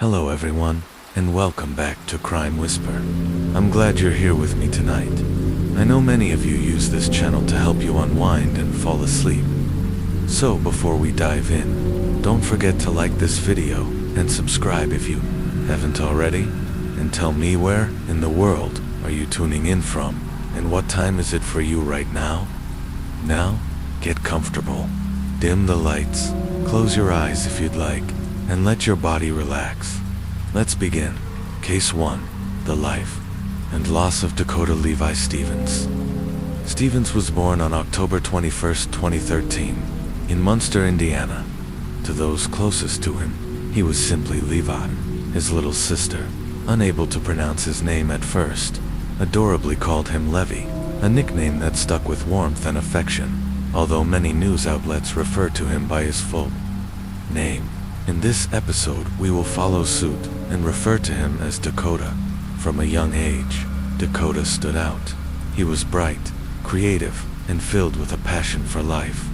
Hello everyone, and welcome back to Crime Whisper. I'm glad you're here with me tonight. I know many of you use this channel to help you unwind and fall asleep. So before we dive in, don't forget to like this video and subscribe if you haven't already, and tell me where in the world are you tuning in from, and what time is it for you right now? Now, get comfortable. Dim the lights, close your eyes if you'd like, and let your body relax. Let's begin. Case 1. The life and loss of Dakota Levi Stevens. Stevens was born on October 21, 2013, in Munster, Indiana. To those closest to him, he was simply Levi. His little sister, unable to pronounce his name at first, adorably called him Levi, a nickname that stuck with warmth and affection, although many news outlets refer to him by his full name. In this episode, we will follow suit and refer to him as Dakota. From a young age, Dakota stood out. He was bright, creative, and filled with a passion for life.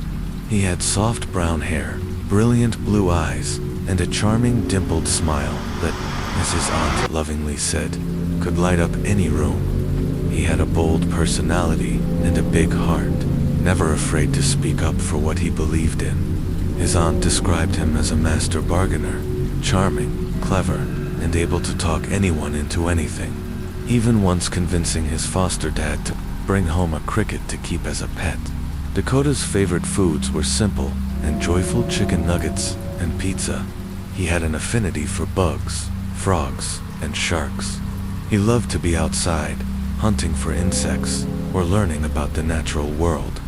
He had soft brown hair, brilliant blue eyes, and a charming dimpled smile that, as his aunt lovingly said, could light up any room. He had a bold personality and a big heart, never afraid to speak up for what he believed in. His aunt described him as a master bargainer, charming, clever, and able to talk anyone into anything, even once convincing his foster dad to bring home a cricket to keep as a pet. Dakota's favorite foods were simple and joyful chicken nuggets and pizza. He had an affinity for bugs, frogs, and sharks. He loved to be outside, hunting for insects, or learning about the natural world.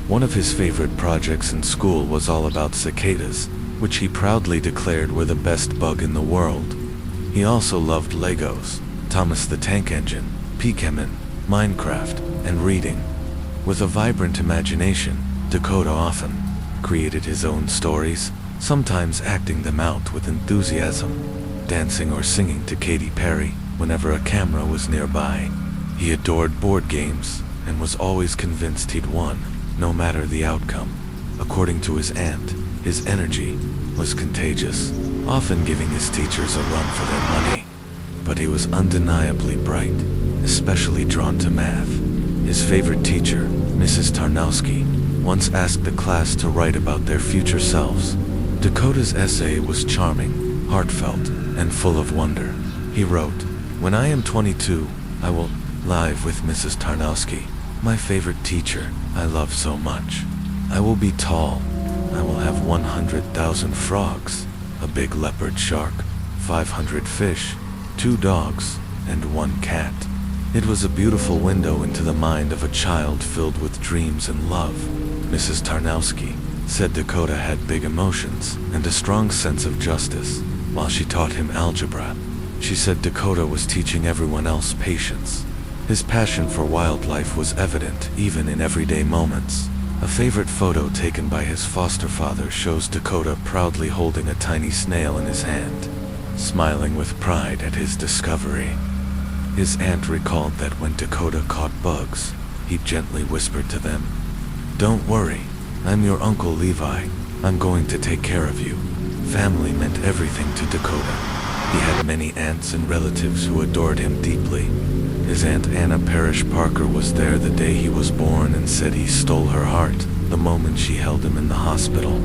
One of his favorite projects in school was all about cicadas, which he proudly declared were the best bug in the world. He also loved Legos, Thomas the Tank Engine, Pokemon, Minecraft, and reading. With a vibrant imagination, Dakota often created his own stories, sometimes acting them out with enthusiasm, dancing or singing to Katy Perry whenever a camera was nearby. He adored board games and was always convinced he'd won, no matter the outcome. According to his aunt, his energy was contagious, often giving his teachers a run for their money. But he was undeniably bright, especially drawn to math. His favorite teacher, Mrs. Tarnowski, once asked the class to write about their future selves. Dakota's essay was charming, heartfelt, and full of wonder. He wrote, "When I am 22, I will live with Mrs. Tarnowski, my favorite teacher I love so much. I will be tall. I will have 100,000 frogs, a big leopard shark, 500 fish, 2 dogs, and 1 cat." It was a beautiful window into the mind of a child filled with dreams and love. Mrs. Tarnowski said Dakota had big emotions and a strong sense of justice. While she taught him algebra, she said Dakota was teaching everyone else patience. His passion for wildlife was evident even in everyday moments. A favorite photo taken by his foster father shows Dakota proudly holding a tiny snail in his hand, smiling with pride at his discovery. His aunt recalled that when Dakota caught bugs, he gently whispered to them, "Don't worry, I'm your Uncle Levi. I'm going to take care of you." Family meant everything to Dakota. He had many aunts and relatives who adored him deeply. His Aunt Anna Parrish Parker was there the day he was born and said he stole her heart the moment she held him in the hospital.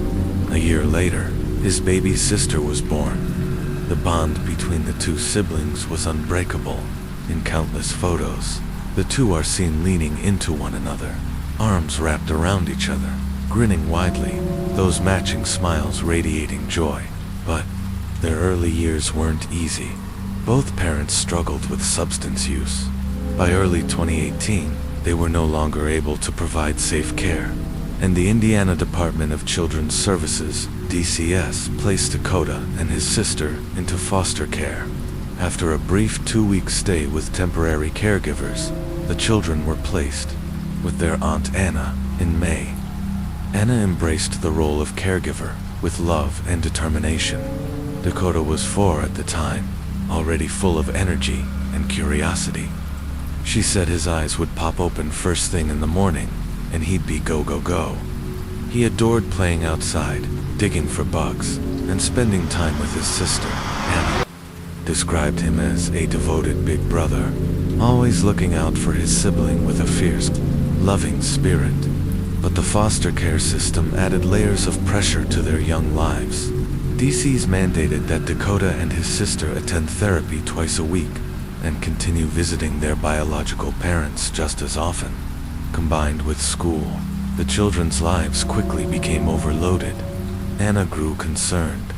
A year later, his baby sister was born. The bond between the two siblings was unbreakable. In countless photos, the two are seen leaning into one another, arms wrapped around each other, grinning widely, those matching smiles radiating joy. But their early years weren't easy. Both parents struggled with substance use. By early 2018, they were no longer able to provide safe care, and the Indiana Department of Children's Services, DCS, placed Dakota and his sister into foster care. After a brief 2-week stay with temporary caregivers, the children were placed with their Aunt Anna in May. Anna embraced the role of caregiver with love and determination. Dakota was 4 at the time, already full of energy and curiosity. She said his eyes would pop open first thing in the morning, and he'd be go go go. He adored playing outside, digging for bugs, and spending time with his sister, Anna. described him as a devoted big brother, always looking out for his sibling with a fierce, loving spirit. But the foster care system added layers of pressure to their young lives. DC's mandated that Dakota and his sister attend therapy twice a week and continue visiting their biological parents just as often. Combined with school, the children's lives quickly became overloaded. Anna grew concerned.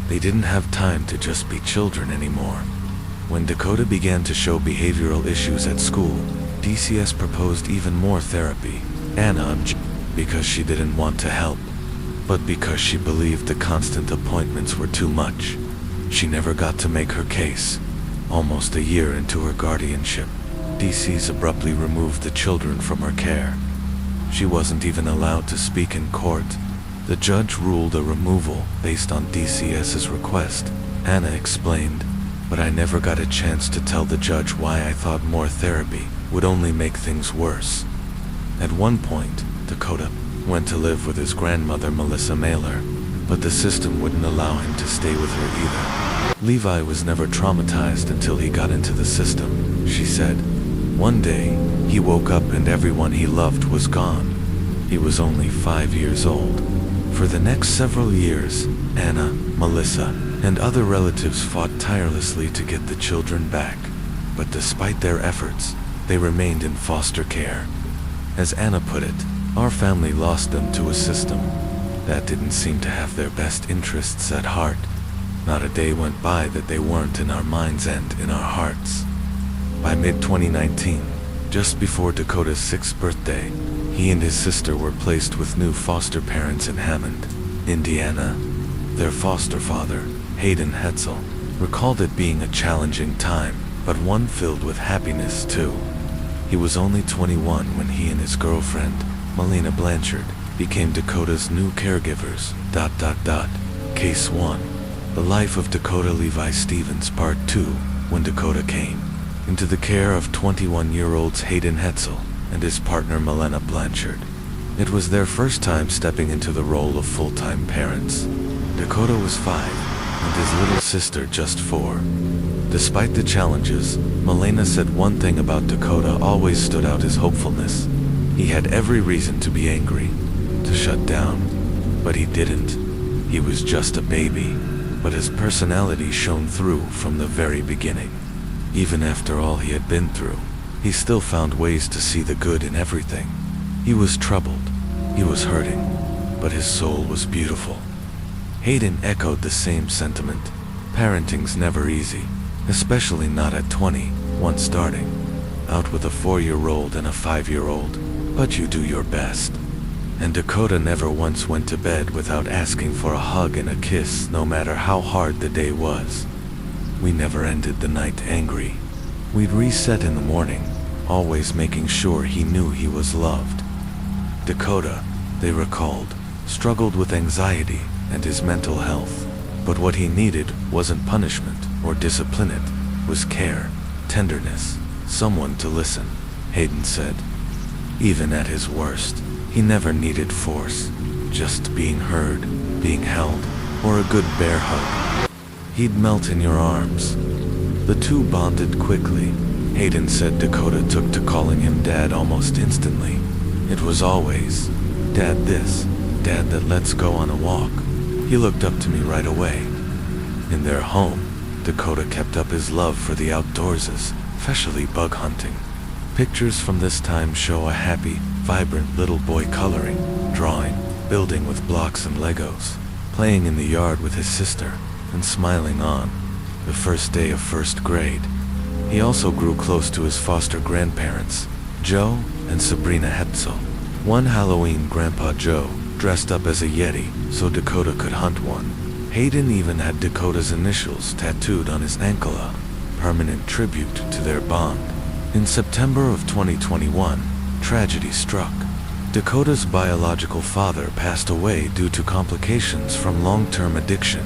They didn't have time to just be children anymore. When Dakota began to show behavioral issues at school, DCS proposed even more therapy. Anna objected because she didn't want to help, but because she believed the constant appointments were too much. She never got to make her case. Almost a year into her guardianship, DC's abruptly removed the children from her care. She wasn't even allowed to speak in court. The judge ruled a removal based on DCS's request. Anna explained, "But I never got a chance to tell the judge why I thought more therapy would only make things worse." At one point, Dakota went to live with his grandmother Melissa Mailer, but the system wouldn't allow him to stay with her either. Levi was never traumatized until he got into the system, she said. One day, he woke up and everyone he loved was gone. He was only 5 years old. For the next several years, Anna, Melissa, and other relatives fought tirelessly to get the children back. But despite their efforts, they remained in foster care. As Anna put it, "Our family lost them to a system that didn't seem to have their best interests at heart. Not a day went by that they weren't in our minds and in our hearts." By mid-2019, just before Dakota's 6th birthday, he and his sister were placed with new foster parents in Hammond, Indiana. Their foster father, Hayden Hetzel, recalled it being a challenging time, but one filled with happiness too. He was only 21 when he and his girlfriend, Melina Blanchard, became Dakota's new caregivers. Case 1. The Life of Dakota Levi Stevens Part 2, when Dakota came into the care of 21-year-olds Hayden Hetzel and his partner Melina Blanchard. It was their first time stepping into the role of full-time parents. Dakota was 5, and his little sister just 4. Despite the challenges, Melina said one thing about Dakota always stood out: his hopefulness. He had every reason to be angry, to shut down, but he didn't. He was just a baby, but his personality shone through from the very beginning. Even after all he had been through, he still found ways to see the good in everything. He was troubled, he was hurting, but his soul was beautiful. Hayden echoed the same sentiment. Parenting's never easy, especially not at 20, once starting out with a 4-year-old and a 5-year-old, but you do your best. And Dakota never once went to bed without asking for a hug and a kiss, no matter how hard the day was. We never ended the night angry. We'd reset in the morning, always making sure he knew he was loved. Dakota, they recalled, struggled with anxiety and his mental health, but what he needed wasn't punishment or discipline, it was care, tenderness, someone to listen, Hayden said. Even at his worst, he never needed force, just being heard, being held, or a good bear hug. He'd melt in your arms. The two bonded quickly. Hayden said Dakota took to calling him Dad almost instantly. It was always, "Dad this, Dad that, let's go on a walk." He looked up to me right away. In their home, Dakota kept up his love for the outdoors, especially bug hunting. Pictures from this time show a happy, vibrant little boy coloring, drawing, building with blocks and Legos, playing in the yard with his sister, and smiling on the first day of 1st grade. He also grew close to his foster grandparents, Joe and Sabrina Hetzel. One Halloween, Grandpa Joe dressed up as a Yeti so Dakota could hunt one. Hayden even had Dakota's initials tattooed on his ankle, a permanent tribute to their bond. In September of 2021, tragedy struck. Dakota's biological father passed away due to complications from long-term addiction.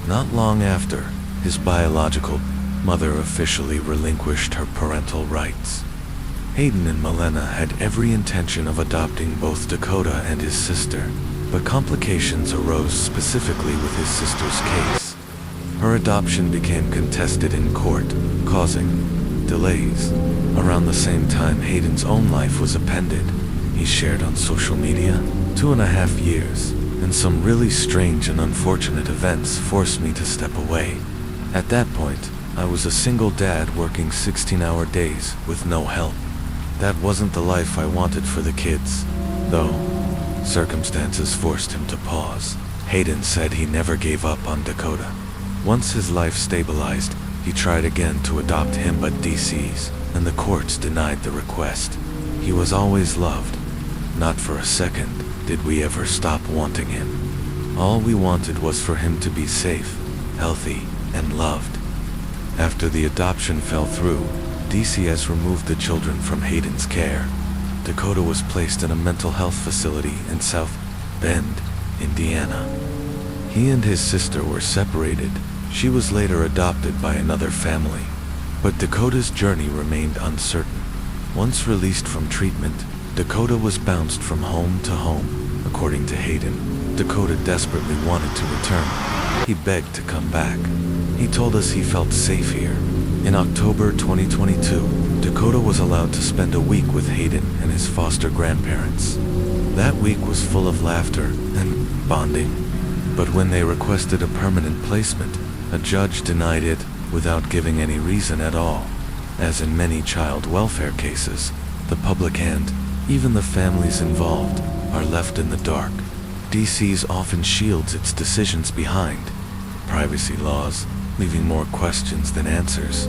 Not long after, his biological mother officially relinquished her parental rights. Hayden and Melina had every intention of adopting both Dakota and his sister, but complications arose specifically with his sister's case. Her adoption became contested in court, causing delays. Around the same time Hayden's own life was appended. He shared on social media, 2.5 years, and some really strange and unfortunate events forced me to step away. At that point, I was a single dad working 16-hour days with no help. That wasn't the life I wanted for the kids, though circumstances forced him to pause. Hayden said he never gave up on Dakota. Once his life stabilized, he tried again to adopt him, but DC's and the courts denied the request. He was always loved. Not for a second did we ever stop wanting him. All we wanted was for him to be safe, healthy, and loved. After the adoption fell through, DCS removed the children from Hayden's care. Dakota was placed in a mental health facility in South Bend, Indiana. He and his sister were separated. She was later adopted by another family. But Dakota's journey remained uncertain. Once released from treatment, Dakota was bounced from home to home. According to Hayden, Dakota desperately wanted to return. He begged to come back. He told us he felt safe here. In October 2022, Dakota was allowed to spend a week with Hayden and his foster grandparents. That week was full of laughter and bonding. But when they requested a permanent placement, a judge denied it without giving any reason at all. As in many child welfare cases, the public and even the families involved are left in the dark. DC's often shields its decisions behind privacy laws, leaving more questions than answers.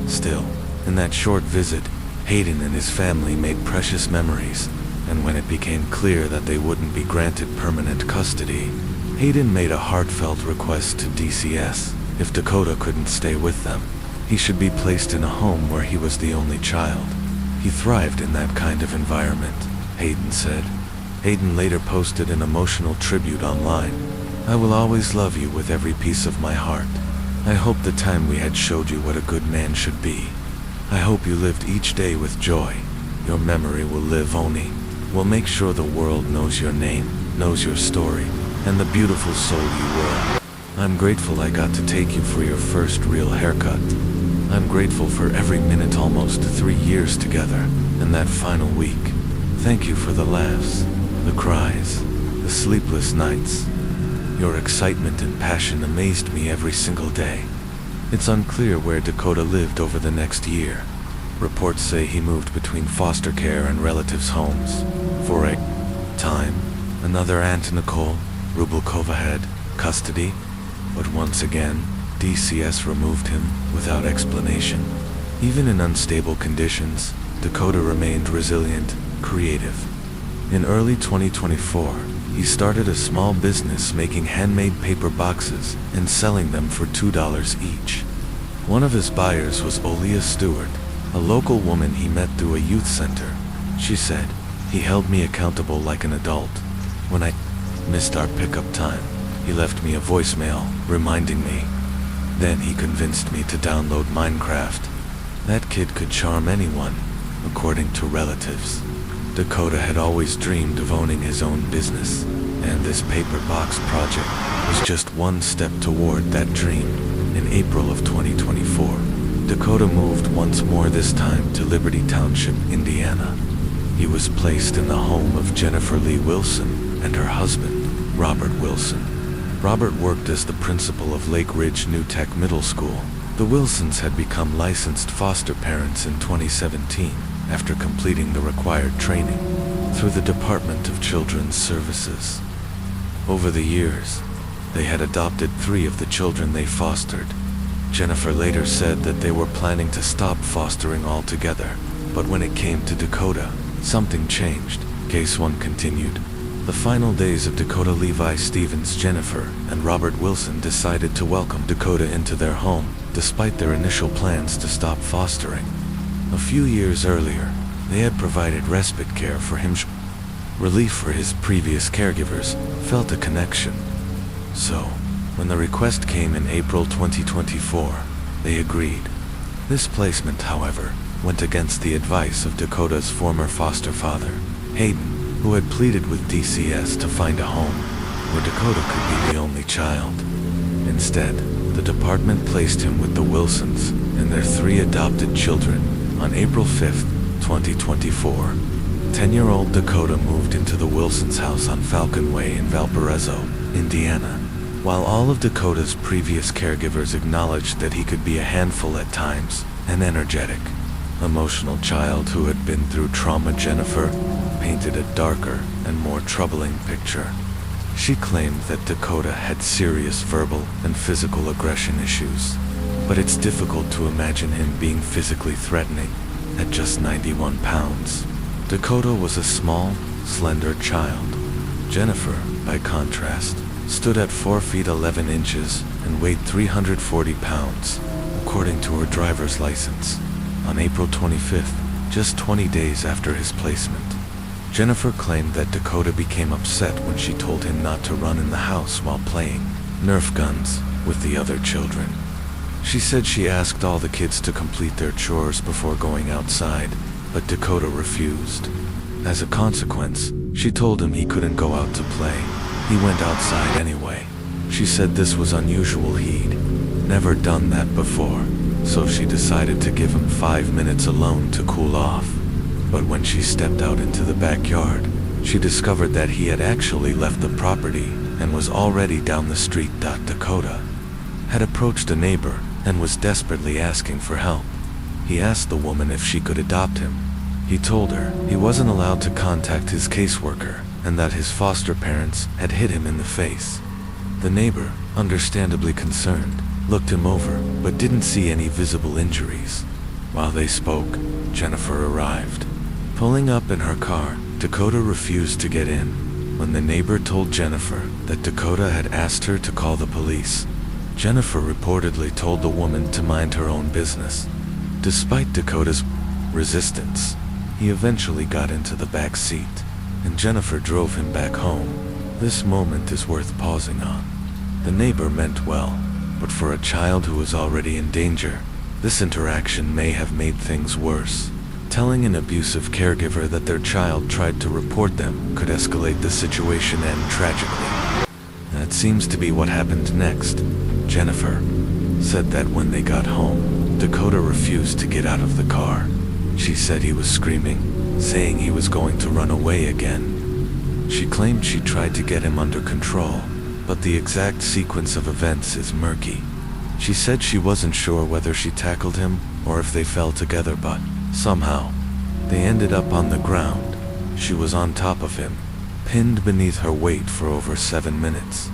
Still, in that short visit, Hayden and his family made precious memories, and when it became clear that they wouldn't be granted permanent custody, Hayden made a heartfelt request to DCS. If Dakota couldn't stay with them, he should be placed in a home where he was the only child. He thrived in that kind of environment, Hayden said. Hayden later posted an emotional tribute online. "I will always love you with every piece of my heart. I hope the time we had showed you what a good man should be. I hope you lived each day with joy. Your memory will live on. We'll make sure the world knows your name, knows your story, and the beautiful soul you were. I'm grateful I got to take you for your first real haircut. I'm grateful for every minute, almost 3 years together, and that final week. Thank you for the laughs, the cries, the sleepless nights. Your excitement and passion amazed me every single day." It's unclear where Dakota lived over the next year. Reports say he moved between foster care and relatives' homes. For a time, another Aunt Nicole Rubelkova had custody, but once again, DCS removed him without explanation. Even in unstable conditions, Dakota remained resilient, creative. In early 2024, he started a small business making handmade paper boxes and selling them for $2 each. One of his buyers was Olia Stewart, a local woman he met through a youth center. She said, "He held me accountable like an adult. When I missed our pickup time, he left me a voicemail reminding me. Then he convinced me to download Minecraft. That kid could charm anyone," according to relatives. Dakota had always dreamed of owning his own business, and this paper box project was just one step toward that dream. In April of 2024, Dakota moved once more, this time to Liberty Township, Indiana. He was placed in the home of Jennifer Lee Wilson and her husband, Robert Wilson. Robert worked as the principal of Lake Ridge New Tech Middle School. The Wilsons had become licensed foster parents in 2017 after completing the required training through the Department of Children's Services. Over the years, they had adopted 3 of the children they fostered. Jennifer later said that they were planning to stop fostering altogether, but when it came to Dakota, something changed. Case 1 continued. The final days of Dakota Levi Stevens, Jennifer, and Robert Wilson decided to welcome Dakota into their home, despite their initial plans to stop fostering. A few years earlier, they had provided respite care for him. Relief for his previous caregivers, felt a connection. So, when the request came in April 2024, they agreed. This placement, however, went against the advice of Dakota's former foster father, Hayden, who had pleaded with DCS to find a home where Dakota could be the only child. Instead, the department placed him with the Wilsons and their 3 adopted children. On April 5, 2024, 10-year-old Dakota moved into the Wilsons' house on Falcon Way in Valparaiso, Indiana. While all of Dakota's previous caregivers acknowledged that he could be a handful at times, an energetic, emotional child who had been through trauma, Jennifer painted a darker and more troubling picture. She claimed that Dakota had serious verbal and physical aggression issues, but it's difficult to imagine him being physically threatening at just 91 pounds. Dakota was a small, slender child. Jennifer, by contrast, stood at 4 feet 11 inches and weighed 340 pounds, according to her driver's license. On April 25th, just 20 days after his placement, Jennifer claimed that Dakota became upset when she told him not to run in the house while playing Nerf guns with the other children. She said she asked all the kids to complete their chores before going outside, but Dakota refused. As a consequence, she told him he couldn't go out to play. He went outside anyway. She said this was unusual. He'd never done that before, so she decided to give him 5 minutes alone to cool off. But when she stepped out into the backyard, she discovered that he had actually left the property and was already down the street. Dakota had approached a neighbor and was desperately asking for help. He asked the woman if she could adopt him. He told her he wasn't allowed to contact his caseworker and that his foster parents had hit him in the face. The neighbor, understandably concerned, looked him over but didn't see any visible injuries. While they spoke, Jennifer arrived. Pulling up in her car, Dakota refused to get in. When the neighbor told Jennifer that Dakota had asked her to call the police, Jennifer reportedly told the woman to mind her own business. Despite Dakota's resistance, he eventually got into the back seat, and Jennifer drove him back home. This moment is worth pausing on. The neighbor meant well, but for a child who was already in danger, this interaction may have made things worse. Telling an abusive caregiver that their child tried to report them could escalate the situation and tragically. That seems to be what happened next. Jennifer said that when they got home, Dakota refused to get out of the car. She said he was screaming, saying he was going to run away again. She claimed she tried to get him under control, but the exact sequence of events is murky. She said she wasn't sure whether she tackled him or if they fell together, but somehow they ended up on the ground. She was on top of him, pinned beneath her weight for over 7 minutes.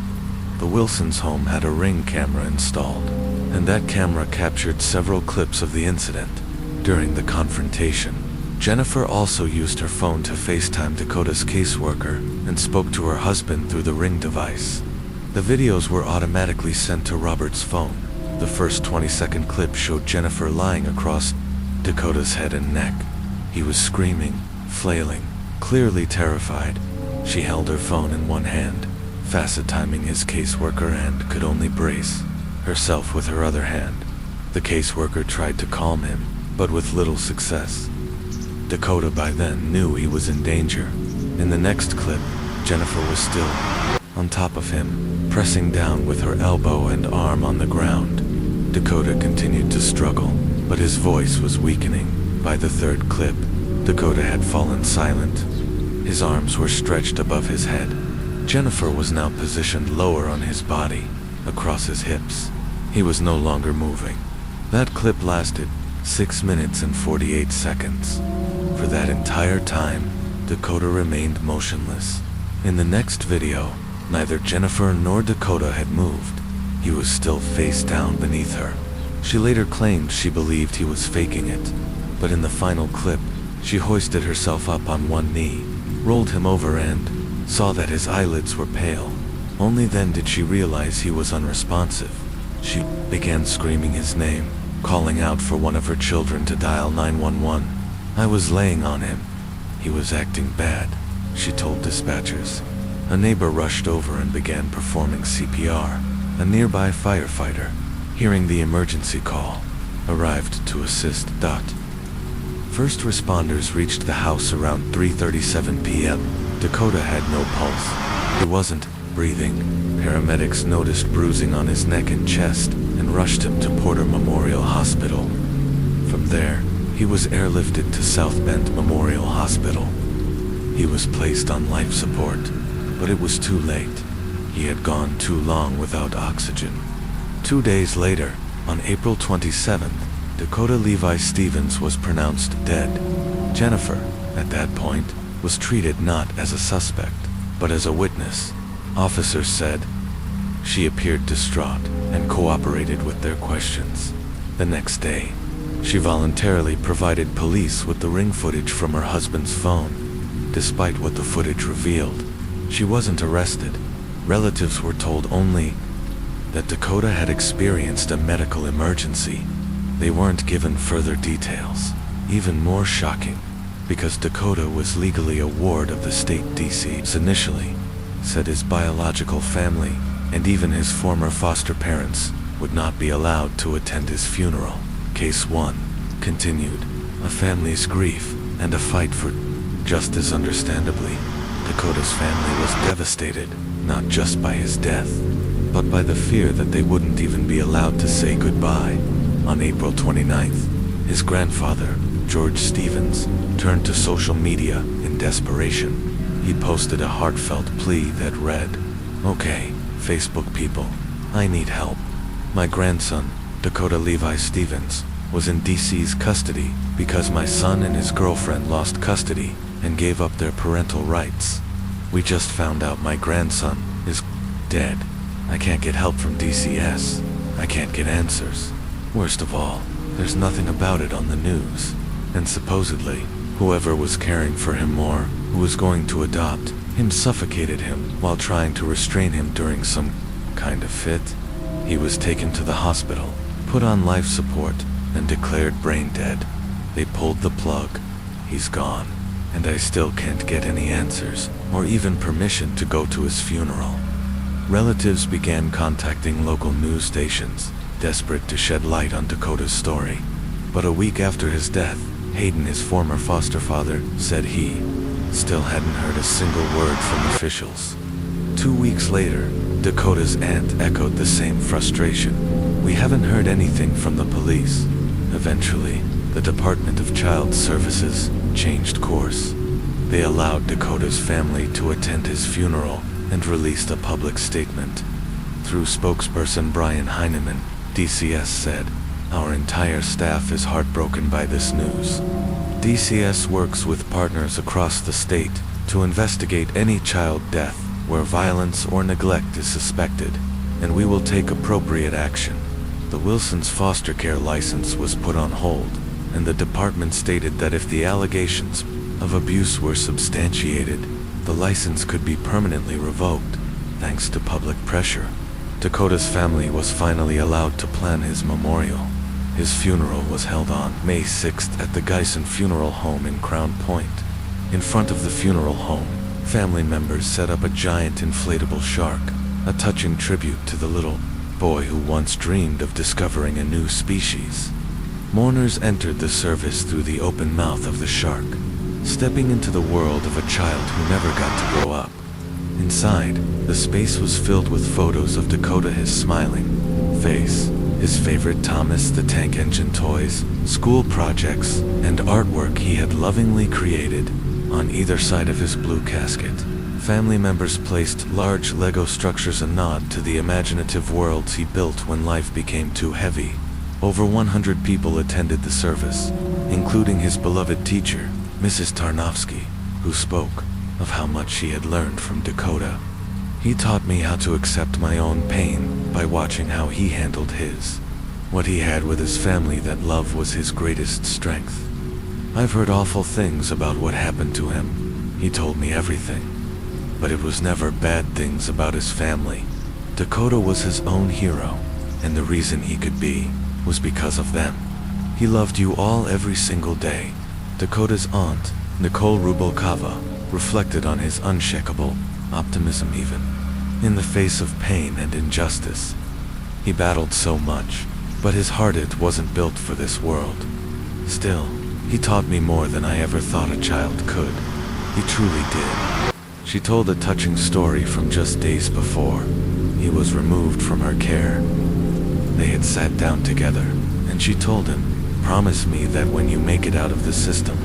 The Wilsons' home had a Ring camera installed, and that camera captured several clips of the incident. During the confrontation, Jennifer also used her phone to FaceTime Dakota's caseworker and spoke to her husband through the Ring device. The videos were automatically sent to Robert's phone. The first 20-second clip showed Jennifer lying across Dakota's head and neck. He was screaming, flailing, clearly terrified. She held her phone in one hand, fast-timing his caseworker, and could only brace herself with her other hand. The caseworker tried to calm him, but with little success. Dakota by then knew he was in danger. In the next clip, Jennifer was still on top of him, pressing down with her elbow and arm on the ground. Dakota continued to struggle, but his voice was weakening. By the third clip, Dakota had fallen silent. His arms were stretched above his head. Jennifer was now positioned lower on his body, across his hips. He was no longer moving. That clip lasted 6 minutes and 48 seconds. For that entire time, Dakota remained motionless. In the next video, neither Jennifer nor Dakota had moved. He was still face down beneath her. She later claimed she believed he was faking it, but in the final clip, she hoisted herself up on one knee, rolled him over, and saw that his eyelids were pale. Only then did she realize he was unresponsive. She began screaming his name, calling out for one of her children to dial 911. I was laying on him. He was acting bad, she told dispatchers. A neighbor rushed over and began performing CPR. A nearby firefighter, hearing the emergency call, arrived to assist. First responders reached the house around 3:37 p.m. Dakota had no pulse. He wasn't breathing. Paramedics noticed bruising on his neck and chest and and rushed him to Porter Memorial Hospital. From there, he was airlifted to South Bend Memorial Hospital. He was placed on life support, but it was too late. He had gone too long without oxygen. 2 days later, on April 27th, Dakota Levi Stevens was pronounced dead. Jennifer, at that point, was treated not as a suspect, but as a witness. Officers said she appeared distraught and cooperated with their questions. The next day, she voluntarily provided police with the ring footage from her husband's phone. Despite what the footage revealed, she wasn't arrested. Relatives were told only that Dakota had experienced a medical emergency. They weren't given further details. Even more shocking, because Dakota was legally a ward of the state DCs initially, said his biological family and even his former foster parents would not be allowed to attend his funeral. Case 1 continued. A family's grief and a fight for justice. Understandably, Dakota's family was devastated, not just by his death, but by the fear that they wouldn't even be allowed to say goodbye. On April 29th, his grandfather, George Stevens, turned to social media in desperation. He posted a heartfelt plea that read, "Okay, Facebook people, I need help. My grandson, Dakota Levi Stevens, was in DC's custody because my son and his girlfriend lost custody and gave up their parental rights. We just found out my grandson is dead. I can't get help from DCS. I can't get answers. Worst of all, there's nothing about it on the news. And supposedly, whoever was caring for him more, who was going to adopt him, suffocated him while trying to restrain him during some kind of fit. He was taken to the hospital, put on life support, and declared brain dead. They pulled the plug. He's gone, and I still can't get any answers, or even permission to go to his funeral." Relatives began contacting local news stations, desperate to shed light on Dakota's story. But a week after his death, Hayden, his former foster father, said he still hadn't heard a single word from officials. 2 weeks later, Dakota's aunt echoed the same frustration. "We haven't heard anything from the police." Eventually, the Department of Child Services changed course. They allowed Dakota's family to attend his funeral and released a public statement. Through spokesperson Brian Heineman, DCS said, "Our entire staff is heartbroken by this news. DCS works with partners across the state to investigate any child death where violence or neglect is suspected, and we will take appropriate action." The Wilson's foster care license was put on hold, and the department stated that if the allegations of abuse were substantiated, the license could be permanently revoked. Thanks to public pressure, Dakota's family was finally allowed to plan his memorial. His funeral was held on May 6th at the Geisen Funeral Home in Crown Point. In front of the funeral home, family members set up a giant inflatable shark, a touching tribute to the little boy who once dreamed of discovering a new species. Mourners entered the service through the open mouth of the shark, stepping into the world of a child who never got to grow up. Inside, the space was filled with photos of Dakota, his smiling face, his favorite Thomas the Tank Engine toys, school projects, and artwork he had lovingly created. On either side of his blue casket, family members placed large Lego structures, a nod to the imaginative worlds he built when life became too heavy. Over 100 people attended the service, including his beloved teacher, Mrs. Tarnowski, who spoke of how much she had learned from Dakota. "He taught me how to accept my own pain by watching how he handled his. What he had with his family, that love was his greatest strength. I've heard awful things about what happened to him. He told me everything. But it was never bad things about his family. Dakota was his own hero, and the reason he could be was because of them. He loved you all every single day." Dakota's aunt, Nicole Rubalcava, reflected on his unshakable optimism even in the face of pain and injustice. "He battled so much, but his heart, it wasn't built for this world. Still, he taught me more than I ever thought a child could. He truly did." She told a touching story from just days before he was removed from her care. They had sat down together, and she told him, "Promise me that when you make it out of the system,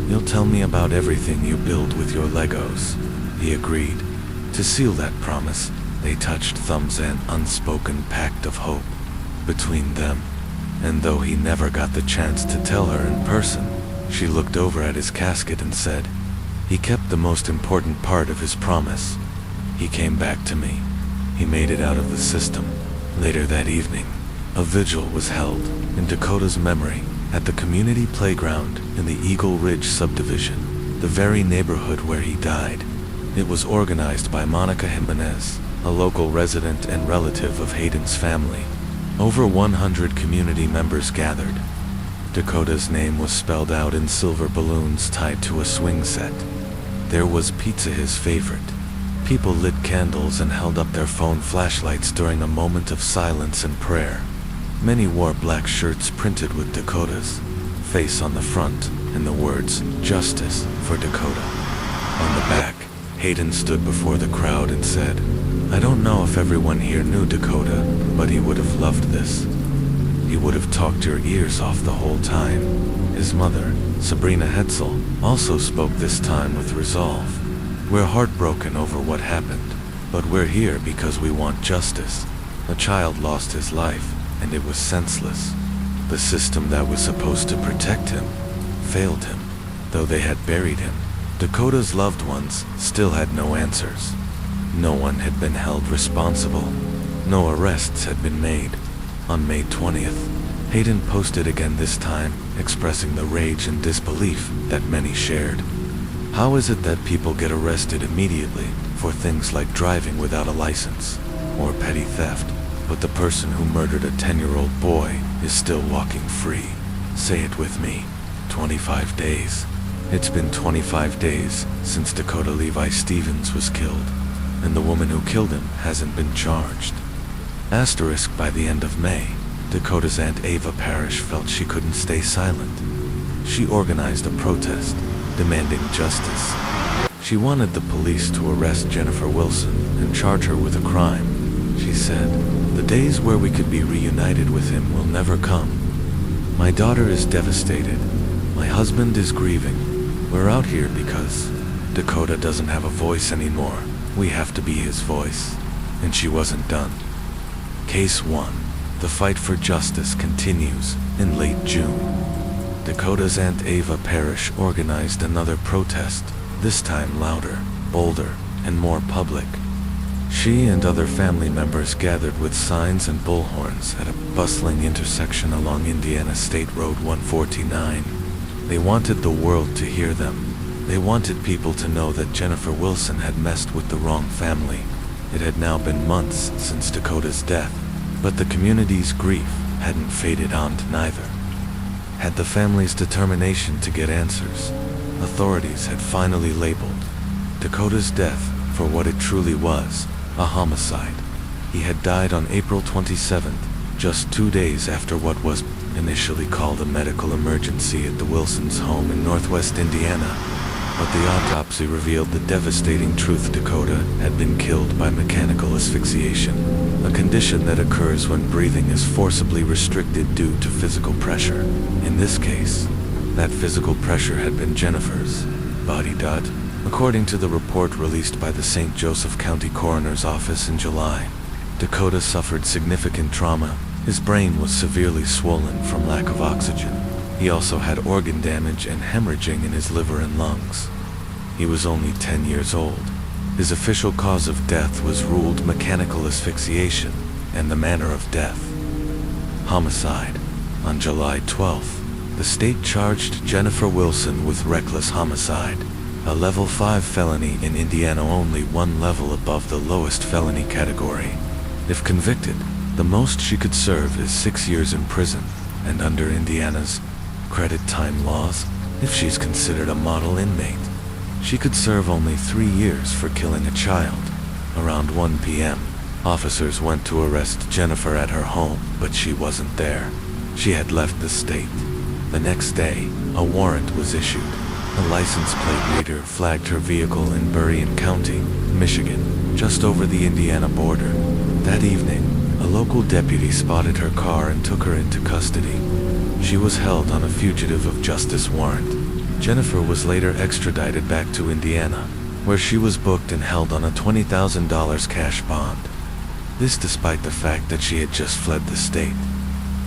you'll tell me about everything you build with your Legos." He agreed. To seal that promise, they touched thumbs, an unspoken pact of hope between them. And though he never got the chance to tell her in person, she looked over at his casket and said, "He kept the most important part of his promise. He came back to me. He made it out of the system." Later that evening, a vigil was held in Dakota's memory at the community playground in the Eagle Ridge subdivision, the very neighborhood where he died. It was organized by Monica Jimenez, a local resident and relative of Hayden's family. Over 100 community members gathered. Dakota's name was spelled out in silver balloons tied to a swing set. There was pizza, his favorite. People lit candles and held up their phone flashlights during a moment of silence and prayer. Many wore black shirts printed with Dakota's face on the front and the words, "Justice for Dakota," on the back. Hayden stood before the crowd and said, "I don't know if everyone here knew Dakota, but he would have loved this. He would have talked your ears off the whole time." His mother, Sabrina Hetzel, also spoke this time with resolve. "We're heartbroken over what happened, but we're here because we want justice. A child lost his life, and it was senseless. The system that was supposed to protect him failed him. Though they had buried him, Dakota's loved ones still had no answers. No one had been held responsible. No arrests had been made." On May 20th, Hayden posted again, this time expressing the rage and disbelief that many shared. "How is it that people get arrested immediately for things like driving without a license or petty theft, but the person who murdered a 10-year-old boy is still walking free? Say it with me. 25 days. It's been 25 days since Dakota Levi Stevens was killed, and the woman who killed him hasn't been charged." Asterisk, by the end of May, Dakota's Aunt Ava Parrish felt she couldn't stay silent. She organized a protest, demanding justice. She wanted the police to arrest Jennifer Wilson and charge her with a crime. She said, "The days where we could be reunited with him will never come. My daughter is devastated. My husband is grieving. We're out here because Dakota doesn't have a voice anymore. We have to be his voice." And she wasn't done. Case 1. The fight for justice continues. In late June, Dakota's Aunt Ava Parrish organized another protest, this time louder, bolder, and more public. She and other family members gathered with signs and bullhorns at a bustling intersection along Indiana State Road 149. They wanted the world to hear them. They wanted people to know that Jennifer Wilson had messed with the wrong family. It had now been months since Dakota's death, but the community's grief hadn't faded on to neither. Had the family's determination to get answers. Authorities had finally labeled Dakota's death for what it truly was, a homicide. He had died on April 27th, just 2 days after what was initially called a medical emergency at the Wilsons' home in northwest Indiana. But the autopsy revealed the devastating truth: Dakota had been killed by mechanical asphyxiation, a condition that occurs when breathing is forcibly restricted due to physical pressure. In this case, that physical pressure had been Jennifer's body. According to the report released by the St. Joseph County Coroner's Office in July, Dakota suffered significant trauma. His brain was severely swollen from lack of oxygen. He also had organ damage and hemorrhaging in his liver and lungs. He was only 10 years old. His official cause of death was ruled mechanical asphyxiation, and the manner of death, homicide. On July 12th, the state charged Jennifer Wilson with reckless homicide, a level 5 felony in Indiana, only one level above the lowest felony category. If convicted, the most she could serve is 6 years in prison, and under Indiana's credit time laws, if she's considered a model inmate, she could serve only 3 years for killing a child. Around 1 p.m., officers went to arrest Jennifer at her home, but she wasn't there. She had left the state. The next day, a warrant was issued. A license plate reader flagged her vehicle in Berrien County, Michigan, just over the Indiana border. That evening, A local deputy spotted her car and took her into custody. She was held on a fugitive of justice warrant. Jennifer was later extradited back to Indiana, where she was booked and held on a $20,000 cash bond. This despite the fact that she had just fled the state.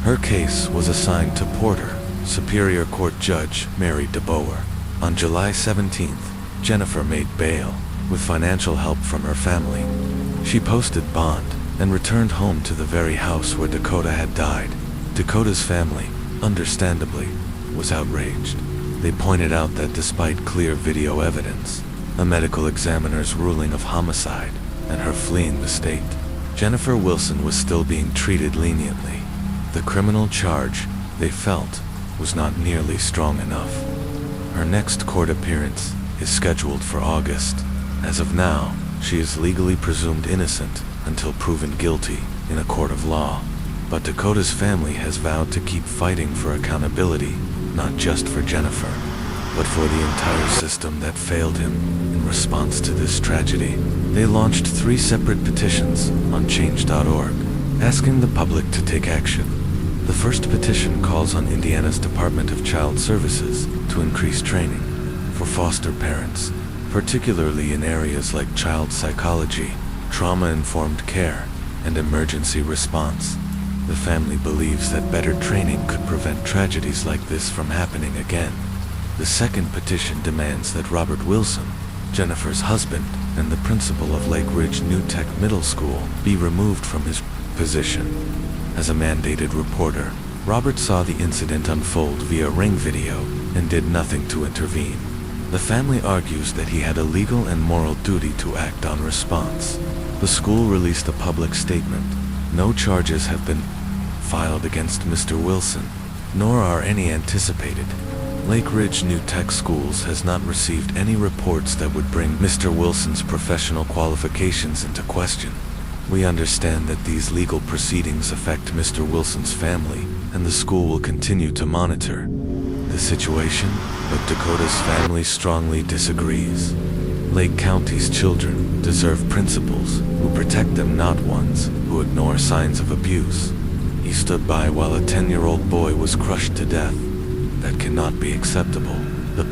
Her case was assigned to Porter, Superior Court Judge Mary DeBoer. On July 17th, Jennifer made bail, with financial help from her family. She posted bond and returned home to the very house where Dakota had died. Dakota's family, understandably, was outraged. They pointed out that despite clear video evidence, a medical examiner's ruling of homicide, and her fleeing the state, Jennifer Wilson was still being treated leniently. The criminal charge, they felt, was not nearly strong enough. Her next court appearance is scheduled for August. As of now, she is legally presumed innocent until proven guilty in a court of law. But Dakota's family has vowed to keep fighting for accountability, not just for Jennifer, but for the entire system that failed him. In response to this tragedy, they launched 3 separate petitions on change.org, asking the public to take action. The first petition calls on Indiana's Department of Child Services to increase training for foster parents, particularly in areas like child psychology, trauma-informed care, and emergency response. The family believes that better training could prevent tragedies like this from happening again. The second petition demands that Robert Wilson, Jennifer's husband and the principal of Lake Ridge New Tech Middle School, be removed from his position. As a mandated reporter, Robert saw the incident unfold via Ring video and did nothing to intervene. The family argues that he had a legal and moral duty to act on response. The school released a public statement. No charges have been filed against Mr. Wilson, nor are any anticipated. Lake Ridge New Tech Schools has not received any reports that would bring Mr. Wilson's professional qualifications into question. We understand that these legal proceedings affect Mr. Wilson's family, and the school will continue to monitor the situation, but Dakota's family strongly disagrees. Lake County's children deserve principals who protect them, not ones who ignore signs of abuse. He stood by while a 10-year-old boy was crushed to death. That cannot be acceptable. The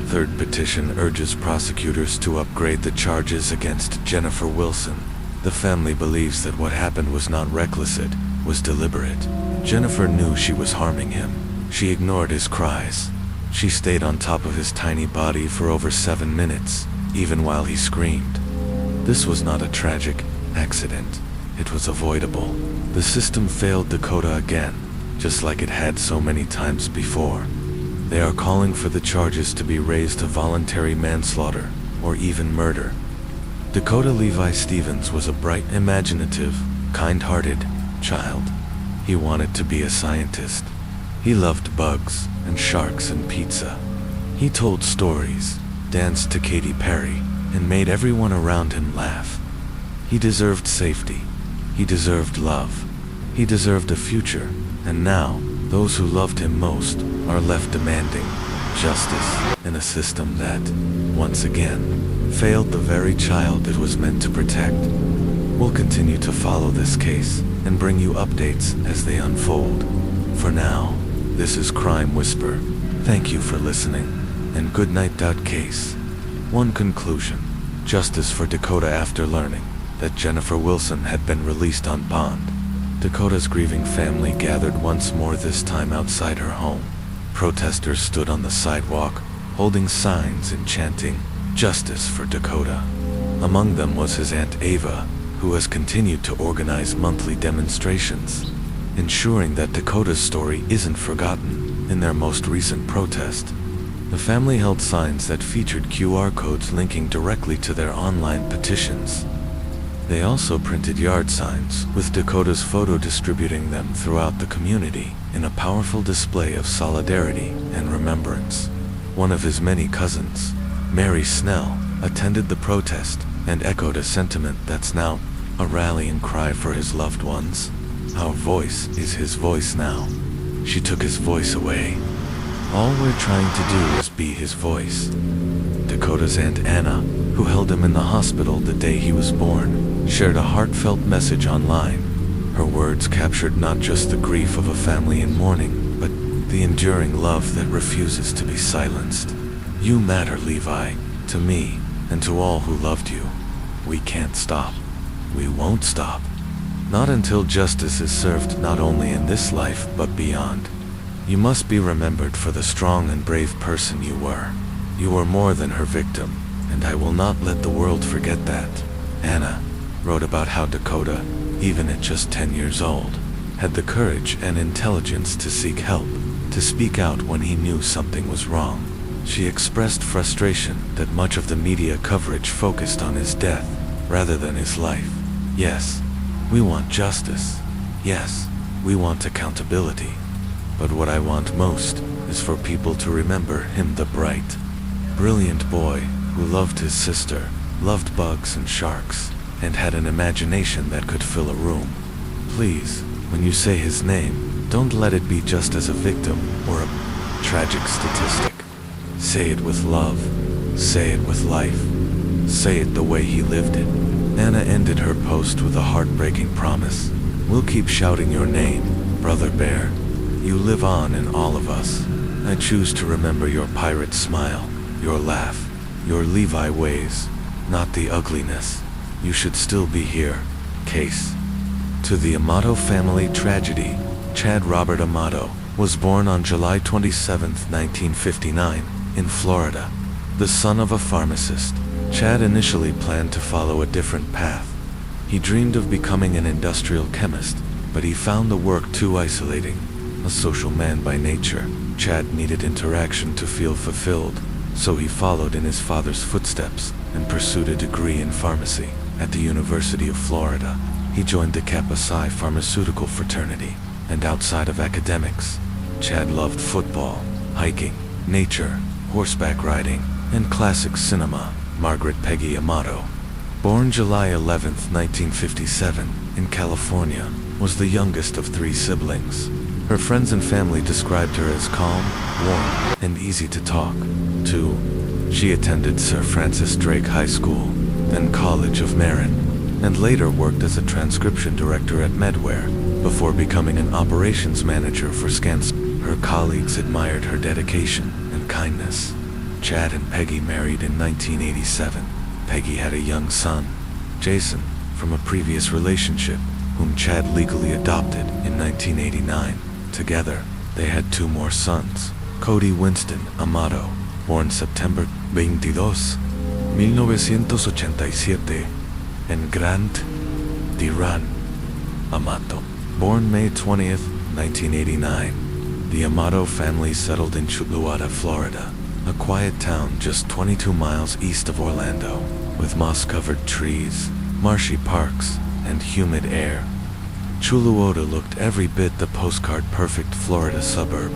third petition urges prosecutors to upgrade the charges against Jennifer Wilson. The family believes that what happened was not reckless, it was deliberate. Jennifer knew she was harming him. She ignored his cries. She stayed on top of his tiny body for over 7 minutes, even while he screamed. This was not a tragic accident. It was avoidable. The system failed Dakota again, just like it had so many times before. They are calling for the charges to be raised to voluntary manslaughter, or even murder. Dakota Levi Stevens was a bright, imaginative, kind-hearted child. He wanted to be a scientist. He loved bugs and sharks and pizza. He told stories, danced to Katy Perry, and made everyone around him laugh. He deserved safety. He deserved love. He deserved a future, and now, those who loved him most are left demanding justice in a system that, once again, failed the very child it was meant to protect. We'll continue to follow this case and bring you updates as they unfold. For now, this is Crime Whisper. Thank you for listening, and good night. Case. One conclusion: justice for Dakota after learning that Jennifer Wilson had been released on bond. Dakota's grieving family gathered once more, this time outside her home. Protesters stood on the sidewalk, holding signs and chanting, "Justice for Dakota." Among them was his Aunt Ava, who has continued to organize monthly demonstrations, ensuring that Dakota's story isn't forgotten. In their most recent protest, the family held signs that featured QR codes linking directly to their online petitions. They also printed yard signs, with Dakota's photo distributing them throughout the community, in a powerful display of solidarity and remembrance. One of his many cousins, Mary Snell, attended the protest and echoed a sentiment that's now a rallying cry for his loved ones. "Our voice is his voice now. She took his voice away. All we're trying to do is be his voice." Dakota's Aunt Anna, who held him in the hospital the day he was born, shared a heartfelt message online. Her words captured not just the grief of a family in mourning, but the enduring love that refuses to be silenced. You matter, Levi, to me, and to all who loved you. We can't stop. We won't stop. Not until justice is served not only in this life, but beyond. You must be remembered for the strong and brave person you were. You were more than her victim, and I will not let the world forget that. Anna wrote about how Dakota, even at just 10 years old, had the courage and intelligence to seek help, to speak out when he knew something was wrong. She expressed frustration that much of the media coverage focused on his death, rather than his life. Yes, we want justice. Yes, we want accountability. But what I want most is for people to remember him, the bright, brilliant boy who loved his sister, loved bugs and sharks, and had an imagination that could fill a room. Please, when you say his name, don't let it be just as a victim or a tragic statistic. Say it with love. Say it with life. Say it the way he lived it. Anna ended her post with a heartbreaking promise. We'll keep shouting your name, Brother Bear. You live on in all of us. I choose to remember your pirate smile, your laugh, your Levi ways, not the ugliness. You should still be here. Case. To the Amato family tragedy, Chad Robert Amato was born on July 27, 1959, in Florida. The son of a pharmacist, Chad initially planned to follow a different path. He dreamed of becoming an industrial chemist, but he found the work too isolating. A social man by nature, Chad needed interaction to feel fulfilled, so he followed in his father's footsteps and pursued a degree in pharmacy. At the University of Florida, he joined the Kappa Psi pharmaceutical fraternity, and outside of academics, Chad loved football, hiking, nature, horseback riding, and classic cinema. Margaret Peggy Amato, born July 11, 1957, in California, was the youngest of 3 siblings. Her friends and family described her as calm, warm, and easy to talk to. She attended Sir Francis Drake High School, then College of Marin, and later worked as a transcription director at Medware, before becoming an operations manager for Scans. Her colleagues admired her dedication and kindness. Chad and Peggy married in 1987. Peggy had a young son, Jason, from a previous relationship, whom Chad legally adopted in 1989. Together, they had 2 more sons, Cody Winston Amato, born September 22, 1987, and Grant Diran Amato, born May 20, 1989. The Amato family settled in Chuluada, Florida, a quiet town just 22 miles east of Orlando, with moss-covered trees, marshy parks, and humid air. Chuluada looked every bit the postcard-perfect Florida suburb.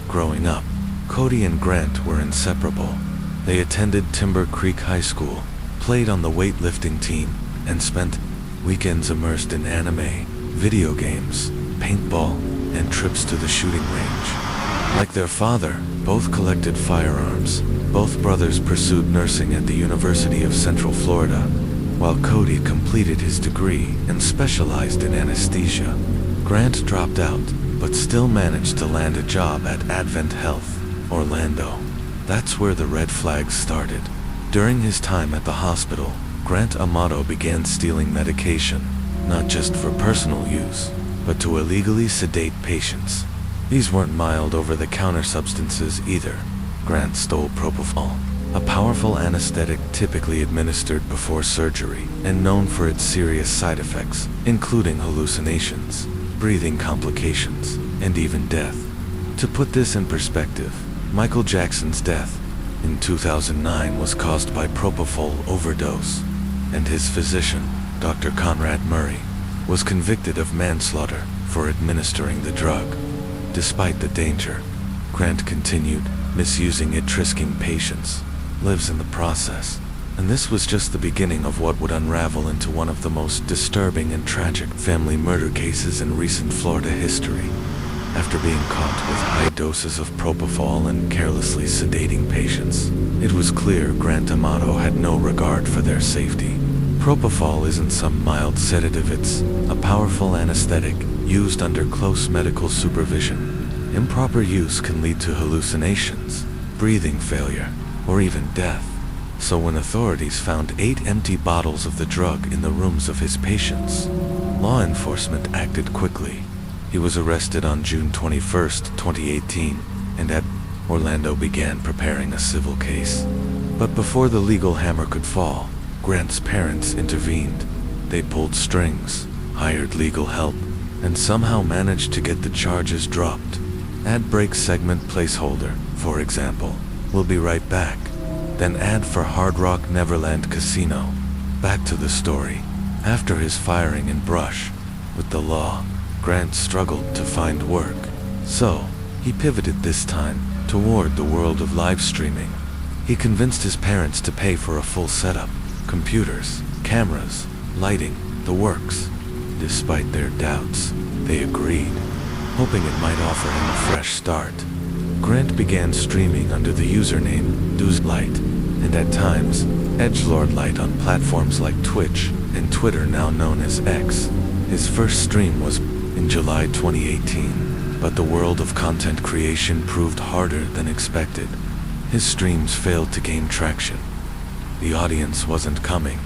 Growing up, Cody and Grant were inseparable. They attended Timber Creek High School, played on the weightlifting team, and spent weekends immersed in anime, video games, paintball, and trips to the shooting range. Like their father, both collected firearms. Both brothers pursued nursing at the University of Central Florida, while Cody completed his degree and specialized in anesthesia. Grant dropped out, but still managed to land a job at Advent Health, Orlando. That's where the red flags started. During his time at the hospital, Grant Amato began stealing medication, not just for personal use, but to illegally sedate patients. These weren't mild over-the-counter substances either. Grant stole propofol, a powerful anesthetic typically administered before surgery and known for its serious side effects, including hallucinations, breathing complications, and even death. To put this in perspective, Michael Jackson's death in 2009 was caused by propofol overdose, and his physician, Dr. Conrad Murray, was convicted of manslaughter for administering the drug. Despite the danger, Grant continued misusing it, risking patients' lives in the process. And this was just the beginning of what would unravel into one of the most disturbing and tragic family murder cases in recent Florida history. After being caught with high doses of propofol and carelessly sedating patients, it was clear Grant Amato had no regard for their safety. Propofol isn't some mild sedative, it's a powerful anesthetic used under close medical supervision. Improper use can lead to hallucinations, breathing failure, or even death. So when authorities found 8 empty bottles of the drug in the rooms of his patients, law enforcement acted quickly. He was arrested on June 21, 2018, and at Orlando began preparing a civil case. But before the legal hammer could fall, Grant's parents intervened. They pulled strings, hired legal help, and somehow managed to get the charges dropped. Ad break segment placeholder, for example. We'll be right back. Then ad for Hard Rock Neverland Casino. Back to the story. After his firing in brush with the law, Grant struggled to find work. So, he pivoted this time toward the world of live streaming. He convinced his parents to pay for a full setup. Computers, cameras, lighting, the works. Despite their doubts, they agreed, hoping it might offer him a fresh start. Grant began streaming under the username DoozLight, and at times, Edgelord Light on platforms like Twitch and Twitter, now known as X. His first stream was in July 2018, but the world of content creation proved harder than expected. His streams failed to gain traction. The audience wasn't coming,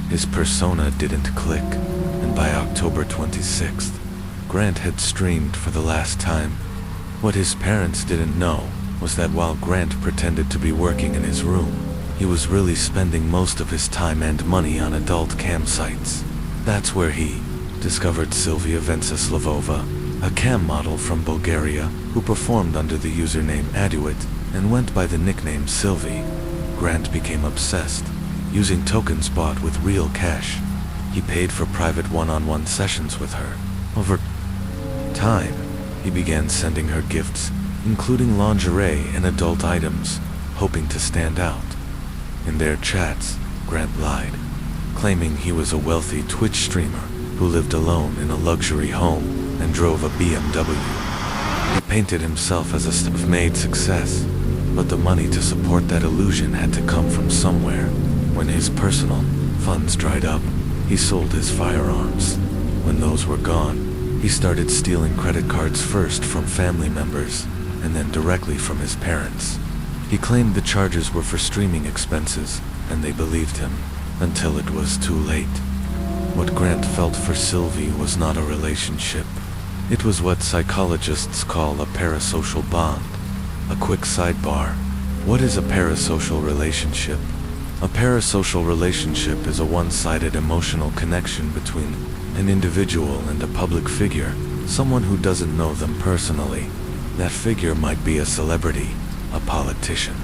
his persona didn't click, and by October 26th, Grant had streamed for the last time. What his parents didn't know was that while Grant pretended to be working in his room, he was really spending most of his time and money on adult campsites. That's where he discovered Sylvia Venceslavova, a cam model from Bulgaria who performed under the username Aduit and went by the nickname Sylvie. Grant became obsessed, using tokens bought with real cash. He paid for private one-on-one sessions with her. Over time, he began sending her gifts, including lingerie and adult items, hoping to stand out. In their chats, Grant lied, claiming he was a wealthy Twitch streamer who lived alone in a luxury home and drove a BMW. He painted himself as a self-made success, but the money to support that illusion had to come from somewhere. When his personal funds dried up, he sold his firearms. When those were gone, he started stealing credit cards, first from family members and then directly from his parents. He claimed the charges were for streaming expenses, and they believed him, until it was too late. What Grant felt for Sylvie was not a relationship. It was what psychologists call a parasocial bond. A quick sidebar. What is a parasocial relationship? A parasocial relationship is a one-sided emotional connection between an individual and a public figure, someone who doesn't know them personally. That figure might be a celebrity, a politician,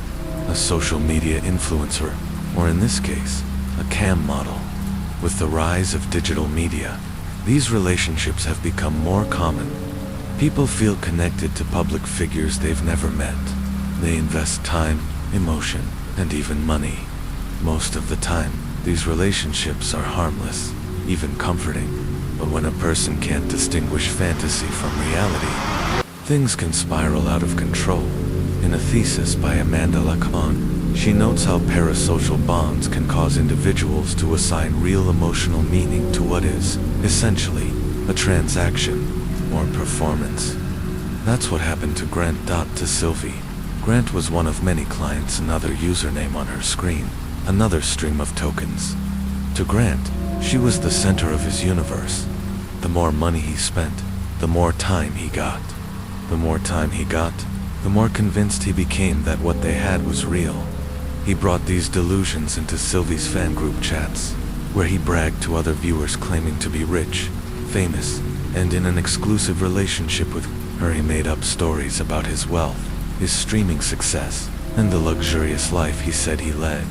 a social media influencer, or in this case, a cam model. With the rise of digital media, these relationships have become more common. People feel connected to public figures they've never met. They invest time, emotion, and even money. Most of the time, these relationships are harmless, even comforting. But when a person can't distinguish fantasy from reality, things can spiral out of control. In a thesis by Amanda Lacan, she notes how parasocial bonds can cause individuals to assign real emotional meaning to what is, essentially, a transaction or performance. That's what happened to Grant. To Sylvie. Grant was one of many clients, another username on her screen, another stream of tokens. To Grant, she was the center of his universe. The more money he spent, the more time he got. The more time he got, the more convinced he became that what they had was real. He brought these delusions into Sylvie's fan group chats, where he bragged to other viewers claiming to be rich, famous, and in an exclusive relationship with her. He made up stories about his wealth, his streaming success, and the luxurious life he said he led.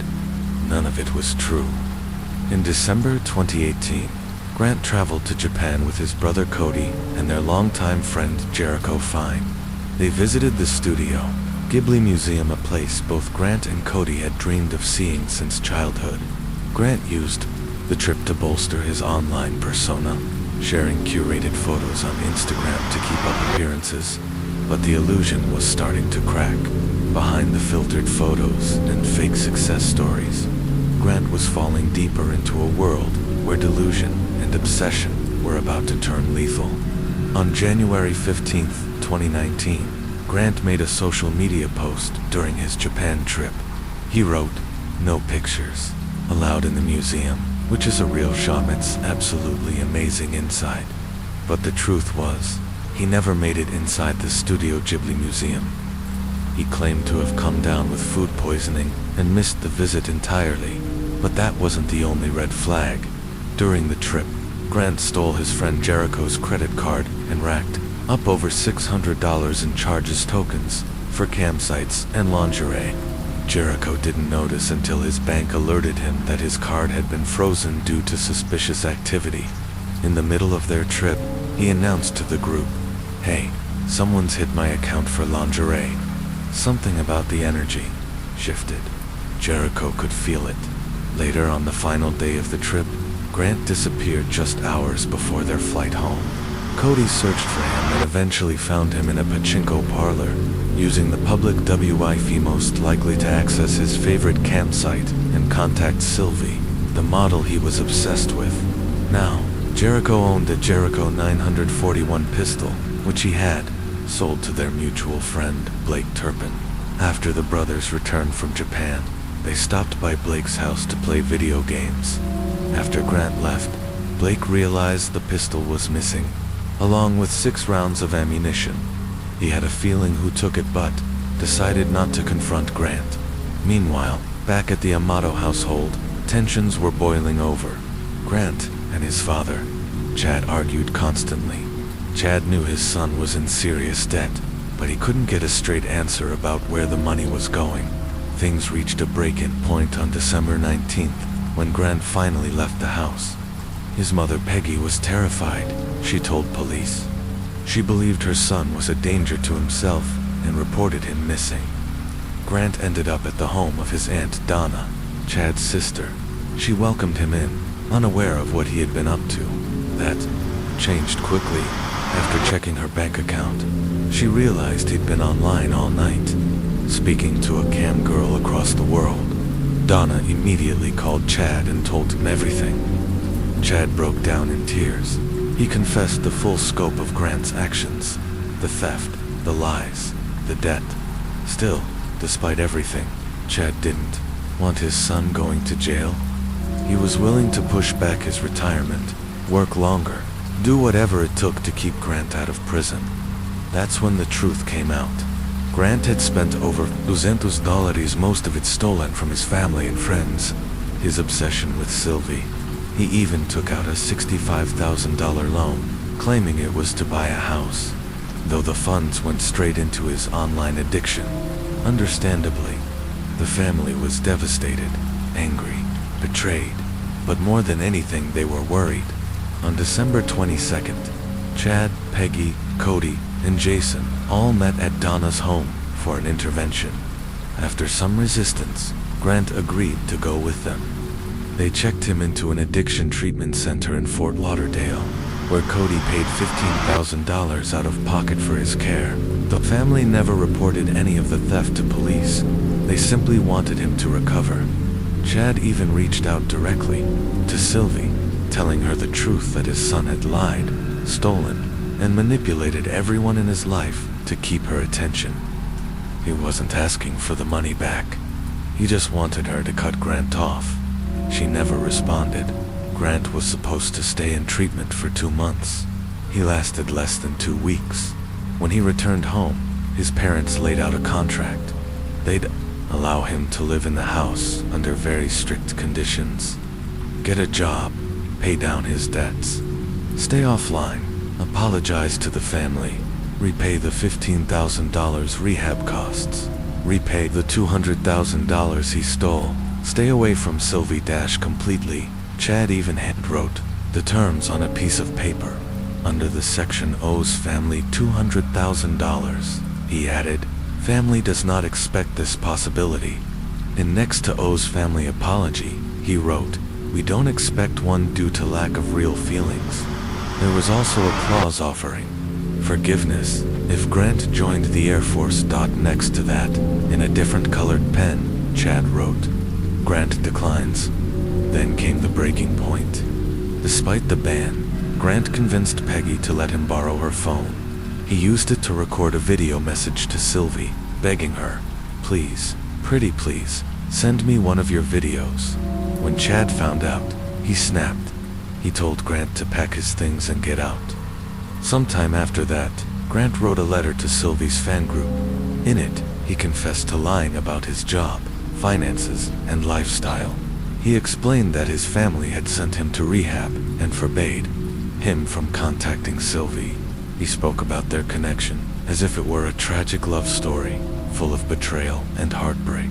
None of it was true. In December 2018, Grant traveled to Japan with his brother Cody and their longtime friend Jericho Fine. They visited the studio, Ghibli Museum, a place both Grant and Cody had dreamed of seeing since childhood. Grant used the trip to bolster his online persona, sharing curated photos on Instagram to keep up appearances, but the illusion was starting to crack. Behind the filtered photos and fake success stories, Grant was falling deeper into a world where delusion and obsession were about to turn lethal. On January 15th, 2019, Grant made a social media post during his Japan trip. He wrote, "No pictures allowed in the museum," which is a real shame. It's absolutely amazing inside. But the truth was, he never made it inside the Studio Ghibli Museum. He claimed to have come down with food poisoning and missed the visit entirely, but that wasn't the only red flag. During the trip, Grant stole his friend Jericho's credit card and racked up over $600 in charges tokens for campsites and lingerie. Jericho didn't notice until his bank alerted him that his card had been frozen due to suspicious activity. In the middle of their trip, he announced to the group, "Hey, someone's hit my account for lingerie." Something about the energy shifted. Jericho could feel it. Later on the final day of the trip, Grant disappeared just hours before their flight home. Cody searched for him and eventually found him in a pachinko parlor, using the public Wi-Fi most likely to access his favorite campsite and contact Sylvie, the model he was obsessed with. Now, Jericho owned a Jericho 941 pistol, which he had sold to their mutual friend, Blake Turpin. After the brothers returned from Japan, they stopped by Blake's house to play video games. After Grant left, Blake realized the pistol was missing, along with 6 rounds of ammunition. He had a feeling who took it but decided not to confront Grant. Meanwhile, back at the Amato household, tensions were boiling over. Grant and his father, Chad, argued constantly. Chad knew his son was in serious debt, but he couldn't get a straight answer about where the money was going. Things reached a break-in point on December 19th, when Grant finally left the house. His mother Peggy was terrified. She told police. She believed her son was a danger to himself and reported him missing. Grant ended up at the home of his Aunt Donna, Chad's sister. She welcomed him in, unaware of what he had been up to. That changed quickly after checking her bank account. She realized he'd been online all night, speaking to a cam girl across the world. Donna immediately called Chad and told him everything. Chad broke down in tears. He confessed the full scope of Grant's actions, the theft, the lies, the debt. Still, despite everything, Chad didn't want his son going to jail. He was willing to push back his retirement, work longer, do whatever it took to keep Grant out of prison. That's when the truth came out. Grant had spent over $200, most of it stolen from his family and friends. His obsession with Sylvie. He even took out a $65,000 loan, claiming it was to buy a house, though the funds went straight into his online addiction. Understandably, the family was devastated, angry, betrayed, but more than anything they were worried. On December 22nd, Chad, Peggy, Cody, and Jason all met at Donna's home for an intervention. After some resistance, Grant agreed to go with them. They checked him into an addiction treatment center in Fort Lauderdale, where Cody paid $15,000 out of pocket for his care. The family never reported any of the theft to police. They simply wanted him to recover. Chad even reached out directly to Sylvie, telling her the truth that his son had lied, stolen, and manipulated everyone in his life to keep her attention. He wasn't asking for the money back. He just wanted her to cut Grant off. She never responded. Grant was supposed to stay in treatment for 2 months. He lasted less than 2 weeks. When he returned home, his parents laid out a contract. They'd allow him to live in the house under very strict conditions. Get a job, pay down his debts, stay offline, apologize to the family, repay the $15,000 rehab costs, repay the $200,000 he stole, stay away from Sylvie completely. Chad even wrote the terms on a piece of paper. Under the section owes family $200,000. He added, family does not expect this possibility. And next to owes family apology, he wrote, we don't expect one due to lack of real feelings. There was also a clause offering forgiveness if Grant joined the Air Force. Next to that, in a different colored pen, Chad wrote, Grant declines. Then came the breaking point. Despite the ban, Grant convinced Peggy to let him borrow her phone. He used it to record a video message to Sylvie, begging her, "Please, pretty please, send me one of your videos." When Chad found out, he snapped. He told Grant to pack his things and get out. Sometime after that, Grant wrote a letter to Sylvie's fan group. In it, he confessed to lying about his job, finances, and lifestyle. He explained that his family had sent him to rehab and forbade him from contacting Sylvie. He spoke about their connection as if it were a tragic love story, full of betrayal and heartbreak.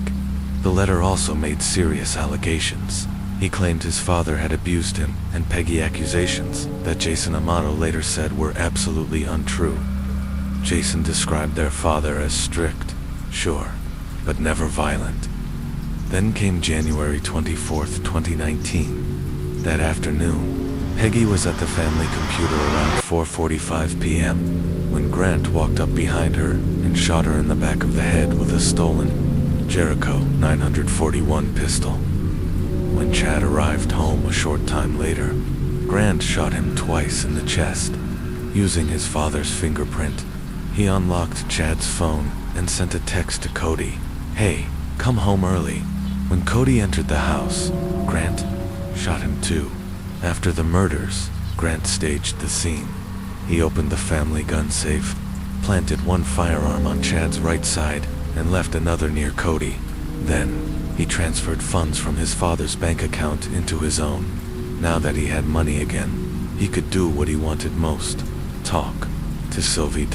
The letter also made serious allegations. He claimed his father had abused him, and Peggy accusations that Jason Amato later said were absolutely untrue. Jason described their father as strict, sure, but never violent. Then came January 24th, 2019. That afternoon, Peggy was at the family computer around 4:45 p.m. when Grant walked up behind her and shot her in the back of the head with a stolen Jericho 941 pistol. When Chad arrived home a short time later, Grant shot him twice in the chest. Using his father's fingerprint, he unlocked Chad's phone and sent a text to Cody, "Hey, come home early." When Cody entered the house, Grant shot him too. After the murders, Grant staged the scene. He opened the family gun safe, planted one firearm on Chad's right side, and left another near Cody. Then, he transferred funds from his father's bank account into his own. Now that he had money again, he could do what he wanted most, talk to Sylvie.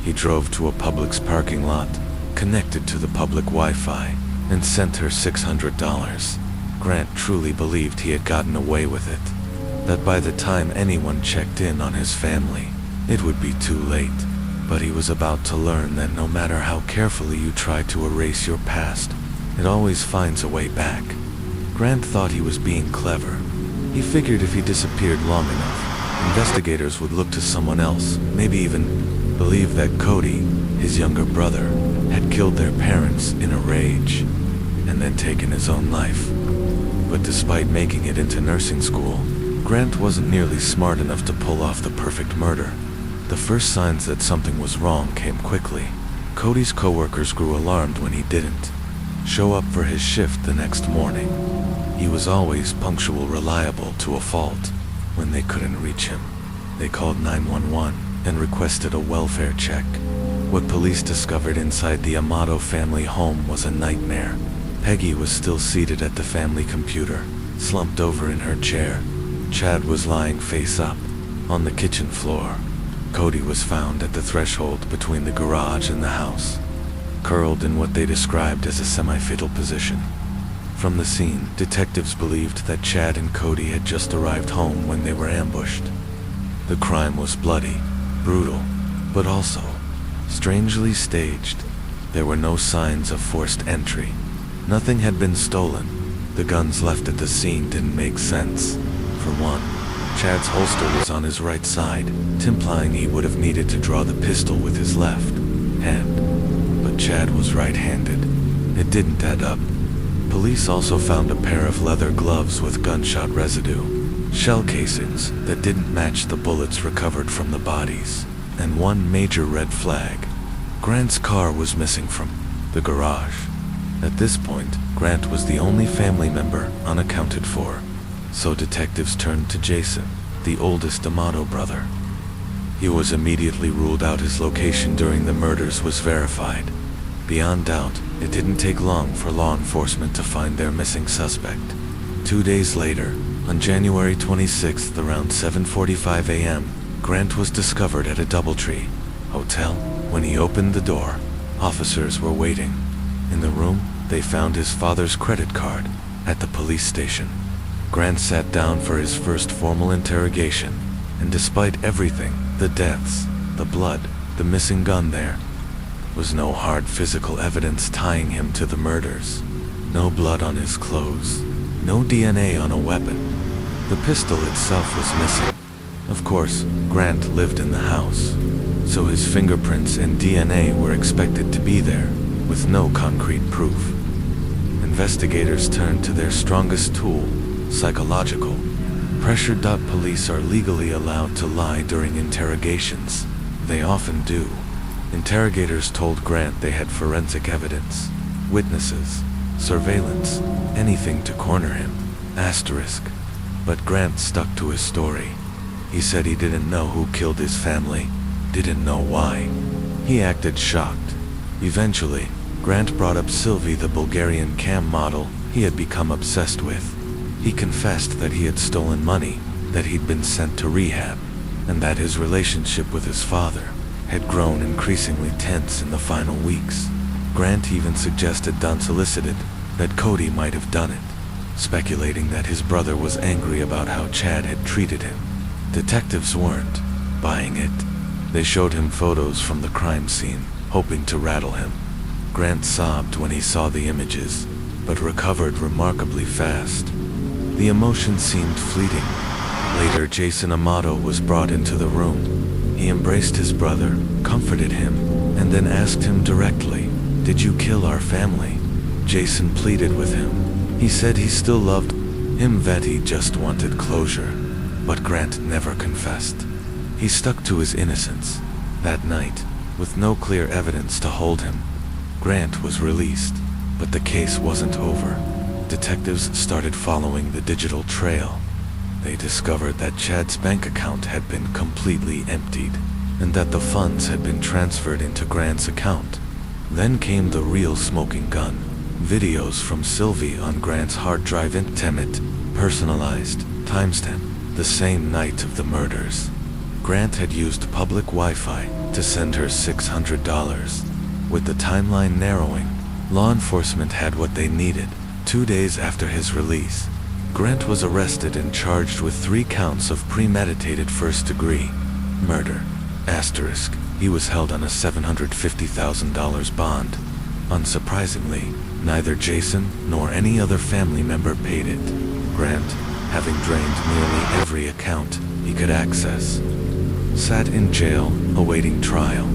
He drove to a Publix parking lot, connected to the public Wi-Fi, and sent her $600. Grant truly believed he had gotten away with it, that by the time anyone checked in on his family, it would be too late. But he was about to learn that no matter how carefully you try to erase your past, it always finds a way back. Grant thought he was being clever. He figured if he disappeared long enough, investigators would look to someone else, maybe even believe that Cody, his younger brother, had killed their parents in a rage, and then taken his own life. But despite making it into nursing school, Grant wasn't nearly smart enough to pull off the perfect murder. The first signs that something was wrong came quickly. Cody's coworkers grew alarmed when he didn't show up for his shift the next morning. He was always punctual, reliable to a fault. When they couldn't reach him, they called 911 and requested a welfare check. What police discovered inside the Amato family home was a nightmare. Peggy was still seated at the family computer, slumped over in her chair. Chad was lying face up on the kitchen floor. Cody was found at the threshold between the garage and the house, curled in what they described as a semi-fetal position. From the scene, detectives believed that Chad and Cody had just arrived home when they were ambushed. The crime was bloody, brutal, but also strangely staged. There were no signs of forced entry. Nothing had been stolen. The guns left at the scene didn't make sense. For one, Chad's holster was on his right side, implying he would have needed to draw the pistol with his left hand. But Chad was right-handed. It didn't add up. Police also found a pair of leather gloves with gunshot residue, shell casings that didn't match the bullets recovered from the bodies, and one major red flag. Grant's car was missing from the garage. At this point, Grant was the only family member unaccounted for, so detectives turned to Jason, the oldest Amato brother. He was immediately ruled out. His location during the murders was verified. Beyond doubt, it didn't take long for law enforcement to find their missing suspect. 2 days later, on January 26th around 7:45 a.m., Grant was discovered at a DoubleTree hotel. When he opened the door, officers were waiting. In the room, they found his father's credit card at the police station. Grant sat down for his first formal interrogation, and despite everything, the deaths, the blood, the missing gun, there was no hard physical evidence tying him to the murders. No blood on his clothes, no DNA on a weapon. The pistol itself was missing. Of course, Grant lived in the house, so his fingerprints and DNA were expected to be there, with no concrete proof. And investigators turned to their strongest tool, psychological pressure. Police are legally allowed to lie during interrogations. They often do. Interrogators told Grant they had forensic evidence, witnesses, surveillance, anything to corner him. But Grant stuck to his story. He said he didn't know who killed his family, didn't know why. He acted shocked. Eventually, Grant brought up Sylvie, the Bulgarian cam model he had become obsessed with. He confessed that he had stolen money, that he'd been sent to rehab, and that his relationship with his father had grown increasingly tense in the final weeks. Grant even suggested, unsolicited, that Cody might have done it, speculating that his brother was angry about how Chad had treated him. Detectives weren't buying it. They showed him photos from the crime scene, hoping to rattle him. Grant sobbed when he saw the images, but recovered remarkably fast. The emotion seemed fleeting. Later, Jason Amato was brought into the room. He embraced his brother, comforted him, and then asked him directly, "Did you kill our family?" Jason pleaded with him. He said he still loved him, that he just wanted closure. But Grant never confessed. He stuck to his innocence. That night, with no clear evidence to hold him, Grant was released. But the case wasn't over. Detectives started following the digital trail. They discovered that Chad's bank account had been completely emptied, and that the funds had been transferred into Grant's account. Then came the real smoking gun. Videos from Sylvie on Grant's hard drive, intimate, personalized, timestamp, the same night of the murders. Grant had used public Wi-Fi to send her $600. With the timeline narrowing, law enforcement had what they needed. 2 days after his release, Grant was arrested and charged with 3 counts of premeditated first-degree murder. He was held on a $750,000 bond. Unsurprisingly, neither Jason nor any other family member paid it. Grant, having drained nearly every account he could access, sat in jail awaiting trial.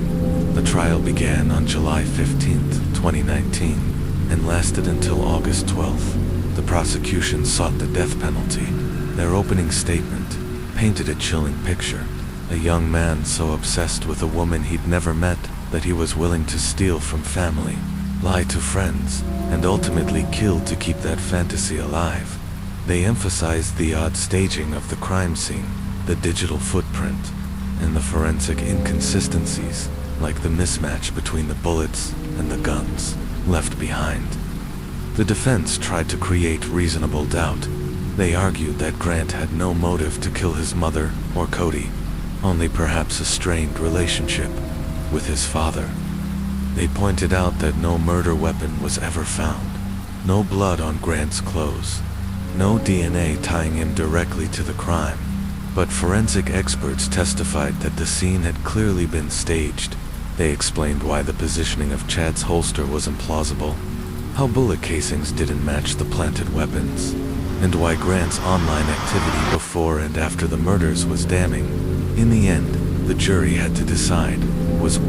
The trial began on July 15, 2019, and lasted until August 12th. The prosecution sought the death penalty. Their opening statement painted a chilling picture. A young man so obsessed with a woman he'd never met that he was willing to steal from family, lie to friends, and ultimately kill to keep that fantasy alive. They emphasized the odd staging of the crime scene, the digital footprint, and the forensic inconsistencies, like the mismatch between the bullets and the guns left behind. The defense tried to create reasonable doubt. They argued that Grant had no motive to kill his mother or Cody, only perhaps a strained relationship with his father. They pointed out that no murder weapon was ever found, no blood on Grant's clothes, no DNA tying him directly to the crime. But forensic experts testified that the scene had clearly been staged. They explained why the positioning of Chad's holster was implausible, how bullet casings didn't match the planted weapons, and why Grant's online activity before and after the murders was damning. In the end, the jury had to decide, was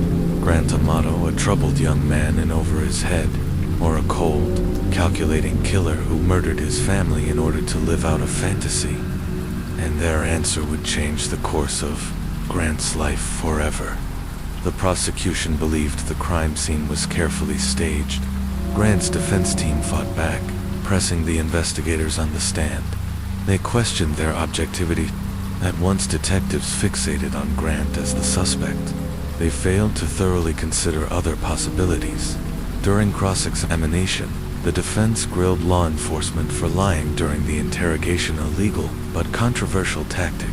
Grant Amato a troubled young man in over his head, or a cold, calculating killer who murdered his family in order to live out a fantasy? And their answer would change the course of Grant's life forever. The prosecution believed the crime scene was carefully staged. Grant's defense team fought back, pressing the investigators on the stand. They questioned their objectivity. At once, detectives fixated on Grant as the suspect. They failed to thoroughly consider other possibilities. During cross-examination, the defense grilled law enforcement for lying during the interrogation, a legal but controversial tactic.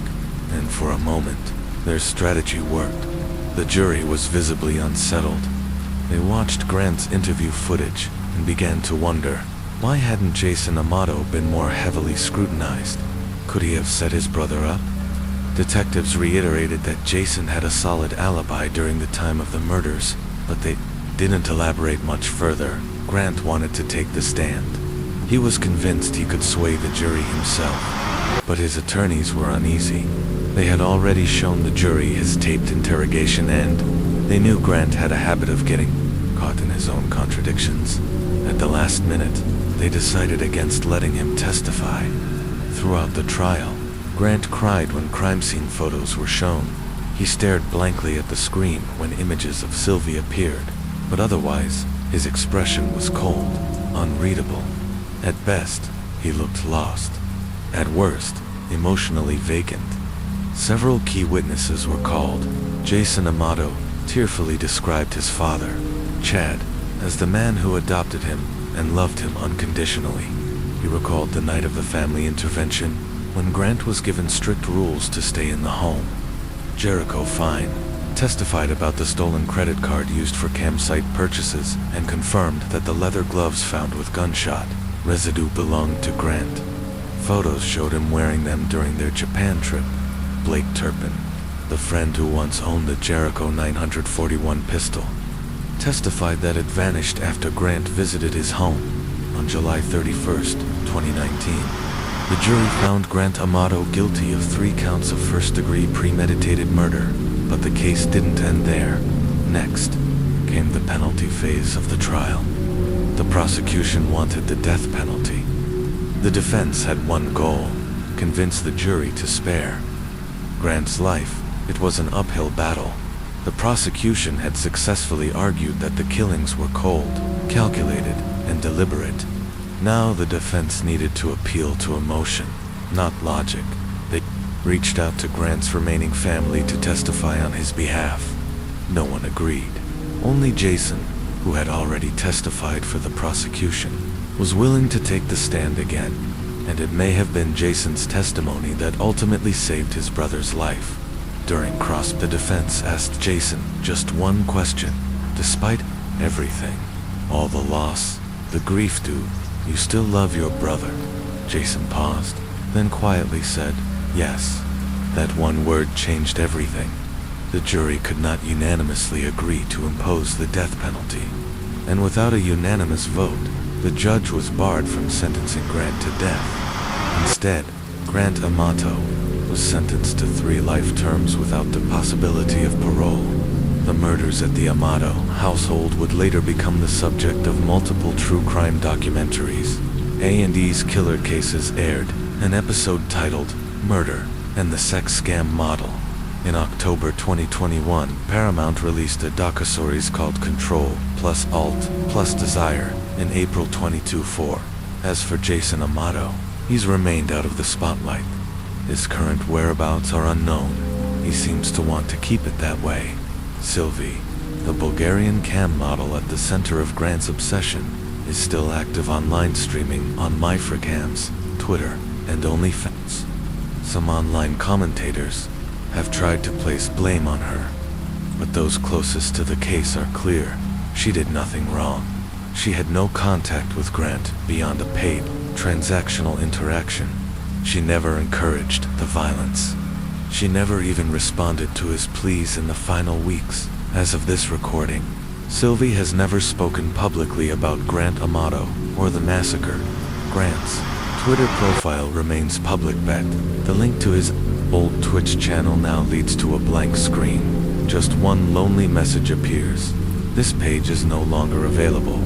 And for a moment, their strategy worked. The jury was visibly unsettled. They watched Grant's interview footage and began to wonder, why hadn't Jason Amato been more heavily scrutinized? Could he have set his brother up? Detectives reiterated that Jason had a solid alibi during the time of the murders, but they didn't elaborate much further. Grant wanted to take the stand. He was convinced he could sway the jury himself, but his attorneys were uneasy. They had already shown the jury his taped interrogation, and they knew Grant had a habit of getting caught in his own contradictions. At the last minute, they decided against letting him testify. Throughout the trial, Grant cried when crime scene photos were shown. He stared blankly at the screen when images of Sylvie appeared, but otherwise, his expression was cold, unreadable. At best, he looked lost. At worst, emotionally vacant. Several key witnesses were called. Jason Amato tearfully described his father, Chad, as the man who adopted him and loved him unconditionally. He recalled the night of the family intervention when Grant was given strict rules to stay in the home. Jericho Fine testified about the stolen credit card used for campsite purchases and confirmed that the leather gloves found with gunshot residue belonged to Grant. Photos showed him wearing them during their Japan trip. Blake Turpin, the friend who once owned the Jericho 941 pistol, testified that it vanished after Grant visited his home on July 31st, 2019. The jury found Grant Amato guilty of 3 counts of first-degree premeditated murder, but the case didn't end there. Next came the penalty phase of the trial. The prosecution wanted the death penalty. The defense had one goal: convince the jury to spare Grant's life. It was an uphill battle. The prosecution had successfully argued that the killings were cold, calculated, and deliberate. Now the defense needed to appeal to emotion, not logic. They reached out to Grant's remaining family to testify on his behalf. No one agreed. Only Jason, who had already testified for the prosecution, was willing to take the stand again, and it may have been Jason's testimony that ultimately saved his brother's life. During cross, the defense asked Jason just one question. Despite everything, all the loss, the grief, do you still love your brother? Jason paused, then quietly said, yes. That one word changed everything. The jury could not unanimously agree to impose the death penalty, and without a unanimous vote, the judge was barred from sentencing Grant to death. Instead, Grant Amato was sentenced to 3 life terms without the possibility of parole. The murders at the Amato household would later become the subject of multiple true crime documentaries. A&E's Killer Cases aired an episode titled Murder and the Sex Scam Model. In October 2021, Paramount released a docuseries called Control plus Alt plus Desire in April 2024. As for Jason Amato, he's remained out of the spotlight. His current whereabouts are unknown. He seems to want to keep it that way. Sylvie, the Bulgarian cam model at the center of Grant's obsession, is still active online, streaming on MyFreeCams, Twitter, and OnlyFans. Some online commentators have tried to place blame on her, but those closest to the case are clear. She did nothing wrong. She had no contact with Grant beyond a paid, transactional interaction. She never encouraged the violence. She never even responded to his pleas in the final weeks. As of this recording, Sylvie has never spoken publicly about Grant Amato or the massacre. Grant's Twitter profile remains public, but the link to his old Twitch channel now leads to a blank screen. Just one lonely message appears. This page is no longer available.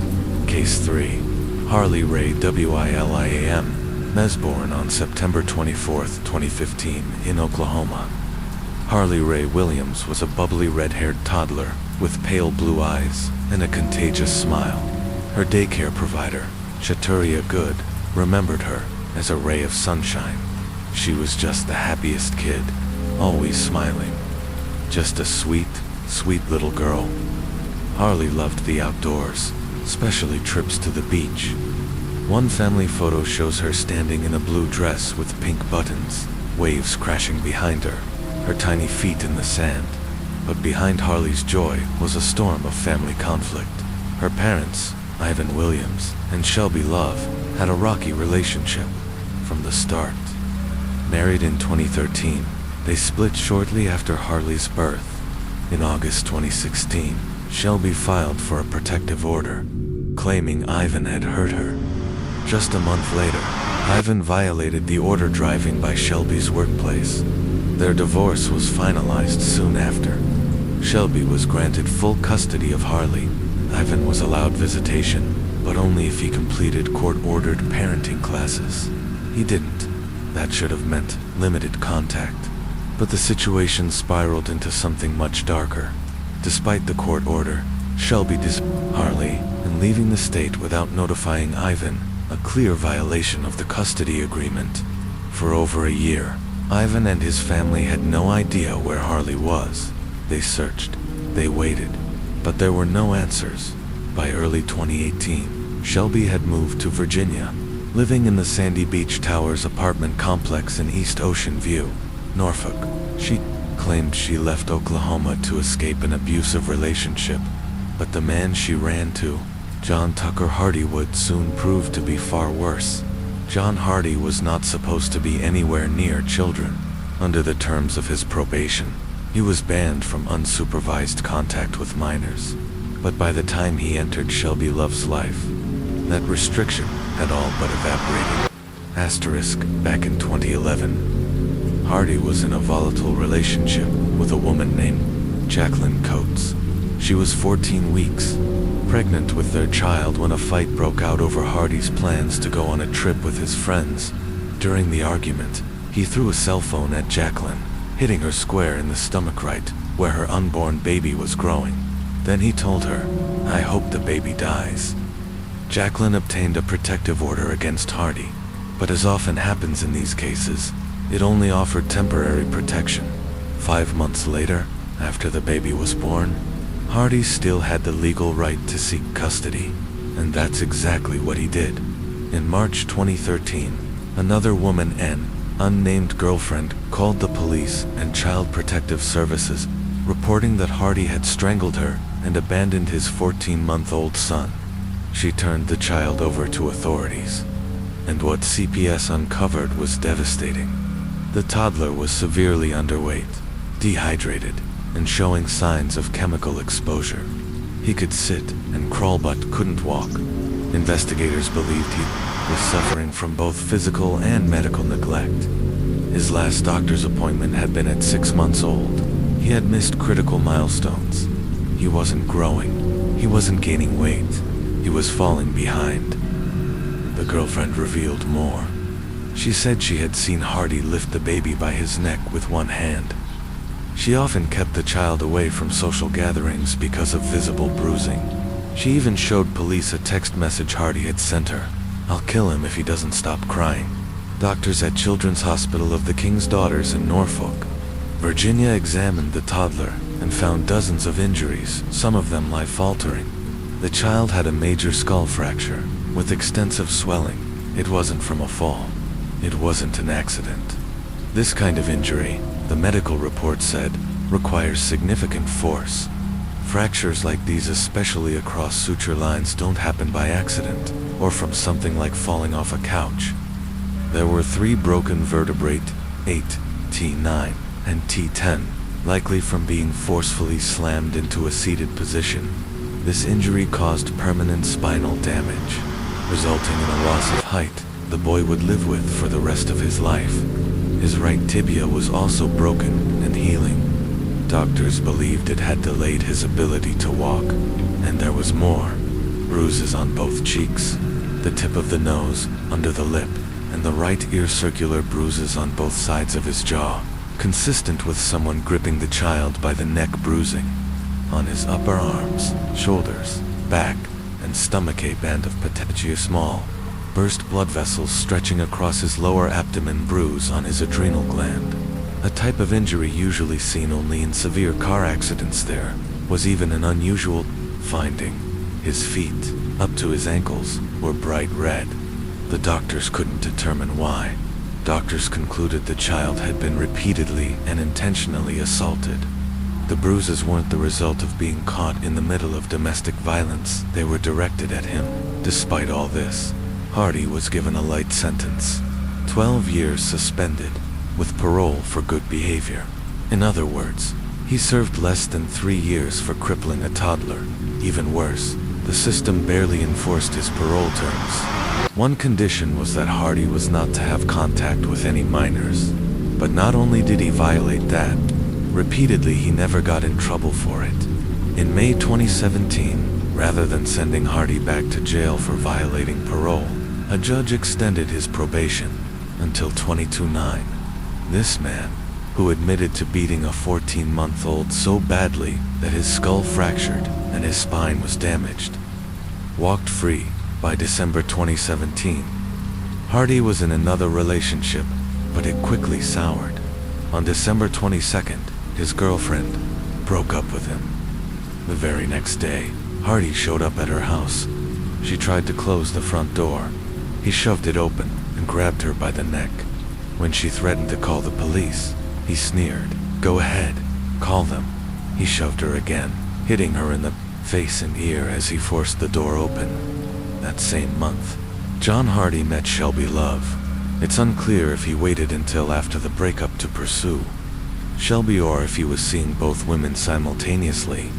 Case 3. Harley Ray William, Mesborn on September 24, 2015, in Oklahoma. Harley Ray Williams was a bubbly red-haired toddler with pale blue eyes and a contagious smile. Her daycare provider, Chaturia Good, remembered her as a ray of sunshine. She was just the happiest kid, always smiling. Just a sweet, sweet little girl. Harley loved the outdoors, especially trips to the beach. One family photo shows her standing in a blue dress with pink buttons, waves crashing behind her, her tiny feet in the sand. But behind Harley's joy was a storm of family conflict. Her parents, Ivan Williams and Shelby Love, had a rocky relationship from the start. Married in 2013, they split shortly after Harley's birth. In August 2016, Shelby filed for a protective order, claiming Ivan had hurt her. Just a month later, Ivan violated the order driving by Shelby's workplace. Their divorce was finalized soon after. Shelby was granted full custody of Harley, Ivan was allowed visitation, but only if he completed court-ordered parenting classes. He didn't. That should have meant limited contact. But the situation spiraled into something much darker. Despite the court order, Shelby dismissed Harley and leaving the state without notifying Ivan, a clear violation of the custody agreement. For over a year, Ivan and his family had no idea where Harley was. They searched, they waited, but there were no answers. By early 2018, Shelby had moved to Virginia, living in the Sandy Beach Towers apartment complex in East Ocean View, Norfolk. She claimed she left Oklahoma to escape an abusive relationship, but the man she ran to, John Tucker Hardy, would soon prove to be far worse. John Hardy was not supposed to be anywhere near children. Under the terms of his probation, he was banned from unsupervised contact with minors. But by the time he entered Shelby Love's life, that restriction had all but evaporated. Asterisk, back in 2011, Hardy was in a volatile relationship with a woman named Jacqueline Coates. She was 14 weeks, pregnant with their child, when a fight broke out over Hardy's plans to go on a trip with his friends. During the argument, he threw a cell phone at Jacqueline, hitting her square in the stomach right where her unborn baby was growing. Then he told her, "I hope the baby dies." Jacqueline obtained a protective order against Hardy, but as often happens in these cases, it only offered temporary protection. 5 months later, after the baby was born, Hardy still had the legal right to seek custody, and that's exactly what he did. In March 2013, another woman, an unnamed girlfriend, called the police and Child Protective Services, reporting that Hardy had strangled her and abandoned his 14-month-old son. She turned the child over to authorities, and what CPS uncovered was devastating. The toddler was severely underweight, dehydrated, and showing signs of chemical exposure. He could sit and crawl but couldn't walk. Investigators believed he was suffering from both physical and medical neglect. His last doctor's appointment had been at 6 months old. He had missed critical milestones. He wasn't growing. He wasn't gaining weight. He was falling behind. The girlfriend revealed more. She said she had seen Hardy lift the baby by his neck with one hand. She often kept the child away from social gatherings because of visible bruising. She even showed police a text message Hardy had sent her. "I'll kill him if he doesn't stop crying." Doctors at Children's Hospital of the King's Daughters in Norfolk, Virginia examined the toddler and found dozens of injuries, some of them life-altering. The child had a major skull fracture with extensive swelling. It wasn't from a fall. It wasn't an accident. This kind of injury, the medical report said, requires significant force. Fractures like these, especially across suture lines, don't happen by accident or from something like falling off a couch. There were 3 broken vertebrae, 8, T9, and T10, likely from being forcefully slammed into a seated position. This injury caused permanent spinal damage, resulting in a loss of height the boy would live with for the rest of his life. His right tibia was also broken and healing. Doctors believed it had delayed his ability to walk, and there was more. Bruises on both cheeks, the tip of the nose, under the lip, and the right ear, circular bruises on both sides of his jaw, consistent with someone gripping the child by the neck, bruising. On his upper arms, shoulders, back, and stomach a band of petechiae small, burst blood vessels stretching across his lower abdomen, bruise on his adrenal gland. A type of injury usually seen only in severe car accidents. There was even an unusual finding. His feet, up to his ankles, were bright red. The doctors couldn't determine why. Doctors concluded the child had been repeatedly and intentionally assaulted. The bruises weren't the result of being caught in the middle of domestic violence. They were directed at him. Despite all this, Hardy was given a light sentence, 12 years suspended, with parole for good behavior. In other words, he served less than 3 years for crippling a toddler. Even worse, the system barely enforced his parole terms. One condition was that Hardy was not to have contact with any minors. But not only did he violate that, repeatedly he never got in trouble for it. In May 2017, Rather than sending Hardy back to jail for violating parole, a judge extended his probation until 22/9. This man, who admitted to beating a 14-month-old so badly that his skull fractured and his spine was damaged, walked free by December 2017. Hardy was in another relationship, but it quickly soured. On December 22nd, his girlfriend broke up with him. The very next day, Hardy showed up at her house. She tried to close the front door. He shoved it open and grabbed her by the neck. When she threatened to call the police, he sneered, "Go ahead, call them." He shoved her again, hitting her in the face and ear as he forced the door open. That same month, John Hardy met Shelby Love. It's unclear if he waited until after the breakup to pursue Shelby or if he was seeing both women simultaneously,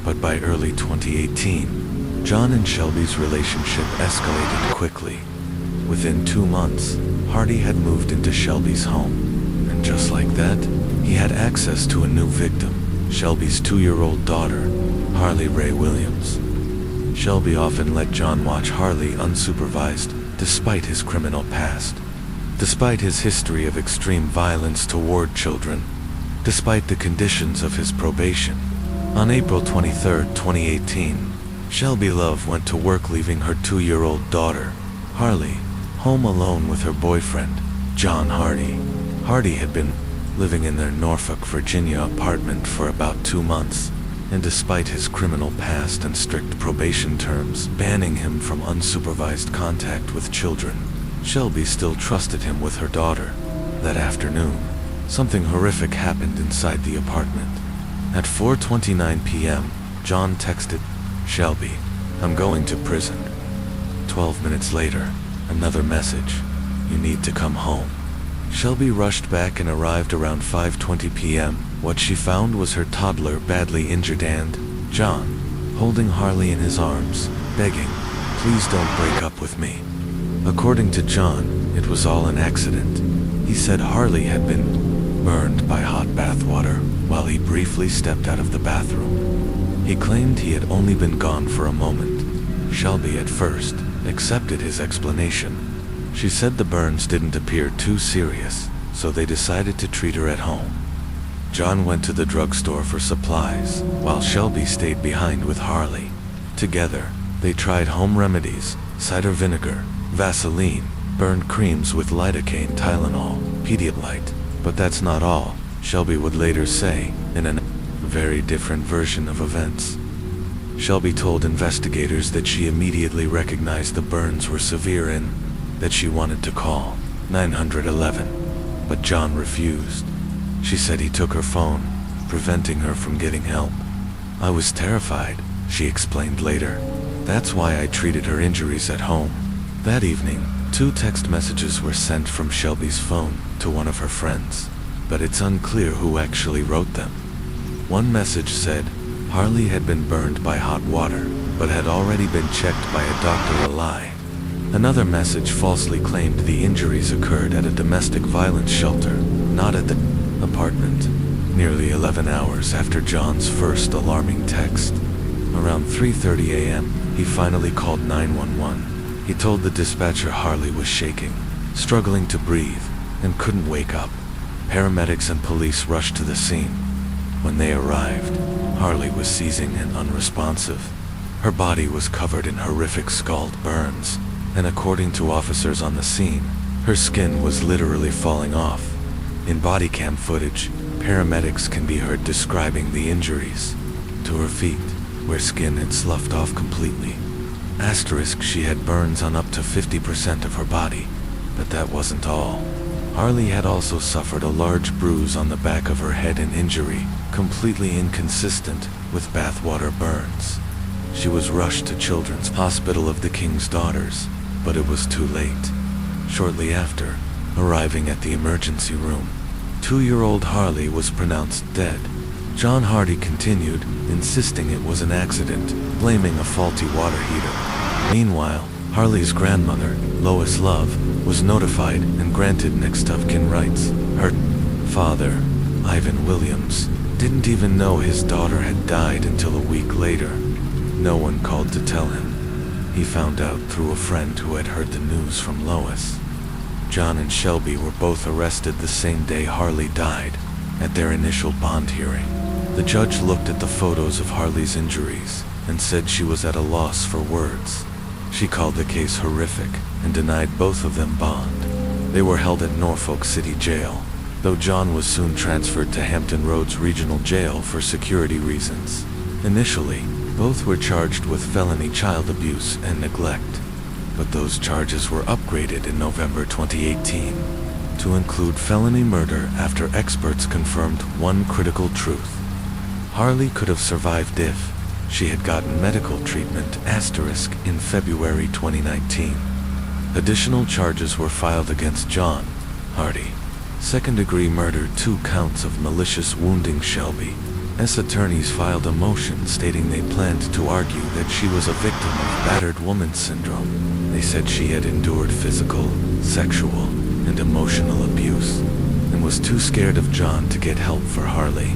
but by early 2018, John and Shelby's relationship escalated quickly. Within 2 months, Hardy had moved into Shelby's home, and just like that, he had access to a new victim, Shelby's 2-year-old daughter, Harley Ray Williams. Shelby often let John watch Harley unsupervised, despite his criminal past, despite his history of extreme violence toward children, despite the conditions of his probation. On April 23, 2018, Shelby Love went to work leaving her 2-year-old daughter, Harley, home alone with her boyfriend, John Hardy. Hardy had been living in their Norfolk, Virginia apartment for about 2 months, and despite his criminal past and strict probation terms banning him from unsupervised contact with children, Shelby still trusted him with her daughter. That afternoon, something horrific happened inside the apartment. At 4:29 p.m., John texted Shelby, "I'm going to prison." 12 minutes later, another message, "You need to come home." Shelby rushed back and arrived around 5:20 p.m. What she found was her toddler badly injured and John, holding Harley in his arms, begging, "Please don't break up with me." According to John, it was all an accident. He said Harley had been burned by hot bath water while he briefly stepped out of the bathroom. He claimed he had only been gone for a moment. Shelby at first accepted his explanation. She said the burns didn't appear too serious, so they decided to treat her at home. John went to the drugstore for supplies, while Shelby stayed behind with Harley. Together, they tried home remedies, cider vinegar, Vaseline, burned creams with lidocaine, Tylenol, Pedialyte. But that's not all, Shelby would later say, in a very different version of events. Shelby told investigators that she immediately recognized the burns were severe and that she wanted to call 911, but John refused. She said he took her phone, preventing her from getting help. "I was terrified," she explained later. "That's why I treated her injuries at home." That evening, 2 text messages were sent from Shelby's phone to one of her friends, but it's unclear who actually wrote them. One message said Harley had been burned by hot water, but had already been checked by a doctor, a lie. Another message falsely claimed the injuries occurred at a domestic violence shelter, not at the apartment. Nearly 11 hours after John's first alarming text, around 3:30 a.m., he finally called 911. He told the dispatcher Harley was shaking, struggling to breathe, and couldn't wake up. Paramedics and police rushed to the scene. When they arrived, Harley was seizing and unresponsive. Her body was covered in horrific scald burns, and according to officers on the scene, her skin was literally falling off. In body cam footage, paramedics can be heard describing the injuries. To her feet, where skin had sloughed off completely. Asterisk, she had burns on up to 50% of her body, but that wasn't all. Harley had also suffered a large bruise on the back of her head, an injury completely inconsistent with bathwater burns. She was rushed to Children's Hospital of the King's Daughters, but it was too late. Shortly after, arriving at the emergency room, 2-year-old Harley was pronounced dead. John Hardy continued, insisting it was an accident, blaming a faulty water heater. Meanwhile, Harley's grandmother, Lois Love, was notified and granted next of kin rights. Her father, Ivan Williams, didn't even know his daughter had died until a week later. No one called to tell him. He found out through a friend who had heard the news from Lois. John and Shelby were both arrested the same day Harley died. At their initial bond hearing, the judge looked at the photos of Harley's injuries and said she was at a loss for words. She called the case horrific and denied both of them bond. They were held at Norfolk City Jail, though John was soon transferred to Hampton Roads Regional Jail for security reasons. Initially, both were charged with felony child abuse and neglect, but those charges were upgraded in November 2018 to include felony murder after experts confirmed one critical truth. Harley could have survived if she had gotten medical treatment in February 2019. Additional charges were filed against John Hardy. Second-degree murder, 2 counts of malicious wounding Shelby. Attorneys filed a motion stating they planned to argue that she was a victim of battered woman syndrome. They said she had endured physical, sexual, and emotional abuse, and was too scared of John to get help for Harley.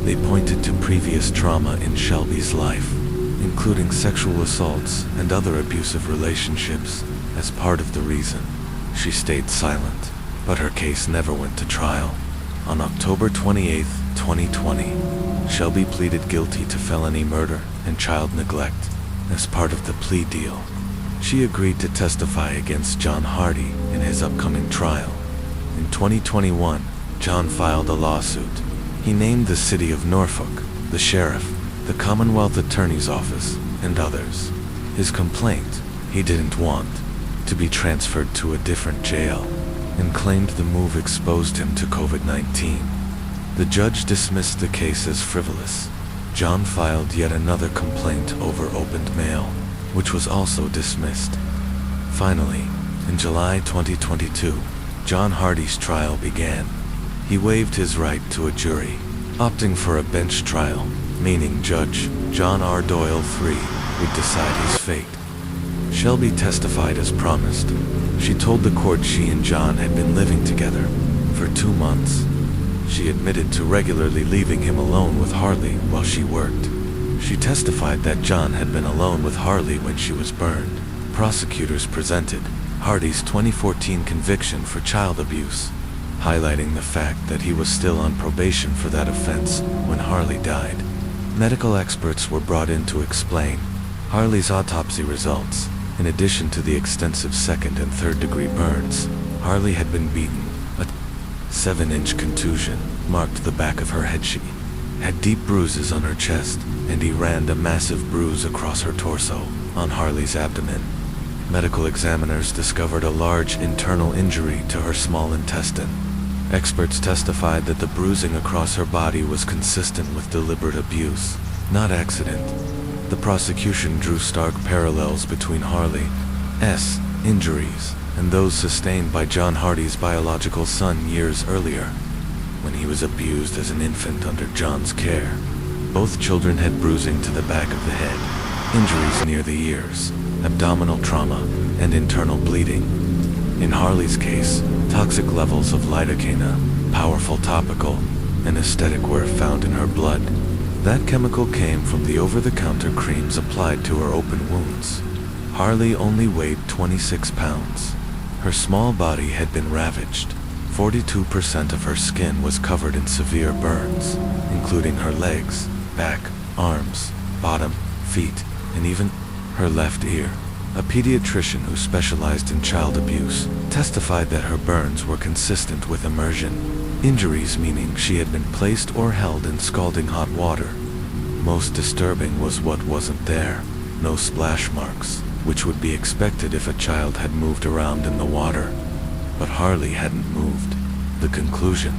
They pointed to previous trauma in Shelby's life, including sexual assaults and other abusive relationships, as part of the reason. She stayed silent, but her case never went to trial. On October 28, 2020, Shelby pleaded guilty to felony murder and child neglect as part of the plea deal. She agreed to testify against John Hardy in his upcoming trial. In 2021, John filed a lawsuit. He named the city of Norfolk, the sheriff, the Commonwealth Attorney's Office, and others. His complaint: he didn't want to be transferred to a different jail, and claimed the move exposed him to COVID-19. The judge dismissed the case as frivolous. John filed yet another complaint over opened mail, which was also dismissed. Finally, in July 2022, John Hardy's trial began. He waived his right to a jury, opting for a bench trial, meaning Judge John R. Doyle III would decide his fate. Shelby testified as promised. She told the court she and John had been living together for 2 months. She admitted to regularly leaving him alone with Harley while she worked. She testified that John had been alone with Harley when she was burned. Prosecutors presented Hardy's 2014 conviction for child abuse, highlighting the fact that he was still on probation for that offense when Harley died. Medical experts were brought in to explain Harley's autopsy results. In addition to the extensive second and third degree burns, Harley had been beaten. A 7-inch contusion marked the back of her head. She had deep bruises on her chest, and he ran a massive bruise across her torso, on Harley's abdomen. Medical examiners discovered a large internal injury to her small intestine. Experts testified that the bruising across her body was consistent with deliberate abuse, not accident. The prosecution drew stark parallels between Harley's injuries and those sustained by John Hardy's biological son years earlier, when he was abused as an infant under John's care. Both children had bruising to the back of the head, injuries near the ears, abdominal trauma, and internal bleeding. In Harley's case, toxic levels of lidocaine, powerful topical anesthetic, were found in her blood. That chemical came from the over-the-counter creams applied to her open wounds. Harley only weighed 26 pounds. Her small body had been ravaged. 42% of her skin was covered in severe burns, including her legs, back, arms, bottom, feet, and even her left ear. A pediatrician who specialized in child abuse testified that her burns were consistent with immersion injuries, meaning she had been placed or held in scalding hot water. Most disturbing was what wasn't there: no splash marks, which would be expected if a child had moved around in the water. But Harley hadn't moved. The conclusion: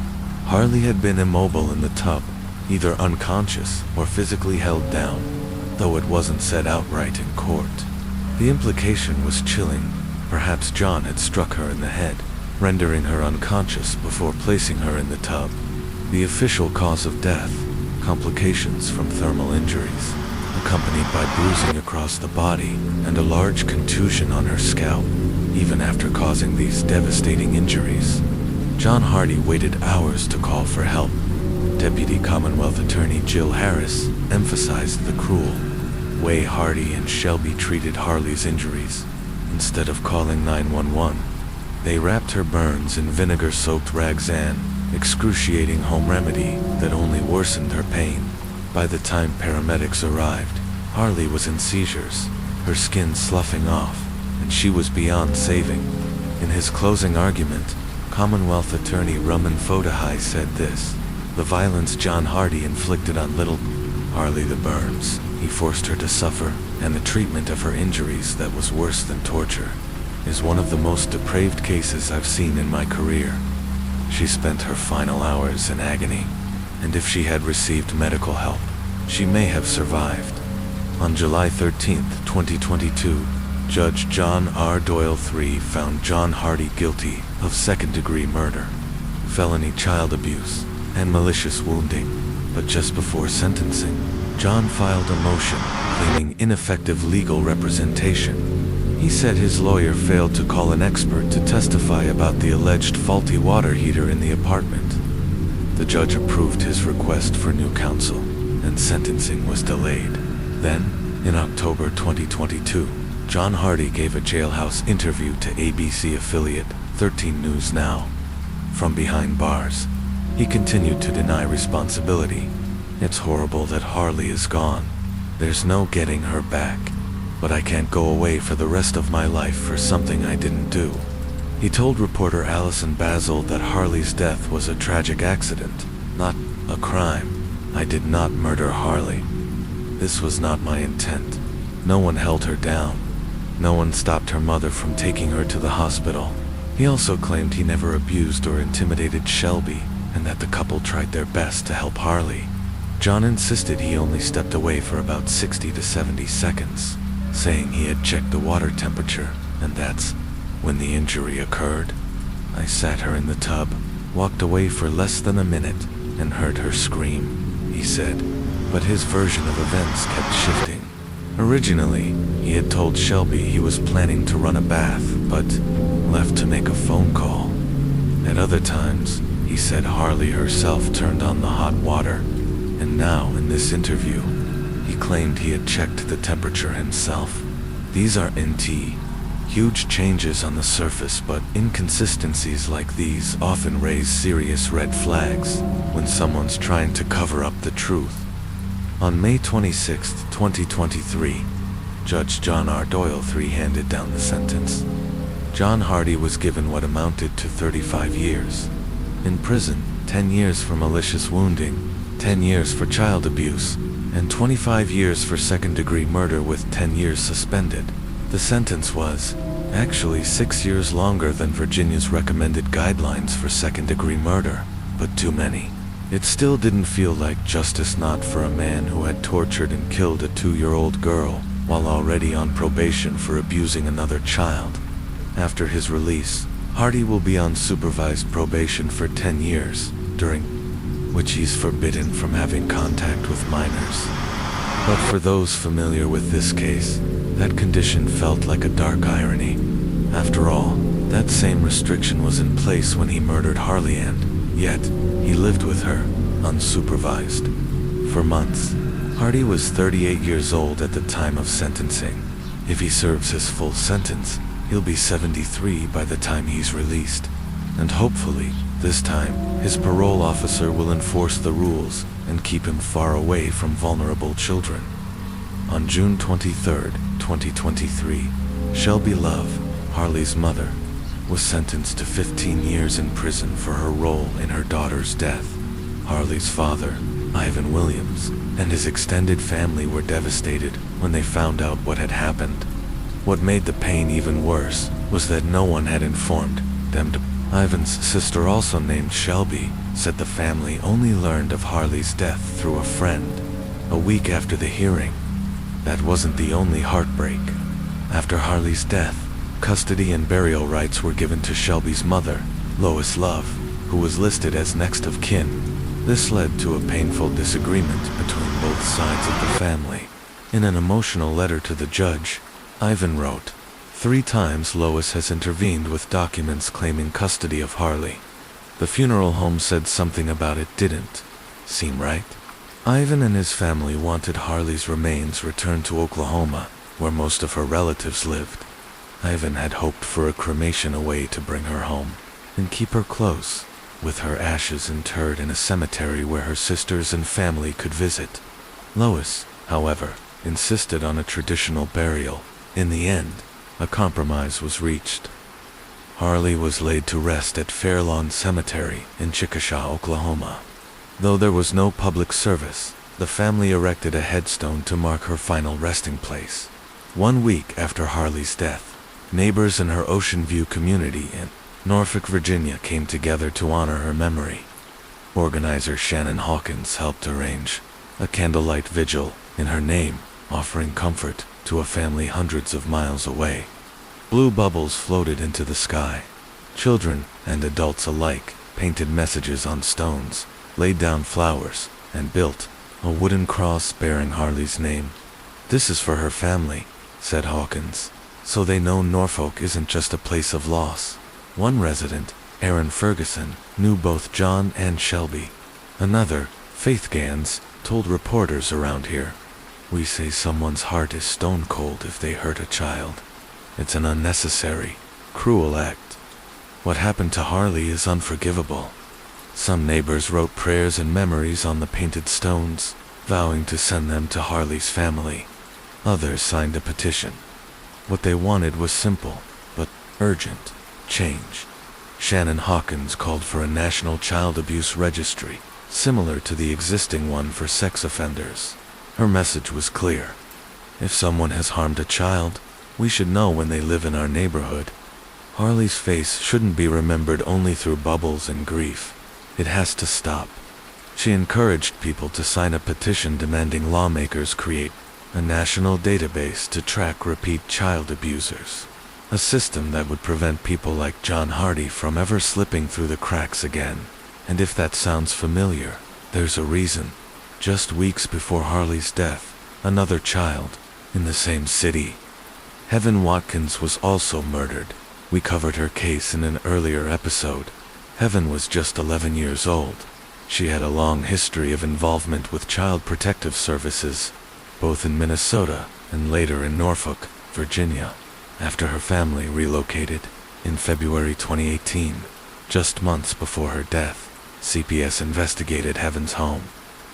Harley had been immobile in the tub, either unconscious or physically held down, though it wasn't said outright in court. The implication was chilling. Perhaps John had struck her in the head, rendering her unconscious before placing her in the tub. The official cause of death: complications from thermal injuries, accompanied by bruising across the body and a large contusion on her scalp. Even after causing these devastating injuries, John Hardy waited hours to call for help. Deputy Commonwealth Attorney Jill Harris emphasized the cruel way Hardy and Shelby treated Harley's injuries. Instead of calling 911, they wrapped her burns in vinegar-soaked Raxan, excruciating home remedy that only worsened her pain. By the time paramedics arrived, Harley was in seizures, her skin sloughing off, and she was beyond saving. In his closing argument, Commonwealth Attorney Raman Fodahai said this: "The violence John Hardy inflicted on little Harley, the burns he forced her to suffer, and the treatment of her injuries that was worse than torture, is one of the most depraved cases I've seen in my career. She spent her final hours in agony, and if she had received medical help, she may have survived." On July 13, 2022, Judge John R. Doyle III found John Hardy guilty of second-degree murder, felony child abuse, and malicious wounding. But just before sentencing, John filed a motion claiming ineffective legal representation. He said his lawyer failed to call an expert to testify about the alleged faulty water heater in the apartment. The judge approved his request for new counsel, and sentencing was delayed. Then, in October 2022, John Hardy gave a jailhouse interview to ABC affiliate 13 News Now. From behind bars, he continued to deny responsibility. "It's horrible that Harley is gone. There's no getting her back. But I can't go away for the rest of my life for something I didn't do." He told reporter Allison Basil that Harley's death was a tragic accident, not a crime. "I did not murder Harley. This was not my intent. No one held her down. No one stopped her mother from taking her to the hospital." He also claimed he never abused or intimidated Shelby, and that the couple tried their best to help Harley. John insisted he only stepped away for about 60 to 70 seconds, saying he had checked the water temperature, and that's when the injury occurred. "I sat her in the tub, walked away for less than a minute, and heard her scream," he said. But his version of events kept shifting. Originally, he had told Shelby he was planning to run a bath, but left to make a phone call. At other times, he said Harley herself turned on the hot water, and now in this interview, he claimed he had checked the temperature himself. These are huge changes on the surface, but inconsistencies like these often raise serious red flags when someone's trying to cover up the truth. On May 26, 2023, Judge John R. Doyle III handed down the sentence. John Hardy was given what amounted to 35 years in prison, 10 years for malicious wounding, 10 years for child abuse, and 25 years for second-degree murder with 10 years suspended. The sentence was actually 6 years longer than Virginia's recommended guidelines for second-degree murder, but too many. It still didn't feel like justice, not for a man who had tortured and killed a 2-year-old girl while already on probation for abusing another child. After his release, Hardy will be on supervised probation for 10 years, during which he's forbidden from having contact with minors. But for those familiar with this case, that condition felt like a dark irony. After all, that same restriction was in place when he murdered Harley, and yet, he lived with her, unsupervised, for months. Hardy was 38 years old at the time of sentencing. If he serves his full sentence, he'll be 73 by the time he's released. And hopefully, this time, his parole officer will enforce the rules and keep him far away from vulnerable children. On June 23, 2023, Shelby Love, Harley's mother, was sentenced to 15 years in prison for her role in her daughter's death. Harley's father, Ivan Williams, and his extended family were devastated when they found out what had happened. What made the pain even worse was that no one had informed them. Ivan's sister, also named Shelby, said the family only learned of Harley's death through a friend, a week after the hearing. That wasn't the only heartbreak. After Harley's death, custody and burial rights were given to Shelby's mother, Lois Love, who was listed as next of kin. This led to a painful disagreement between both sides of the family. In an emotional letter to the judge, Ivan wrote, "3 times Lois has intervened with documents claiming custody of Harley. The funeral home said something about it didn't seem right. Ivan and his family wanted Harley's remains returned to Oklahoma, where most of her relatives lived. Ivan had hoped for a cremation, a way to bring her home and keep her close, with her ashes interred in a cemetery where her sisters and family could visit. Lois, however, insisted on a traditional burial. In the end, a compromise was reached. Harley was laid to rest at Fairlawn Cemetery in Chickasha, Oklahoma. Though there was no public service, the family erected a headstone to mark her final resting place. 1 week after Harley's death, neighbors in her Ocean View community in Norfolk, Virginia came together to honor her memory. Organizer Shannon Hawkins helped arrange a candlelight vigil in her name, offering comfort to a family hundreds of miles away. Blue bubbles floated into the sky. Children and adults alike painted messages on stones, laid down flowers, and built a wooden cross bearing Harley's name. "This is for her family," said Hawkins, "so they know Norfolk isn't just a place of loss." One resident, Aaron Ferguson, knew both John and Shelby. Another, Faith Gans, told reporters around here, "We say someone's heart is stone cold if they hurt a child. It's an unnecessary, cruel act. What happened to Harley is unforgivable." Some neighbors wrote prayers and memories on the painted stones, vowing to send them to Harley's family. Others signed a petition. What they wanted was simple, but urgent change. Shannon Hawkins called for a national child abuse registry, similar to the existing one for sex offenders. Her message was clear. If someone has harmed a child, we should know when they live in our neighborhood. Harley's face shouldn't be remembered only through bubbles and grief. It has to stop. She encouraged people to sign a petition demanding lawmakers create a national database to track repeat child abusers. A system that would prevent people like John Hardy from ever slipping through the cracks again. And if that sounds familiar, there's a reason. Just weeks before Harley's death, another child, in the same city, Heaven Watkins, was also murdered. We covered her case in an earlier episode. Heaven was just 11 years old. She had a long history of involvement with Child Protective Services, both in Minnesota and later in Norfolk, Virginia. After her family relocated in February 2018, just months before her death, CPS investigated Heaven's home,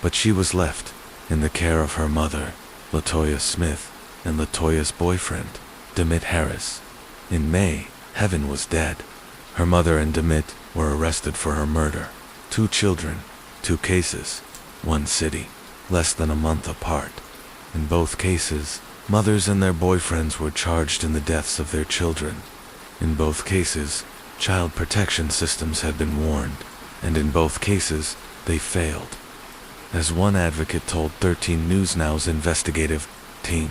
but she was left in the care of her mother, LaToya Smith, and LaToya's boyfriend, Demit Harris. In May, Heaven was dead. Her mother and Demit were arrested for her murder. 2 children, 2 cases, 1 city, less than a month apart. In both cases, mothers and their boyfriends were charged in the deaths of their children. In both cases, child protection systems had been warned, and in both cases, they failed. As one advocate told 13 News Now's investigative team,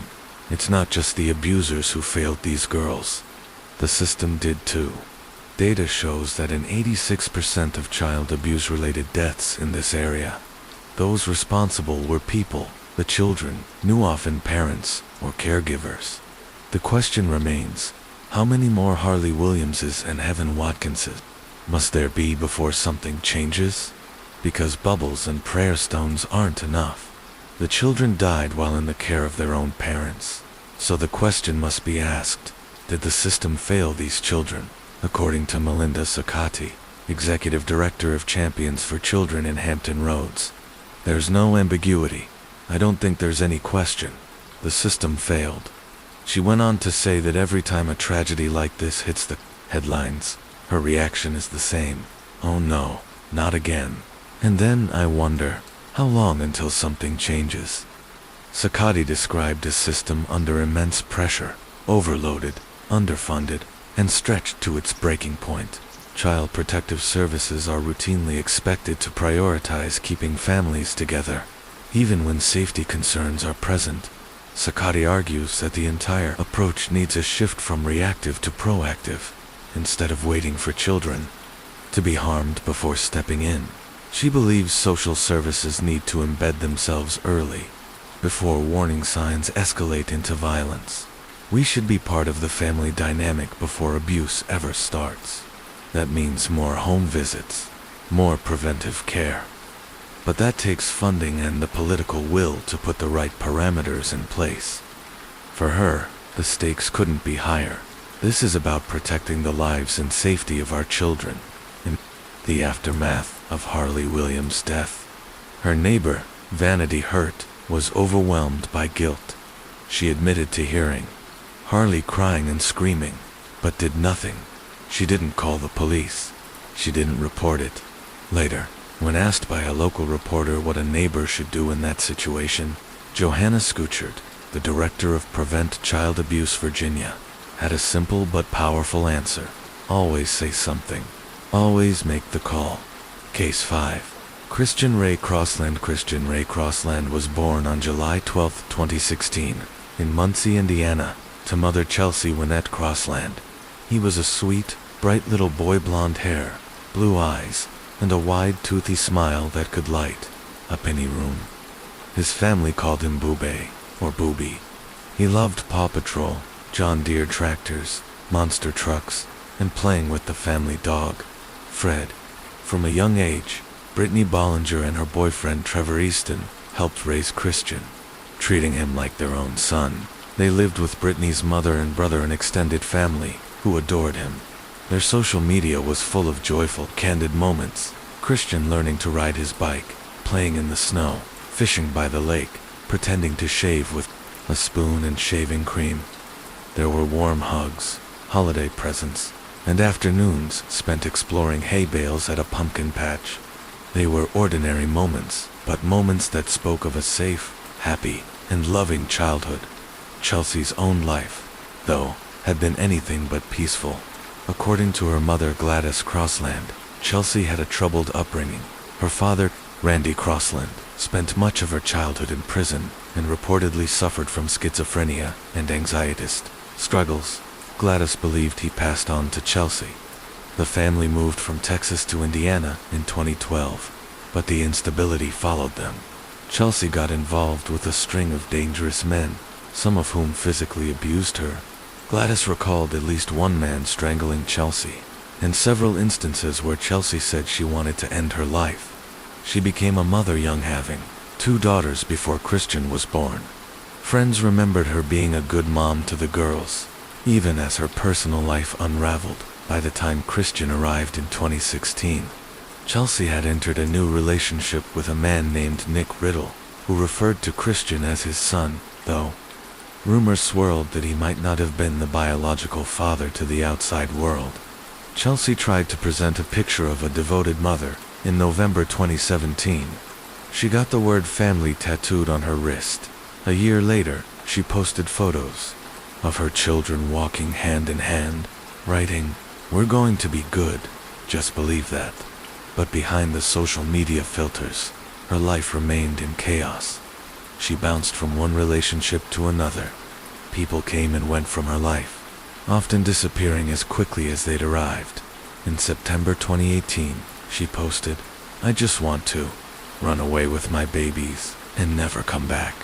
it's not just the abusers who failed these girls. The system did too. Data shows that in 86% of child abuse-related deaths in this area, those responsible were people the children knew, often parents or caregivers. The question remains, how many more Harley Williamses and Heaven Watkinses must there be before something changes? Because bubbles and prayer stones aren't enough. The children died while in the care of their own parents. So the question must be asked, did the system fail these children? According to Melinda Sakati, Executive Director of Champions for Children in Hampton Roads, there's no ambiguity. I don't think there's any question. The system failed. She went on to say that every time a tragedy like this hits the headlines, her reaction is the same. Oh no, not again. And then I wonder, how long until something changes? Sakati described a system under immense pressure, overloaded, underfunded, and stretched to its breaking point. Child Protective Services are routinely expected to prioritize keeping families together, even when safety concerns are present. Sakati argues that the entire approach needs a shift from reactive to proactive, instead of waiting for children to be harmed before stepping in. She believes social services need to embed themselves early, before warning signs escalate into violence. We should be part of the family dynamic before abuse ever starts. That means more home visits, more preventive care, But that takes funding and the political will to put the right parameters in place. For her, the stakes couldn't be higher. This is about protecting the lives and safety of our children. In the aftermath of Harley Williams' death, her neighbor, Vanity Hurt, was overwhelmed by guilt. She admitted to hearing Harley crying and screaming, but did nothing. She didn't call the police. She didn't report it. Later, when asked by a local reporter what a neighbor should do in that situation, Johanna Schuchert, the director of Prevent Child Abuse Virginia, had a simple but powerful answer. Always say something. Always make the call. Case 5. Christian Ray Crossland. Christian Ray Crossland was born on July 12, 2016, in Muncie, Indiana, to mother Chelsea Winnette Crossland. He was a sweet, bright little boy, blonde hair, blue eyes, and a wide, toothy smile that could light up any room. His family called him Boobay, or Booby. He loved Paw Patrol, John Deere tractors, monster trucks, and playing with the family dog, Fred. From a young age, Brittany Bollinger and her boyfriend Trevor Easton helped raise Christian, treating him like their own son. They lived with Brittany's mother and brother and extended family, who adored him. Their social media was full of joyful, candid moments. Christian learning to ride his bike, playing in the snow, fishing by the lake, pretending to shave with a spoon and shaving cream. There were warm hugs, holiday presents, and afternoons spent exploring hay bales at a pumpkin patch. They were ordinary moments, but moments that spoke of a safe, happy, and loving childhood. Chelsea's own life, though, had been anything but peaceful. According to her mother Gladys Crossland, Chelsea had a troubled upbringing. Her father, Randy Crossland, spent much of her childhood in prison and reportedly suffered from schizophrenia and anxietist struggles. Gladys believed he passed on to Chelsea. The family moved from Texas to Indiana in 2012, but the instability followed them. Chelsea got involved with a string of dangerous men, some of whom physically abused her. Gladys recalled at least one man strangling Chelsea, and several instances where Chelsea said she wanted to end her life. She became a mother young, having 2 daughters before Christian was born. Friends remembered her being a good mom to the girls, even as her personal life unraveled. By the time Christian arrived in 2016, Chelsea had entered a new relationship with a man named Nick Riddle, who referred to Christian as his son, though rumors swirled that he might not have been the biological father to the outside world. Chelsea tried to present a picture of a devoted mother. In November 2017, she got the word family tattooed on her wrist. A year later, she posted photos of her children walking hand in hand, writing, "We're going to be good, just believe that." But behind the social media filters, her life remained in chaos. She bounced from one relationship to another. People came and went from her life, often disappearing as quickly as they'd arrived. In September 2018, she posted, "I just want to run away with my babies and never come back."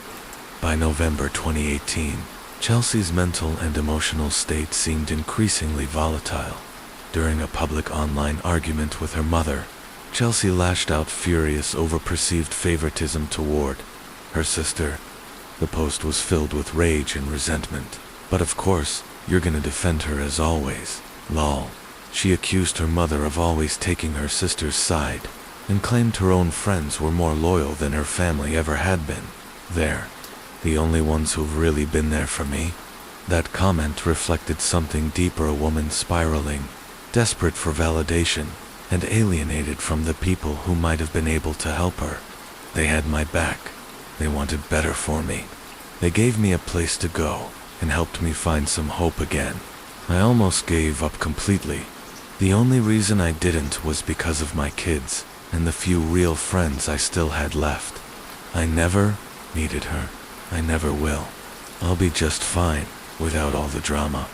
By November 2018, Chelsea's mental and emotional state seemed increasingly volatile. During a public online argument with her mother, Chelsea lashed out, furious over perceived favoritism toward her sister. The post was filled with rage and resentment. "But of course, you're gonna defend her as always, lol." She accused her mother of always taking her sister's side, and claimed her own friends were more loyal than her family ever had been. "They're the only ones who've really been there for me." That comment reflected something deeper, a woman spiraling, desperate for validation, and alienated from the people who might have been able to help her. "They had my back. They wanted better for me. They gave me a place to go, and helped me find some hope again. I almost gave up completely. The only reason I didn't was because of my kids, and the few real friends I still had left. I never needed her. I never will. I'll be just fine, without all the drama."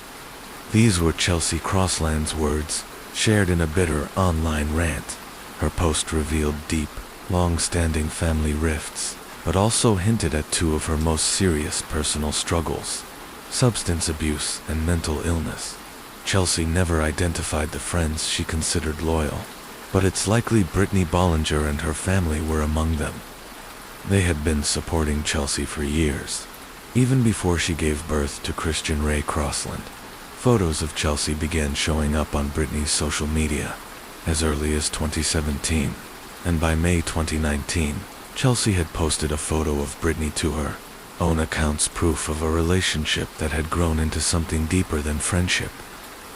These were Chelsea Crossland's words, shared in a bitter online rant. Her post revealed deep, long-standing family rifts, but also hinted at 2 of her most serious personal struggles: substance abuse and mental illness. Chelsea never identified the friends she considered loyal. but it's likely Brittany Bollinger and her family were among them. They had been supporting Chelsea for years, even before she gave birth to Christian Ray Crossland. Photos of Chelsea began showing up on Brittany's social media as early as 2017, and by May 2019, Chelsea had posted a photo of Brittany to her own account's proof of a relationship that had grown into something deeper than friendship.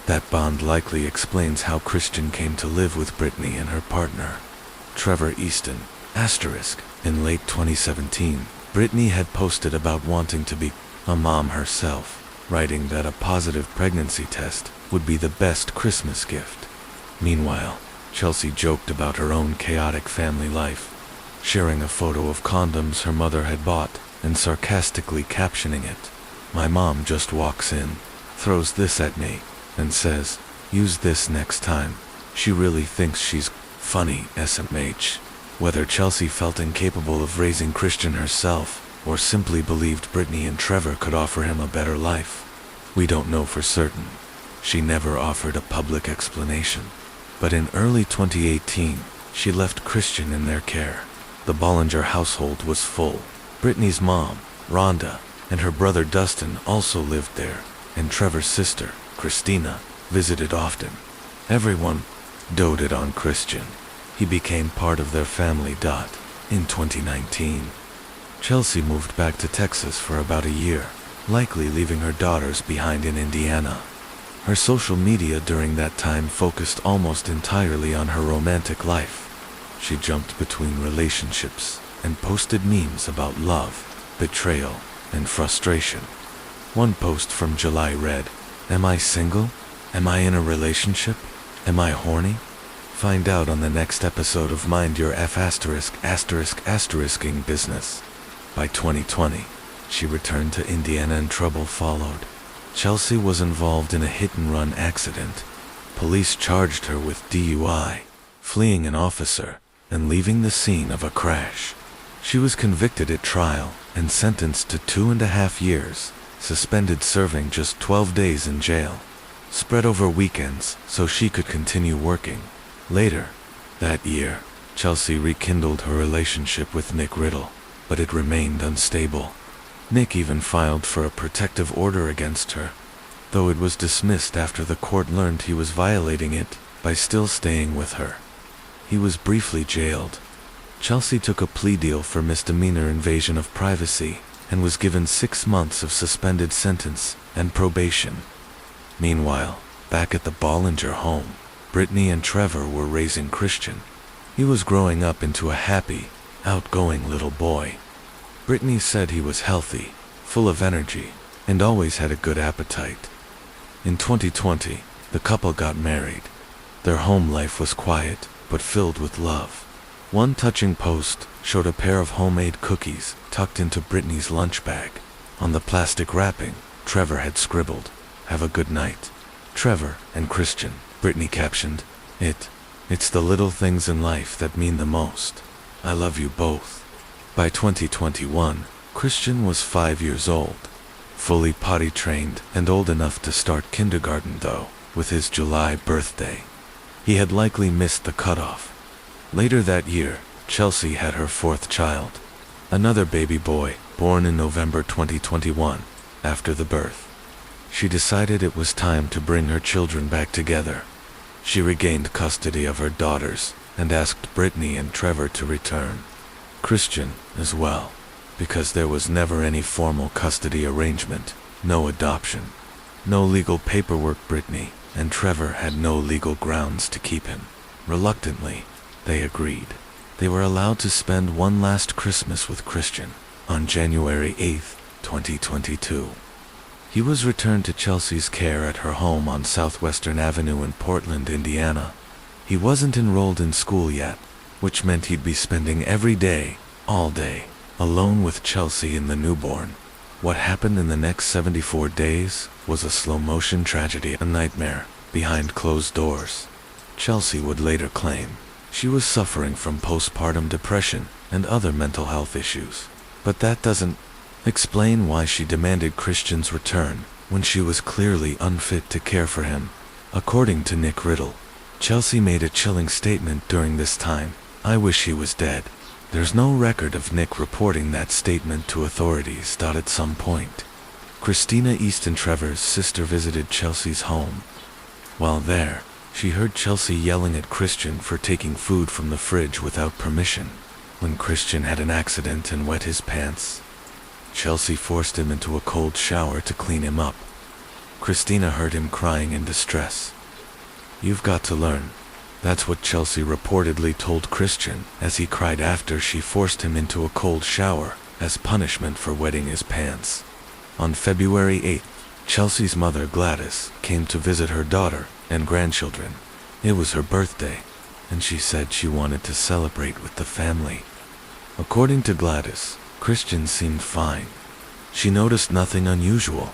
That bond likely explains how Christian came to live with Brittany and her partner, Trevor Easton. In late 2017, Brittany had posted about wanting to be a mom herself, writing that a positive pregnancy test would be the best Christmas gift. Meanwhile, Chelsea joked about her own chaotic family life, sharing a photo of condoms her mother had bought and sarcastically captioning it, "My mom just walks in, throws this at me, and says, 'Use this next time. She really thinks she's funny, SMH.'" Whether Chelsea felt incapable of raising Christian herself, or simply believed Brittany and Trevor could offer him a better life, we don't know for certain. She never offered a public explanation. But in early 2018, she left Christian in their care. The Bollinger household was full. Brittany's mom, Rhonda, and her brother Dustin also lived there, and Trevor's sister, Christina, visited often. Everyone doted on Christian. He became part of their family. In 2019, Chelsea moved back to Texas for about a year, likely leaving her daughters behind in Indiana. Her social media during that time focused almost entirely on her romantic life. She jumped between relationships and posted memes about love, betrayal, and frustration. One post from July read, "Am I single? Am I in a relationship? Am I horny?" Find out on the next episode of Mind Your *******ing business. By 2020, she returned to Indiana and trouble followed. Chelsea was involved in a hit-and-run accident. Police charged her with DUI, fleeing an officer, and leaving the scene of a crash. She was convicted at trial and sentenced to 2.5 years, suspended serving just 12 days in jail, spread over weekends so she could continue working. Later that year, Chelsea rekindled her relationship with Nick Riddle, but it remained unstable. Nick even filed for a protective order against her, though it was dismissed after the court learned he was violating it by still staying with her. He was briefly jailed. Chelsea took a plea deal for misdemeanor invasion of privacy and was given 6 months of suspended sentence and probation. Meanwhile, back at the Bollinger home, Brittany and Trevor were raising Christian. He was growing up into a happy, outgoing little boy. Brittany said he was healthy, full of energy, and always had a good appetite. In 2020, the couple got married. Their home life was quiet, but filled with love. One touching post showed a pair of homemade cookies tucked into Brittany's lunch bag. On the plastic wrapping, Trevor had scribbled, "Have a good night, Trevor and Christian." Brittany captioned, It's the little things in life that mean the most. I love you both." By 2021, Christian was 5 years old, fully potty trained and old enough to start kindergarten though, with his July birthday. He had likely missed the cutoff. Later that year, Chelsea had her 4th child, another baby boy, born in November 2021, after the birth. She decided it was time to bring her children back together. She regained custody of her daughters and asked Brittany and Trevor to return. Christian as well, because there was never any formal custody arrangement, no adoption, no legal paperwork. Brittany and Trevor had no legal grounds to keep him. Reluctantly, they agreed. They were allowed to spend one last Christmas with Christian on January 8, 2022. He was returned to Chelsea's care at her home on Southwestern Avenue in Portland, Indiana. He wasn't enrolled in school yet, which meant he'd be spending every day, all day, alone with Chelsea and the newborn. What happened in the next 74 days was a slow-motion tragedy, a nightmare, behind closed doors. Chelsea would later claim she was suffering from postpartum depression and other mental health issues. But that doesn't explain why she demanded Christian's return when she was clearly unfit to care for him. According to Nick Riddle, Chelsea made a chilling statement during this time. "I wish he was dead." There's no record of Nick reporting that statement to authorities. At some point, Christina Easton Trevor's sister visited Chelsea's home. While there, she heard Chelsea yelling at Christian for taking food from the fridge without permission. When Christian had an accident and wet his pants, Chelsea forced him into a cold shower to clean him up. Christina heard him crying in distress. "You've got to learn." That's what Chelsea reportedly told Christian as he cried after she forced him into a cold shower as punishment for wetting his pants. On February 8th, Chelsea's mother Gladys came to visit her daughter and grandchildren. It was her birthday, and she said she wanted to celebrate with the family. According to Gladys, Christian seemed fine. She noticed nothing unusual.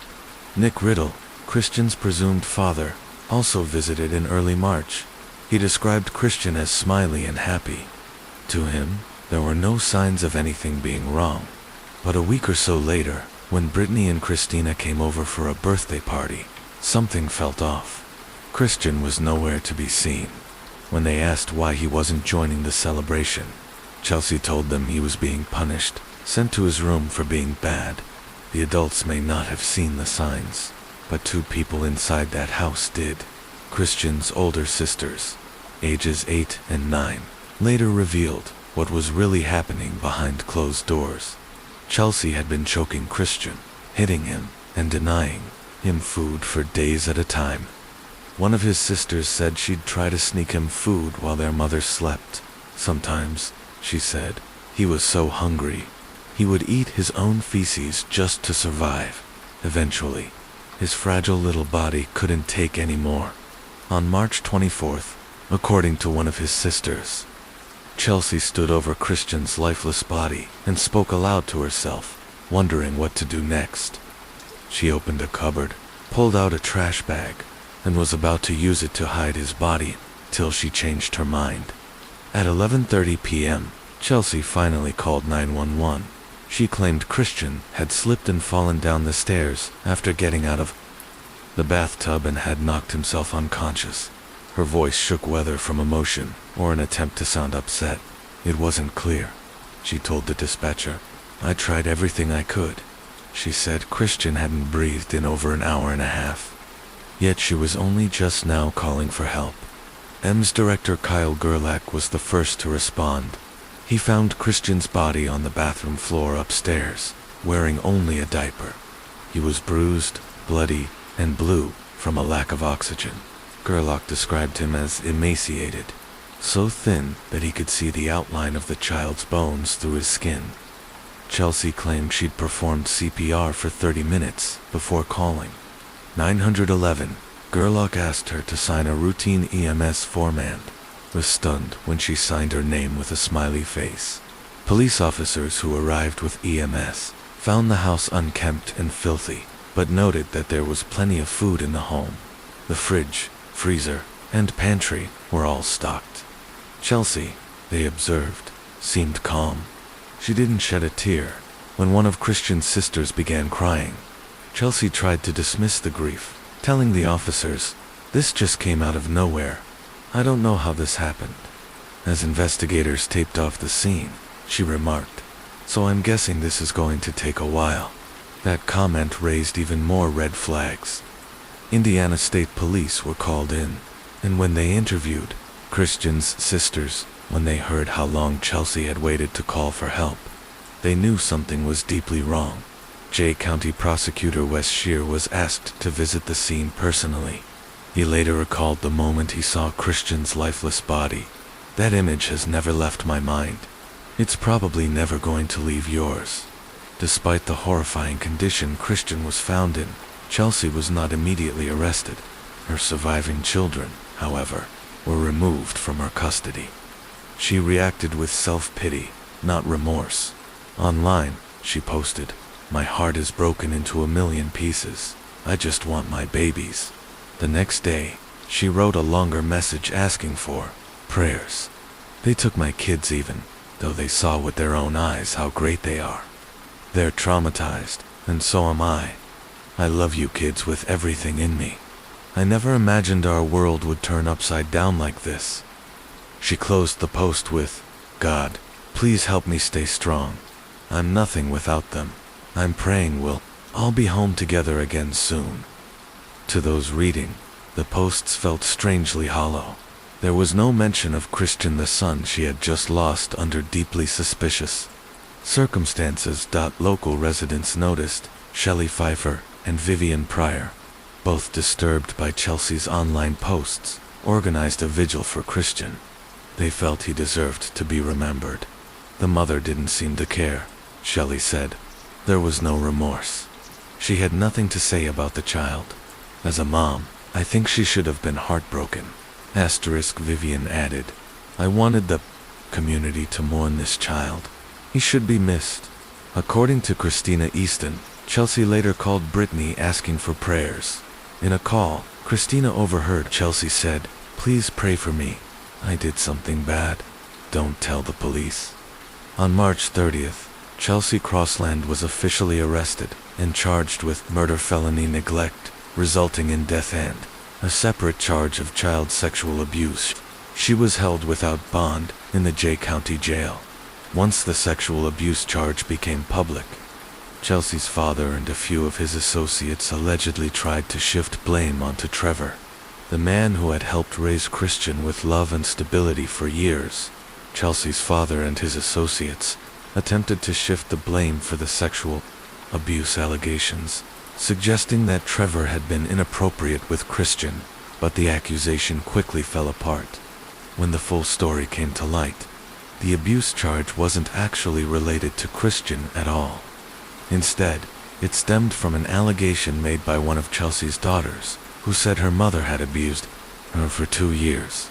Nick Riddle, Christian's presumed father, also visited in early March. He described Christian as smiley and happy. To him, there were no signs of anything being wrong. But a week or so later, when Brittany and Christina came over for a birthday party, something felt off. Christian was nowhere to be seen. When they asked why he wasn't joining the celebration, Chelsea told them he was being punished, sent to his room for being bad. The adults may not have seen the signs, but two people inside that house did. Christian's older sisters, ages 8 and 9, later revealed what was really happening behind closed doors. Chelsea had been choking Christian, hitting him, and denying him food for days at a time. One of his sisters said she'd try to sneak him food while their mother slept. Sometimes, she said, he was so hungry, he would eat his own feces just to survive. Eventually, his fragile little body couldn't take any more. On March 24th, according to one of his sisters, Chelsea stood over Christian's lifeless body and spoke aloud to herself, wondering what to do next. She opened a cupboard, pulled out a trash bag, and was about to use it to hide his body till she changed her mind. At 11:30 p.m., Chelsea finally called 911. She claimed Christian had slipped and fallen down the stairs after getting out of the bathtub and had knocked himself unconscious. Her voice shook, whether from emotion or an attempt to sound upset. It wasn't clear. She told the dispatcher, "I tried everything I could." She said Christian hadn't breathed in over an hour and a half. Yet she was only just now calling for help. M's director Kyle Gerlach was the first to respond. He found Christian's body on the bathroom floor upstairs, wearing only a diaper. He was bruised, bloody, and blue from a lack of oxygen. Gerlach described him as emaciated, so thin that he could see the outline of the child's bones through his skin. Chelsea claimed she'd performed CPR for 30 minutes before calling 911. Gerlach asked her to sign a routine EMS form and was stunned when she signed her name with a smiley face. Police officers who arrived with EMS found the house unkempt and filthy, but noted that there was plenty of food in the home. The fridge, freezer, and pantry were all stocked. Chelsea, they observed, seemed calm. She didn't shed a tear. When one of Christian's sisters began crying, Chelsea tried to dismiss the grief, telling the officers, "This just came out of nowhere. I don't know how this happened." As investigators taped off the scene, she remarked, "So I'm guessing this is going to take a while." That comment raised even more red flags. Indiana State Police were called in, and when they interviewed Christian's sisters, when they heard how long Chelsea had waited to call for help, they knew something was deeply wrong. Jay County Prosecutor Wes Shear was asked to visit the scene personally. He later recalled the moment he saw Christian's lifeless body. "That image has never left my mind. It's probably never going to leave yours." Despite the horrifying condition Christian was found in, Chelsea was not immediately arrested. Her surviving children, however, were removed from her custody. She reacted with self-pity, not remorse. Online, she posted, "My heart is broken into a million pieces. I just want my babies." The next day, she wrote a longer message asking for prayers. "They took my kids even, though they saw with their own eyes how great they are. They're traumatized, and so am I. I love you kids with everything in me. I never imagined our world would turn upside down like this." She closed the post with, "God, please help me stay strong. I'm nothing without them. I'm praying we'll all be home together again soon." To those reading, the posts felt strangely hollow. There was no mention of Christian, the son she had just lost under deeply suspicious circumstances. Local residents noticed Shelley Pfeiffer and Vivian Pryor, both disturbed by Chelsea's online posts, organized a vigil for Christian. They felt he deserved to be remembered. The mother didn't seem to care, Shelley said. There was no remorse. She had nothing to say about the child. "As a mom, I think she should have been heartbroken." Vivian added, "I wanted the community to mourn this child. He should be missed." According to Christina Easton, Chelsea later called Brittany asking for prayers. In a call, Christina overheard Chelsea said, "Please pray for me. I did something bad. Don't tell the police." On March 30th, Chelsea Crossland was officially arrested and charged with murder felony neglect, resulting in death and a separate charge of child sexual abuse. She was held without bond in the Jay County Jail. Once the sexual abuse charge became public, Chelsea's father and a few of his associates allegedly tried to shift blame onto Trevor, the man who had helped raise Christian with love and stability for years. Chelsea's father and his associates attempted to shift the blame for the sexual abuse allegations, suggesting that Trevor had been inappropriate with Christian, but the accusation quickly fell apart. When the full story came to light, the abuse charge wasn't actually related to Christian at all. Instead, it stemmed from an allegation made by one of Chelsea's daughters, who said her mother had abused her for 2 years.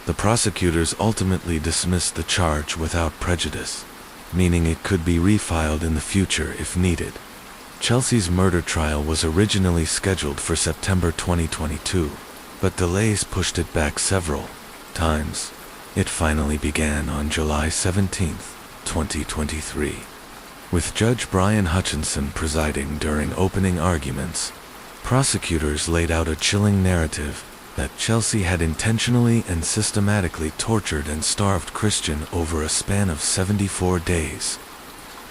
The prosecutors ultimately dismissed the charge without prejudice, meaning it could be refiled in the future if needed. Chelsea's murder trial was originally scheduled for September 2022, but delays pushed it back several times. It finally began on July 17, 2023. With Judge Brian Hutchinson presiding during opening arguments, prosecutors laid out a chilling narrative that Chelsea had intentionally and systematically tortured and starved Christian over a span of 74 days.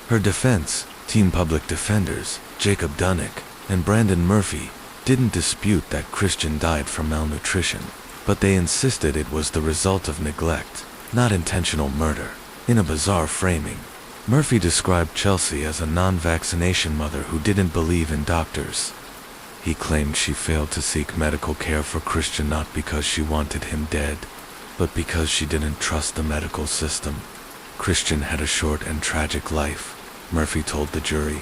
Her defense, Team Public Defenders, Jacob Dunnick and Brandon Murphy, didn't dispute that Christian died from malnutrition, but they insisted it was the result of neglect, not intentional murder. In a bizarre framing, Murphy described Chelsea as a non-vaccination mother who didn't believe in doctors. He claimed she failed to seek medical care for Christian not because she wanted him dead, but because she didn't trust the medical system. Christian had a short and tragic life, Murphy told the jury,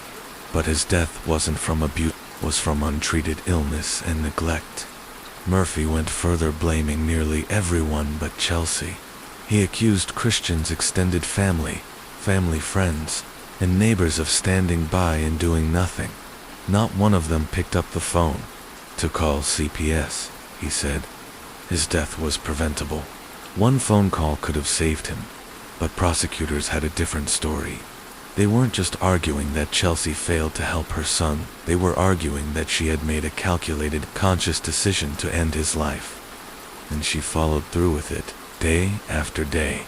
but his death wasn't from abuse, it was from untreated illness and neglect. Murphy went further, blaming nearly everyone but Chelsea. He accused Christian's extended family, friends, and neighbors of standing by and doing nothing. Not one of them picked up the phone to call CPS, he said. His death was preventable. One phone call could have saved him, but prosecutors had a different story. They weren't just arguing that Chelsea failed to help her son, they were arguing that she had made a calculated, conscious decision to end his life. And she followed through with it, day after day.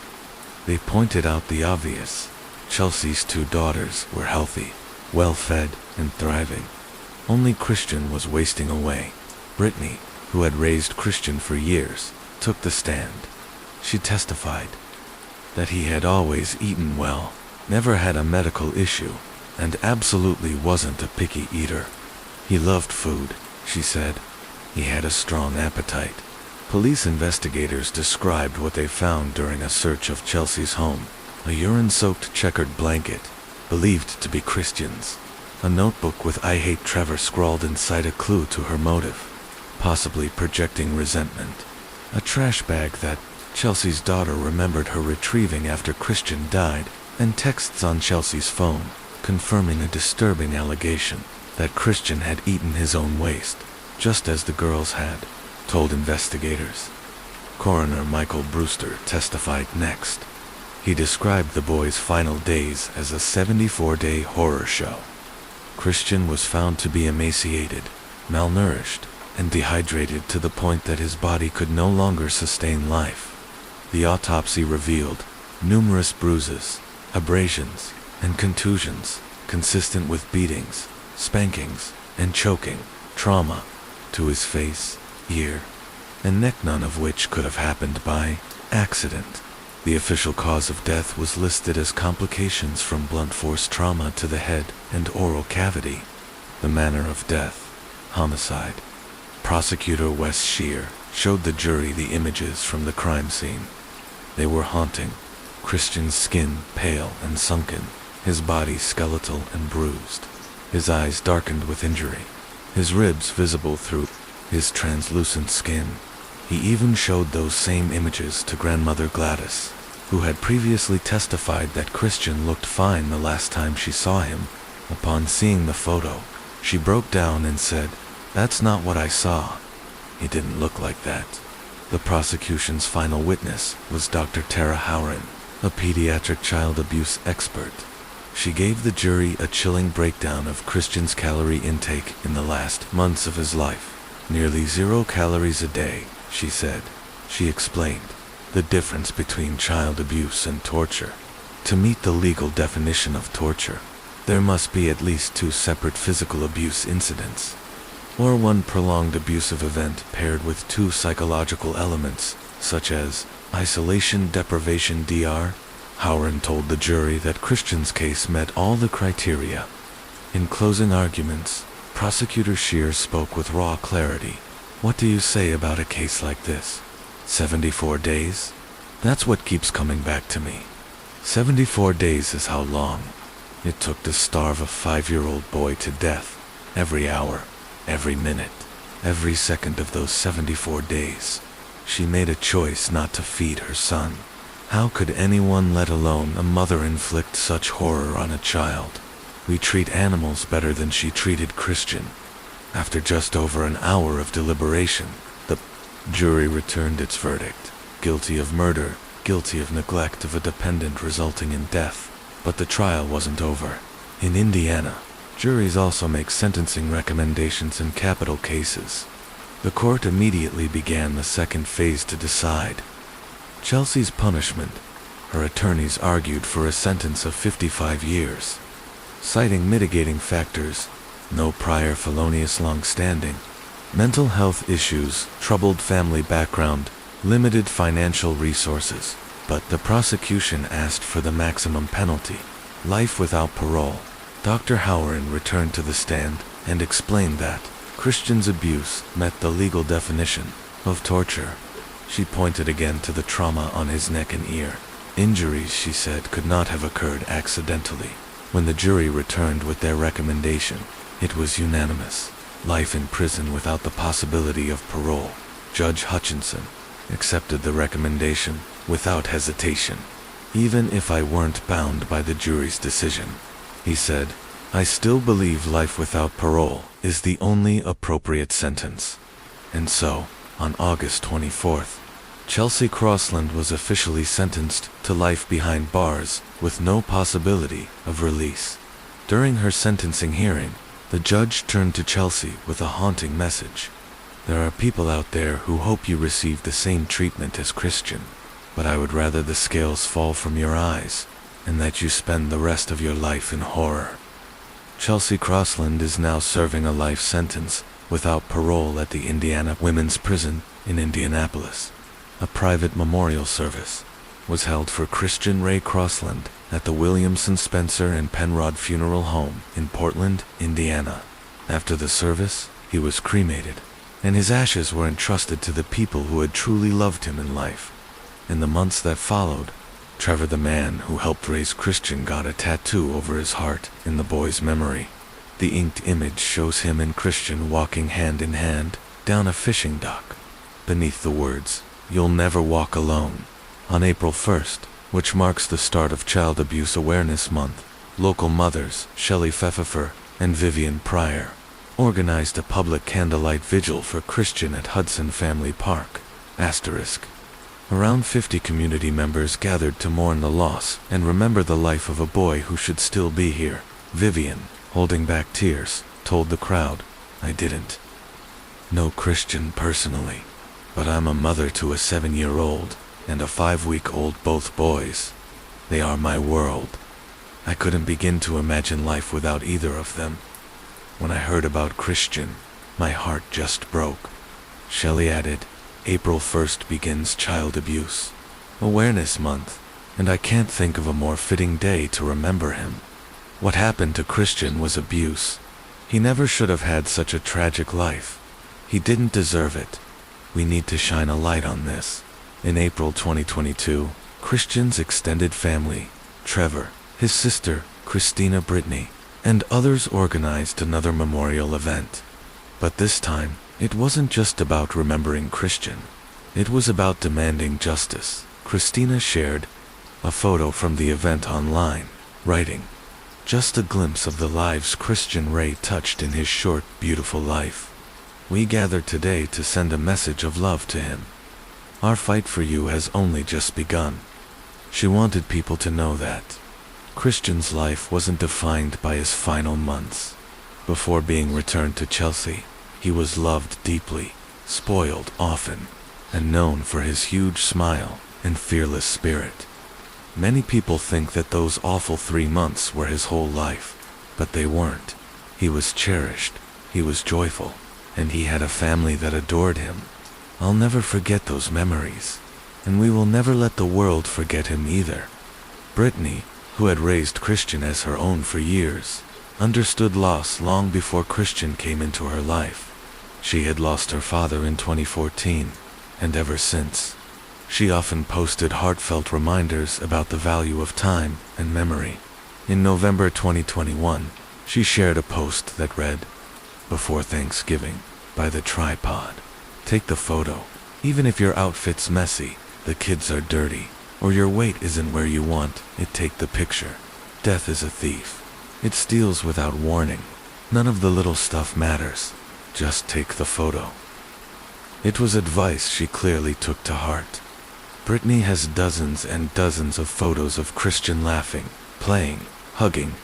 They pointed out the obvious. Chelsea's 2 daughters were healthy, well-fed, and thriving. Only Christian was wasting away. Brittany, who had raised Christian for years, took the stand. She testified that he had always eaten well, never had a medical issue, and absolutely wasn't a picky eater. He loved food, she said. He had a strong appetite. Police investigators described what they found during a search of Chelsea's home: a urine-soaked checkered blanket, believed to be Christian's, a notebook with "I hate Trevor" scrawled inside, a clue to her motive, possibly projecting resentment, a trash bag that Chelsea's daughter remembered her retrieving after Christian died, and texts on Chelsea's phone, confirming a disturbing allegation that Christian had eaten his own waste, just as the girls had, told investigators. Coroner Michael Brewster testified next. He described the boys' final days as a 74-day horror show. Christian was found to be emaciated, malnourished, and dehydrated to the point that his body could no longer sustain life. The autopsy revealed numerous bruises, abrasions, and contusions, consistent with beatings, spankings, and choking trauma to his face, ear, and neck, none of which could have happened by accident. The official cause of death was listed as complications from blunt force trauma to the head and oral cavity. The manner of death, homicide. Prosecutor Wes Shear showed the jury the images from the crime scene. They were haunting. Christian's skin pale and sunken, his body skeletal and bruised, his eyes darkened with injury, his ribs visible through his translucent skin. He even showed those same images to Grandmother Gladys, who had previously testified that Christian looked fine the last time she saw him. Upon seeing the photo, she broke down and said, "That's not what I saw. He didn't look like that." The prosecution's final witness was Dr. Tara Howren, a pediatric child abuse expert. She gave the jury a chilling breakdown of Christian's calorie intake in the last months of his life. Nearly 0 calories a day, she said. She explained the difference between child abuse and torture. To meet the legal definition of torture, there must be at least 2 separate physical abuse incidents, or one prolonged abusive event paired with 2 psychological elements, such as isolation deprivation DR. Howren told the jury that Christian's case met all the criteria. In closing arguments, Prosecutor Shear spoke with raw clarity. "What do you say about a case like this? 74 days? That's what keeps coming back to me. 74 days is how long it took to starve a 5-year-old boy to death. Every hour, every minute, every second of those 74 days, she made a choice not to feed her son. How could anyone, let alone a mother, inflict such horror on a child? We treat animals better than she treated Christian." After just over an hour of deliberation, the jury returned its verdict: guilty of murder, guilty of neglect of a dependent resulting in death. But the trial wasn't over. In Indiana, juries also make sentencing recommendations in capital cases. The court immediately began the second phase to decide Chelsea's punishment. Her attorneys argued for a sentence of 55 years, citing mitigating factors: no prior felonious long-standing, mental health issues, troubled family background, limited financial resources. But the prosecution asked for the maximum penalty, life without parole. Dr. Howren returned to the stand and explained that Christian's abuse met the legal definition of torture. She pointed again to the trauma on his neck and ear. Injuries, she said, could not have occurred accidentally. When the jury returned with their recommendation, it was unanimous: life in prison without the possibility of parole. Judge Hutchinson accepted the recommendation without hesitation. "Even if I weren't bound by the jury's decision," he said, "I still believe life without parole is the only appropriate sentence." And so, on August 24th, Chelsea Crossland was officially sentenced to life behind bars with no possibility of release. During her sentencing hearing, the judge turned to Chelsea with a haunting message. "There are people out there who hope you receive the same treatment as Christian, but I would rather the scales fall from your eyes and that you spend the rest of your life in horror." Chelsea Crossland is now serving a life sentence without parole at the Indiana Women's Prison in Indianapolis. A private memorial service was held for Christian Ray Crossland at the Williamson Spencer and Penrod Funeral Home in Portland, Indiana. After the service, he was cremated, and his ashes were entrusted to the people who had truly loved him in life. In the months that followed, Trevor, the man who helped raise Christian, got a tattoo over his heart in the boy's memory. The inked image shows him and Christian walking hand in hand down a fishing dock. Beneath the words, "You'll never walk alone." On April 1st, which marks the start of Child Abuse Awareness Month, local mothers Shelley Pfeffer and Vivian Pryor organized a public candlelight vigil for Christian at Hudson Family Park. Around 50 community members gathered to mourn the loss and remember the life of a boy who should still be here. Vivian, holding back tears, told the crowd, "I didn't No Christian personally, but I'm a mother to a 7-year-old and a 5-week-old, both boys. They are my world. I couldn't begin to imagine life without either of them. When I heard about Christian, my heart just broke. Shelley added, April 1st begins Child Abuse Awareness Month, and I can't think of a more fitting day to remember him. What happened to Christian was abuse. He never should have had such a tragic life. He didn't deserve it. We need to shine a light on this. In April 2022, Christian's extended family, Trevor, his sister, Christina Brittany, and others organized another memorial event. But this time, it wasn't just about remembering Christian. It was about demanding justice. Christina shared a photo from the event online, writing, "Just a glimpse of the lives Christian Ray touched in his short, beautiful life. We gathered today to send a message of love to him. Our fight for you has only just begun." She wanted people to know that Christian's life wasn't defined by his final months. Before being returned to Chelsea, he was loved deeply, spoiled often, and known for his huge smile and fearless spirit. Many people think that those awful 3 months were his whole life, but they weren't. He was cherished, he was joyful, and he had a family that adored him. I'll never forget those memories, and we will never let the world forget him either. Brittany, who had raised Christian as her own for years, understood loss long before Christian came into her life. She had lost her father in 2014, and ever since, she often posted heartfelt reminders about the value of time and memory. In November 2021, she shared a post that read, "Before Thanksgiving, by the tripod. Take the photo. Even if your outfit's messy, the kids are dirty, or your weight isn't where you want it, take the picture. Death is a thief. It steals without warning. None of the little stuff matters. Just take the photo." It was advice she clearly took to heart. Brittany has dozens and dozens of photos of Christian laughing, playing, hugging.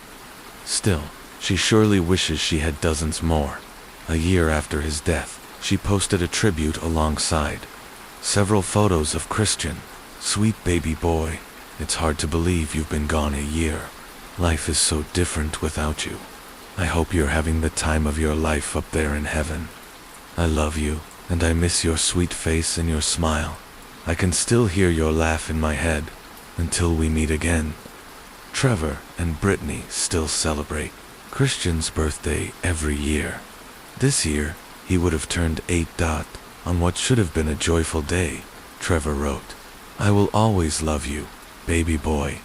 Still, she surely wishes she had dozens more. A year after his death, she posted a tribute alongside several photos of Christian. "Sweet baby boy, it's hard to believe you've been gone a year. Life is so different without you. I hope you're having the time of your life up there in heaven. I love you, and I miss your sweet face and your smile. I can still hear your laugh in my head. Until we meet again." Trevor and Brittany still celebrate Christian's birthday every year. This year, he would have turned 8. On what should have been a joyful day, Trevor wrote, "I will always love you, baby boy.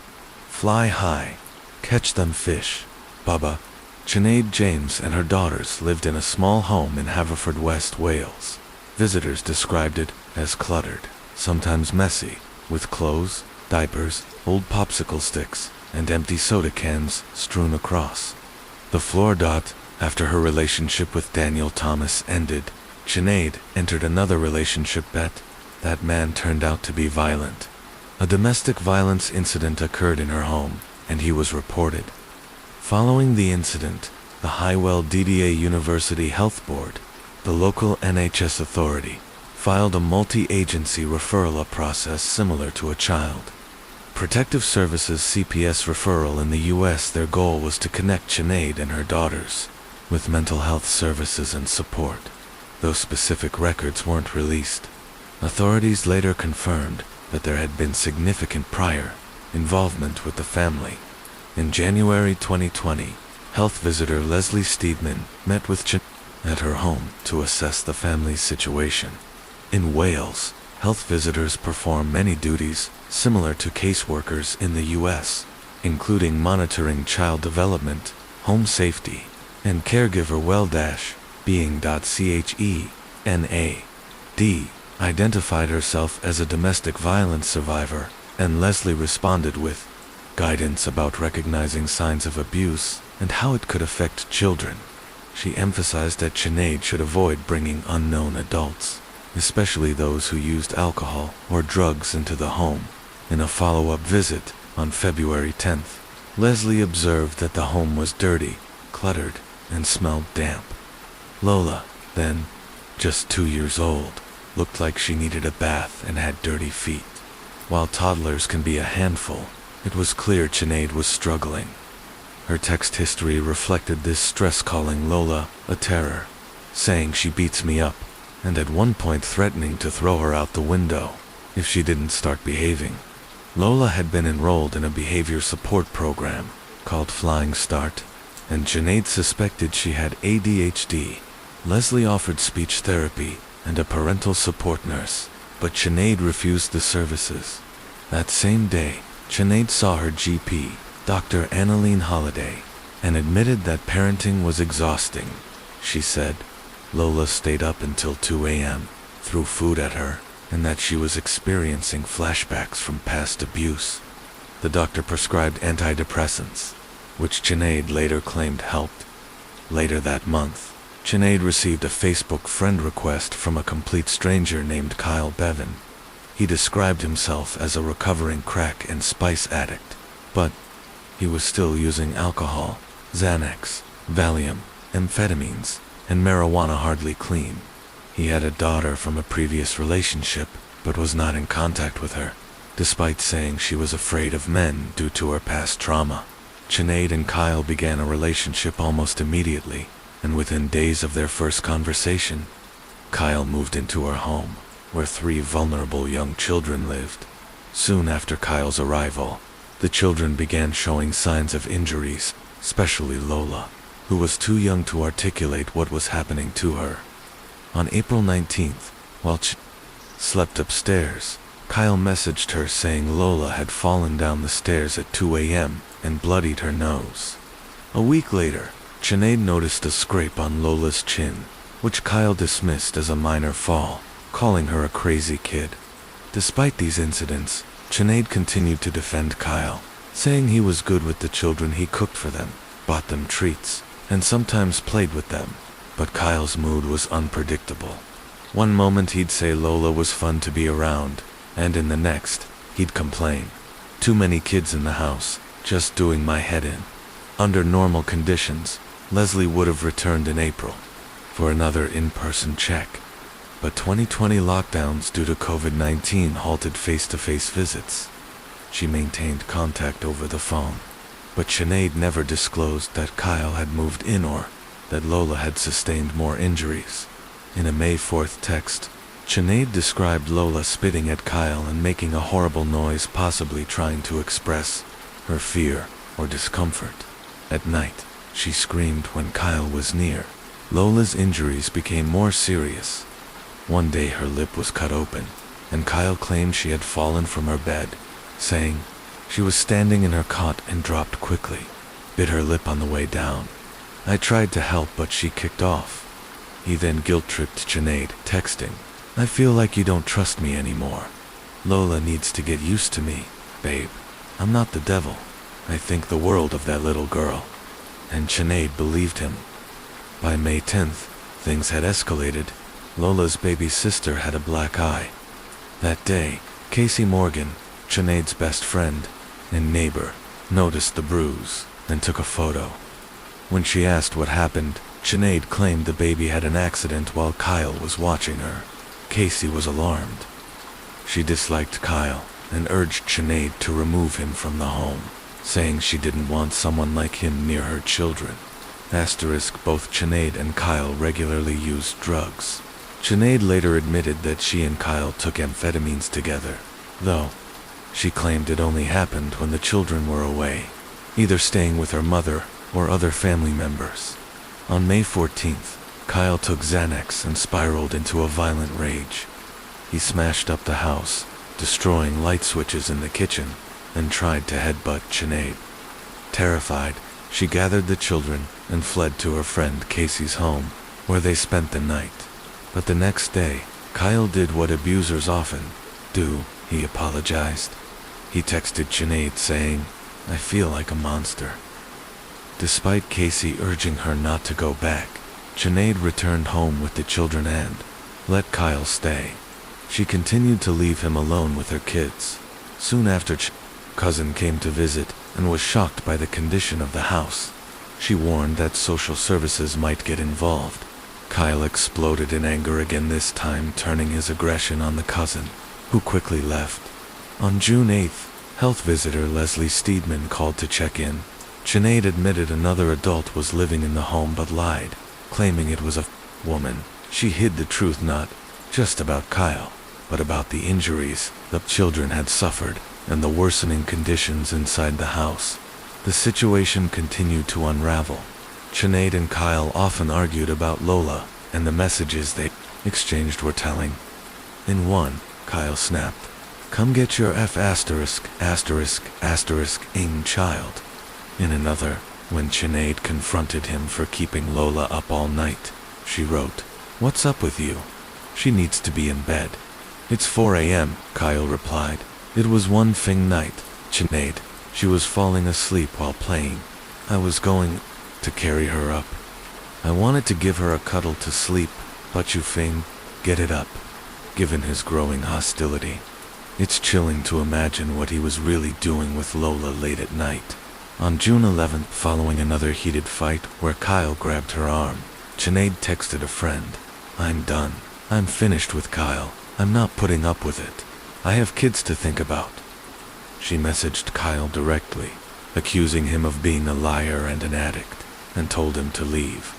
Fly high, catch them fish, Bubba." Sinead James and her daughters lived in a small home in Haverfordwest, Wales. Visitors described it as cluttered, sometimes messy, with clothes, diapers, old popsicle sticks, and empty soda cans strewn across the floor. After her relationship with Daniel Thomas ended, Sinead entered another relationship. That man turned out to be violent. A domestic violence incident occurred in her home, and he was reported. Following the incident, the Highwell DDA University Health Board, the local NHS authority, filed a multi-agency referral process similar to a child Protective Services CPS referral in the U.S. Their goal was to connect Sinead and her daughters with mental health services and support, though specific records weren't released. Authorities later confirmed that there had been significant prior involvement with the family. In January 2020, health visitor Leslie Steedman met with Sinead at her home to assess the family's situation. In Wales, health visitors perform many duties similar to caseworkers in the U.S., including monitoring child development, home safety, and caregiver well-being. CHENAD identified herself as a domestic violence survivor, and Leslie responded with guidance about recognizing signs of abuse and how it could affect children. She emphasized that Sinead should avoid bringing unknown adults, especially those who used alcohol or drugs, into the home. In a follow-up visit on February 10th, Leslie observed that the home was dirty, cluttered, and smelled damp. Lola, then, just 2 years old, looked like she needed a bath and had dirty feet. While toddlers can be a handful, it was clear Sinead was struggling. Her text history reflected this stress, calling Lola a terror, saying she beats me up, and at one point threatening to throw her out the window if she didn't start behaving. Lola had been enrolled in a behavior support program called Flying Start, and Sinead suspected she had ADHD. Leslie offered speech therapy and a parental support nurse, but Sinead refused the services. That same day, Sinead saw her GP, Dr. Annalene Holliday, and admitted that parenting was exhausting. She said Lola stayed up until 2 a.m., threw food at her, and that she was experiencing flashbacks from past abuse. The doctor prescribed antidepressants, which Sinead later claimed helped. Later that month, Sinead received a Facebook friend request from a complete stranger named Kyle Bevan. He described himself as a recovering crack and spice addict, but he was still using alcohol, Xanax, Valium, amphetamines, and marijuana hardly clean. He had a daughter from a previous relationship, but was not in contact with her, despite saying she was afraid of men due to her past trauma. Sinead and Kyle began a relationship almost immediately, and within days of their first conversation, Kyle moved into her home, where 3 vulnerable young children lived. Soon after Kyle's arrival, the children began showing signs of injuries, especially Lola, who was too young to articulate what was happening to her. On April 19th, while she slept upstairs, Kyle messaged her saying Lola had fallen down the stairs at 2 a.m. and bloodied her nose. A week later, Sinead noticed a scrape on Lola's chin, which Kyle dismissed as a minor fall, calling her a crazy kid. Despite these incidents, Sinead continued to defend Kyle, saying he was good with the children. He cooked for them, bought them treats, and sometimes played with them. But Kyle's mood was unpredictable. One moment he'd say Lola was fun to be around, and in the next, he'd complain, "Too many kids in the house, just doing my head in." Under normal conditions, Leslie would have returned in April for another in-person check. But 2020 lockdowns due to COVID-19 halted face-to-face visits. She maintained contact over the phone, but Sinead never disclosed that Kyle had moved in or that Lola had sustained more injuries. In a May 4th text, Sinead described Lola spitting at Kyle and making a horrible noise, possibly trying to express her fear or discomfort. At night, she screamed when Kyle was near. Lola's injuries became more serious. One day her lip was cut open, and Kyle claimed she had fallen from her bed, saying she was standing in her cot and dropped quickly, bit her lip on the way down. I tried to help, but she kicked off. He then guilt-tripped Sinead, texting, "I feel like you don't trust me anymore. Lola needs to get used to me, babe. I'm not the devil. I think the world of that little girl." And Sinead believed him. By May 10th, things had escalated. Lola's baby sister had a black eye. That day, Casey Morgan, Sinead's best friend and neighbor, noticed the bruise and took a photo. When she asked what happened, Sinead claimed the baby had an accident while Kyle was watching her. Casey was alarmed. She disliked Kyle and urged Sinead to remove him from the home, saying she didn't want someone like him near her children. Both Sinead and Kyle regularly used drugs. Sinead later admitted that she and Kyle took amphetamines together, though she claimed it only happened when the children were away, either staying with her mother or other family members. On May 14th, Kyle took Xanax and spiraled into a violent rage. He smashed up the house, destroying light switches in the kitchen, and tried to headbutt Sinead. Terrified, she gathered the children and fled to her friend Casey's home, where they spent the night. But the next day, Kyle did what abusers often do. He apologized. He texted Sinead saying, "I feel like a monster." Despite Casey urging her not to go back, Sinead returned home with the children and let Kyle stay. She continued to leave him alone with her kids. Soon after, cousin came to visit and was shocked by the condition of the house. She warned that social services might get involved. Kyle exploded in anger again, this time turning his aggression on the cousin, who quickly left. On June 8th, health visitor Leslie Steedman called to check in. Sinead admitted another adult was living in the home but lied, claiming it was a woman. She hid the truth, not just about Kyle, but about the injuries the children had suffered and the worsening conditions inside the house. The situation continued to unravel. Sinead and Kyle often argued about Lola, and the messages they exchanged were telling. In one, Kyle snapped, "Come get your ing child." In another, when Sinead confronted him for keeping Lola up all night, she wrote, "What's up with you? She needs to be in bed." "It's 4 a.m., Kyle replied. "It was one thing night, Sinead. She was falling asleep while playing. I was going to carry her up. I wanted to give her a cuddle to sleep, but you get it up." Given his growing hostility, it's chilling to imagine what he was really doing with Lola late at night. On June 11th, following another heated fight where Kyle grabbed her arm, Sinead texted a friend, "I'm done. I'm finished with Kyle. I'm not putting up with it. I have kids to think about." She messaged Kyle directly, accusing him of being a liar and an addict, and told him to leave.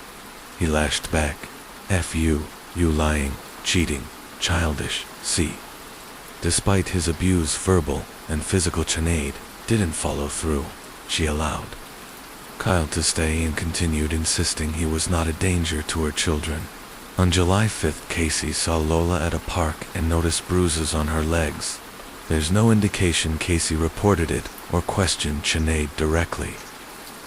He lashed back, "F you lying, cheating, childish, see." Despite his abuse, verbal and physical, Sinead didn't follow through. She allowed Kyle to stay and continued insisting he was not a danger to her children. On July 5th, Casey saw Lola at a park and noticed bruises on her legs. There's no indication Casey reported it or questioned Sinead directly.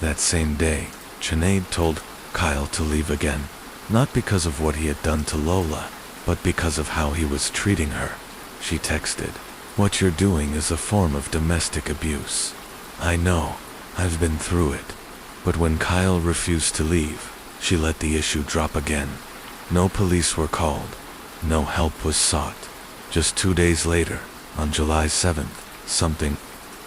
That same day, Sinead told Kyle to leave again, not because of what he had done to Lola, but because of how he was treating her. She texted, "What you're doing is a form of domestic abuse. I know, I've been through it." But when Kyle refused to leave, she let the issue drop again. No police were called. No help was sought. Just 2 days later, on July 7th, something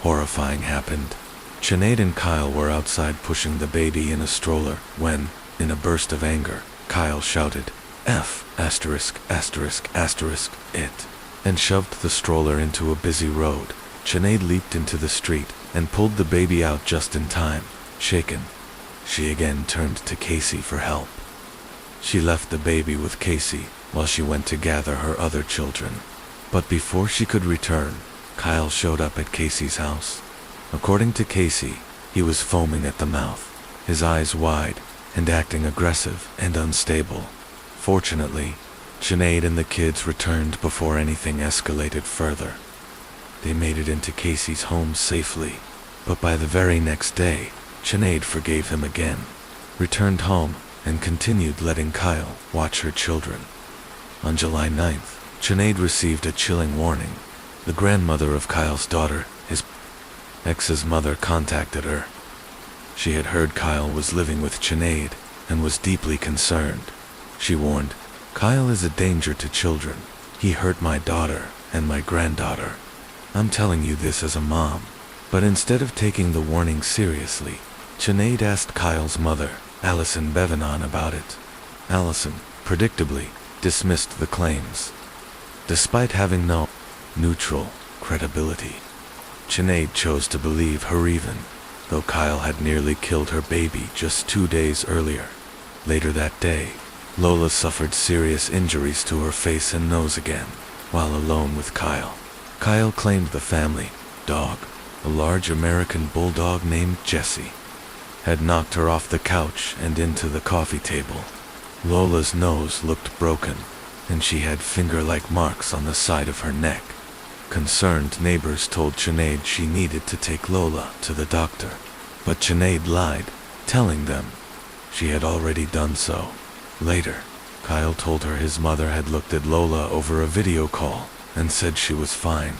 horrifying happened. Sinead and Kyle were outside pushing the baby in a stroller when, in a burst of anger, Kyle shouted, it, and shoved the stroller into a busy road. Sinead leaped into the street and pulled the baby out just in time. Shaken, she again turned to Casey for help. She left the baby with Casey while she went to gather her other children. But before she could return, Kyle showed up at Casey's house. According to Casey, he was foaming at the mouth, his eyes wide, and acting aggressive and unstable. Fortunately, Sinead and the kids returned before anything escalated further. They made it into Casey's home safely, but by the very next day, Sinead forgave him again, returned home, and continued letting Kyle watch her children. On July 9th, Sinead received a chilling warning. The grandmother of Kyle's daughter, his ex's mother, contacted her. She had heard Kyle was living with Sinead and was deeply concerned. She warned, "Kyle is a danger to children. He hurt my daughter and my granddaughter. I'm telling you this as a mom." But instead of taking the warning seriously, Sinead asked Kyle's mother, Allison Bevanon, about it. Allison, predictably, dismissed the claims. Despite having no neutral credibility, Sinead chose to believe her even, though Kyle had nearly killed her baby just 2 days earlier. Later that day, Lola suffered serious injuries to her face and nose again, while alone with Kyle. Kyle claimed the family dog, a large American bulldog named Jessie, had knocked her off the couch and into the coffee table. Lola's nose looked broken, and she had finger-like marks on the side of her neck. Concerned neighbors told Sinead she needed to take Lola to the doctor, but Sinead lied, telling them she had already done so. Later, Kyle told her his mother had looked at Lola over a video call and said she was fine.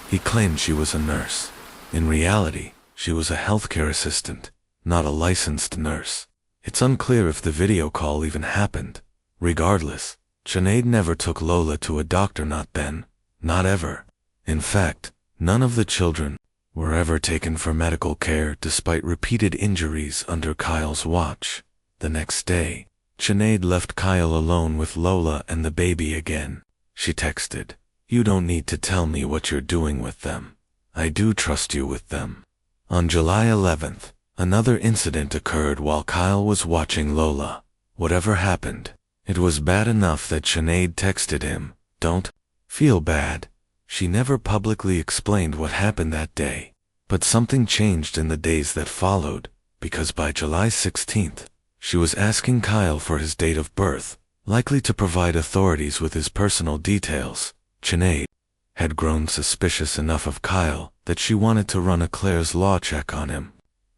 He claimed she was a nurse. In reality, she was a healthcare assistant, not a licensed nurse. It's unclear if the video call even happened. Regardless, Sinead never took Lola to a doctor, not then, not ever. In fact, none of the children were ever taken for medical care despite repeated injuries under Kyle's watch. The next day, Sinead left Kyle alone with Lola and the baby again. She texted, "You don't need to tell me what you're doing with them. I do trust you with them." On July 11th, another incident occurred while Kyle was watching Lola. Whatever happened, it was bad enough that Sinead texted him, "Don't feel bad." She never publicly explained what happened that day, but something changed in the days that followed, because by July 16th, she was asking Kyle for his date of birth, likely to provide authorities with his personal details. Sinead had grown suspicious enough of Kyle that she wanted to run a Clare's Law check on him.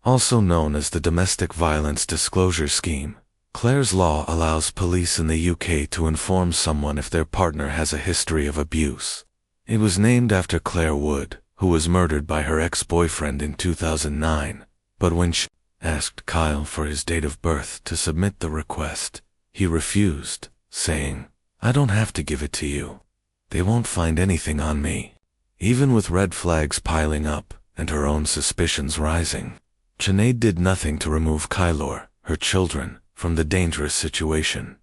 Also known as the Domestic Violence Disclosure Scheme, Clare's Law allows police in the UK to inform someone if their partner has a history of abuse. It was named after Claire Wood, who was murdered by her ex-boyfriend in 2009, but when she asked Kyle for his date of birth to submit the request, he refused, saying, "I don't have to give it to you. They won't find anything on me." Even with red flags piling up and her own suspicions rising, Sinead did nothing to remove Kyle or her children from the dangerous situation.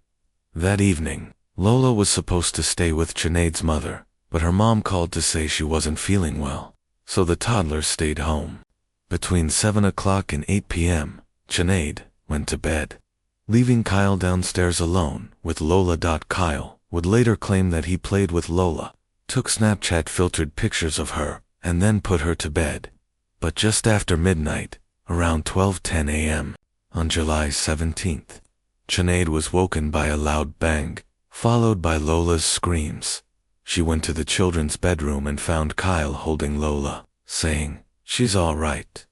That evening, Lola was supposed to stay with Sinead's mother, but her mom called to say she wasn't feeling well, so the toddler stayed home. Between 7 o'clock and 8 p.m., Sinead went to bed, leaving Kyle downstairs alone with Lola. Kyle would later claim that he played with Lola, took Snapchat filtered pictures of her, and then put her to bed. But just after midnight, around 12:10 a.m., on July 17th, Sinead was woken by a loud bang, followed by Lola's screams. She went to the children's bedroom and found Kyle holding Lola, saying, "She's all right."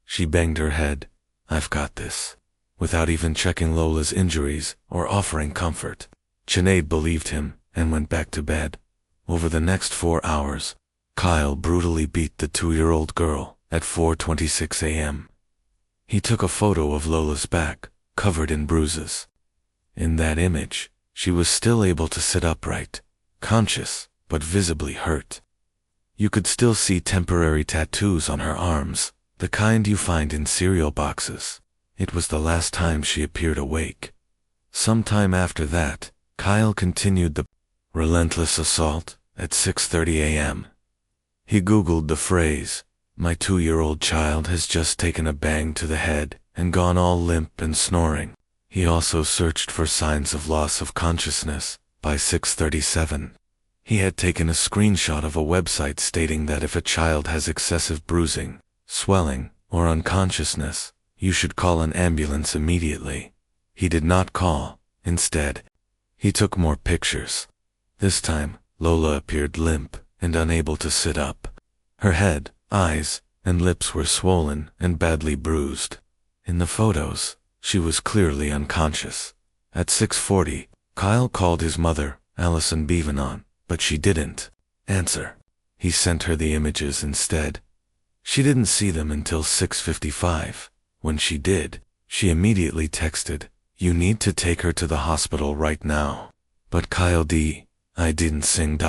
She banged her head, "I've got this," without even checking Lola's injuries or offering comfort. Sinead believed him and went back to bed. Over the next 4 hours, Kyle brutally beat the 2-year-old girl at 4:26 a.m. He took a photo of Lola's back, covered in bruises. In that image, she was still able to sit upright, conscious, but visibly hurt. You could still see temporary tattoos on her arms, the kind you find in cereal boxes. It was the last time she appeared awake. Sometime after that, Kyle continued the relentless assault at 6:30 a.m. He Googled the phrase, "My 2-year-old child has just taken a bang to the head and gone all limp and snoring." He also searched for signs of loss of consciousness. By 6:37, he had taken a screenshot of a website stating that if a child has excessive bruising, swelling, or unconsciousness, you should call an ambulance immediately. He did not call. Instead, he took more pictures. This time, Lola appeared limp and unable to sit up. Her head, eyes, and lips were swollen and badly bruised. In the photos, she was clearly unconscious. At 6:40, Kyle called his mother, Allison Bevanon, but she didn't answer. He sent her the images instead. She didn't see them until 6:55. When she did, she immediately texted, "You need to take her to the hospital right now." But I didn't sing.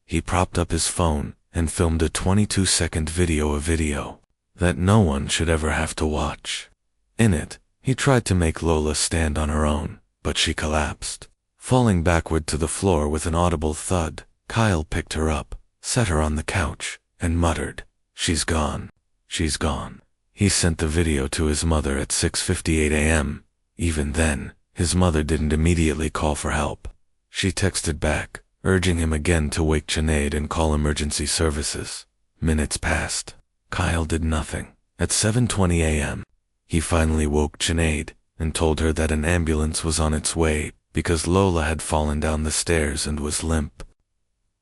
He propped up his phone and filmed a 22-second video that no one should ever have to watch. In it, he tried to make Lola stand on her own, but she collapsed. Falling backward to the floor with an audible thud, Kyle picked her up, set her on the couch, and muttered, "She's gone. She's gone." He sent the video to his mother at 6:58 a.m. Even then, his mother didn't immediately call for help. She texted back, urging him again to wake Sinead and call emergency services. Minutes passed. Kyle did nothing. At 7:20 a.m., he finally woke Sinead and told her that an ambulance was on its way because Lola had fallen down the stairs and was limp.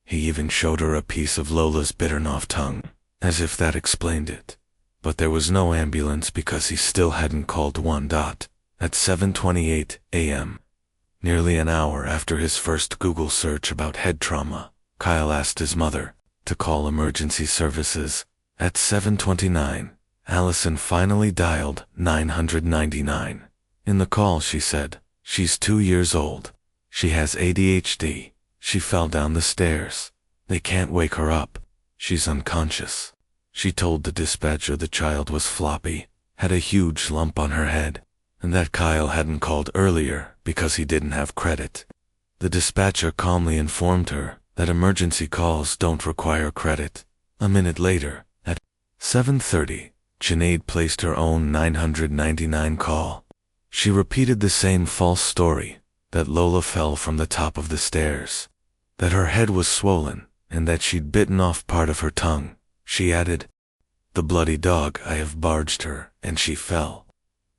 He even showed her a piece of Lola's bitten off tongue, as if that explained it. But there was no ambulance because he still hadn't called one. At 7:28 a.m., nearly an hour after his first Google search about head trauma, Kyle asked his mother to call emergency services. At 7:29, Allison finally dialed 999. In the call she said, "She's 2 years old. She has ADHD. She fell down the stairs. They can't wake her up. She's unconscious." She told the dispatcher the child was floppy, had a huge lump on her head, and that Kyle hadn't called earlier because he didn't have credit. The dispatcher calmly informed her that emergency calls don't require credit. A minute later, at 7:30, Sinead placed her own 999 call. She repeated the same false story, that Lola fell from the top of the stairs, that her head was swollen, and that she'd bitten off part of her tongue. She added, "The bloody dog, I have barged her, and she fell."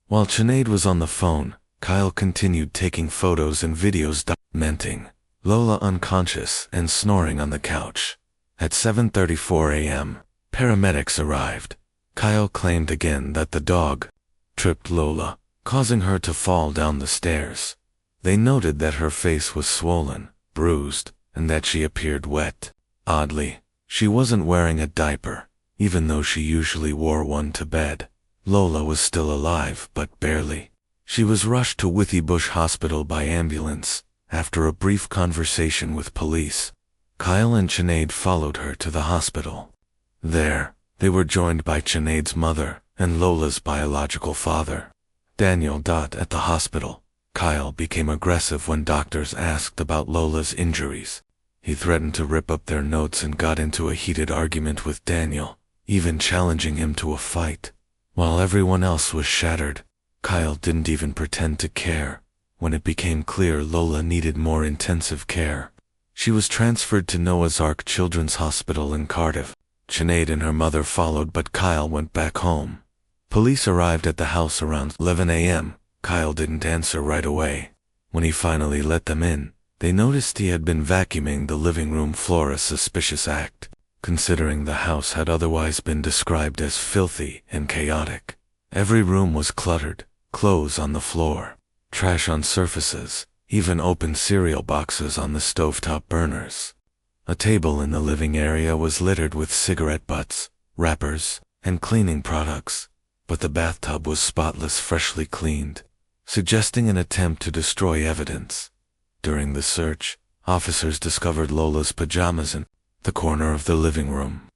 While Sinead was on the phone, Kyle continued taking photos and videos documenting Lola unconscious and snoring on the couch. At 7:34 a.m., paramedics arrived. Kyle claimed again that the dog tripped Lola, causing her to fall down the stairs. They noted that her face was swollen, bruised, and that she appeared wet. Oddly, she wasn't wearing a diaper, even though she usually wore one to bed. Lola was still alive, but barely. She was rushed to Withy Bush Hospital by ambulance. After a brief conversation with police, Kyle and Sinead followed her to the hospital. There, they were joined by Sinead's mother and Lola's biological father, Daniel. At the hospital, Kyle became aggressive when doctors asked about Lola's injuries. He threatened to rip up their notes and got into a heated argument with Daniel, even challenging him to a fight. While everyone else was shattered, Kyle didn't even pretend to care. When it became clear Lola needed more intensive care, she was transferred to Noah's Ark Children's Hospital in Cardiff. Sinead and her mother followed, but Kyle went back home. Police arrived at the house around 11 a.m. Kyle didn't answer right away. When he finally let them in, they noticed he had been vacuuming the living room floor, a suspicious act, considering the house had otherwise been described as filthy and chaotic. Every room was cluttered, clothes on the floor, trash on surfaces, even open cereal boxes on the stovetop burners. A table in the living area was littered with cigarette butts, wrappers, and cleaning products, but the bathtub was spotless, freshly cleaned, suggesting an attempt to destroy evidence. During the search, officers discovered Lola's pajamas in the corner of the living room.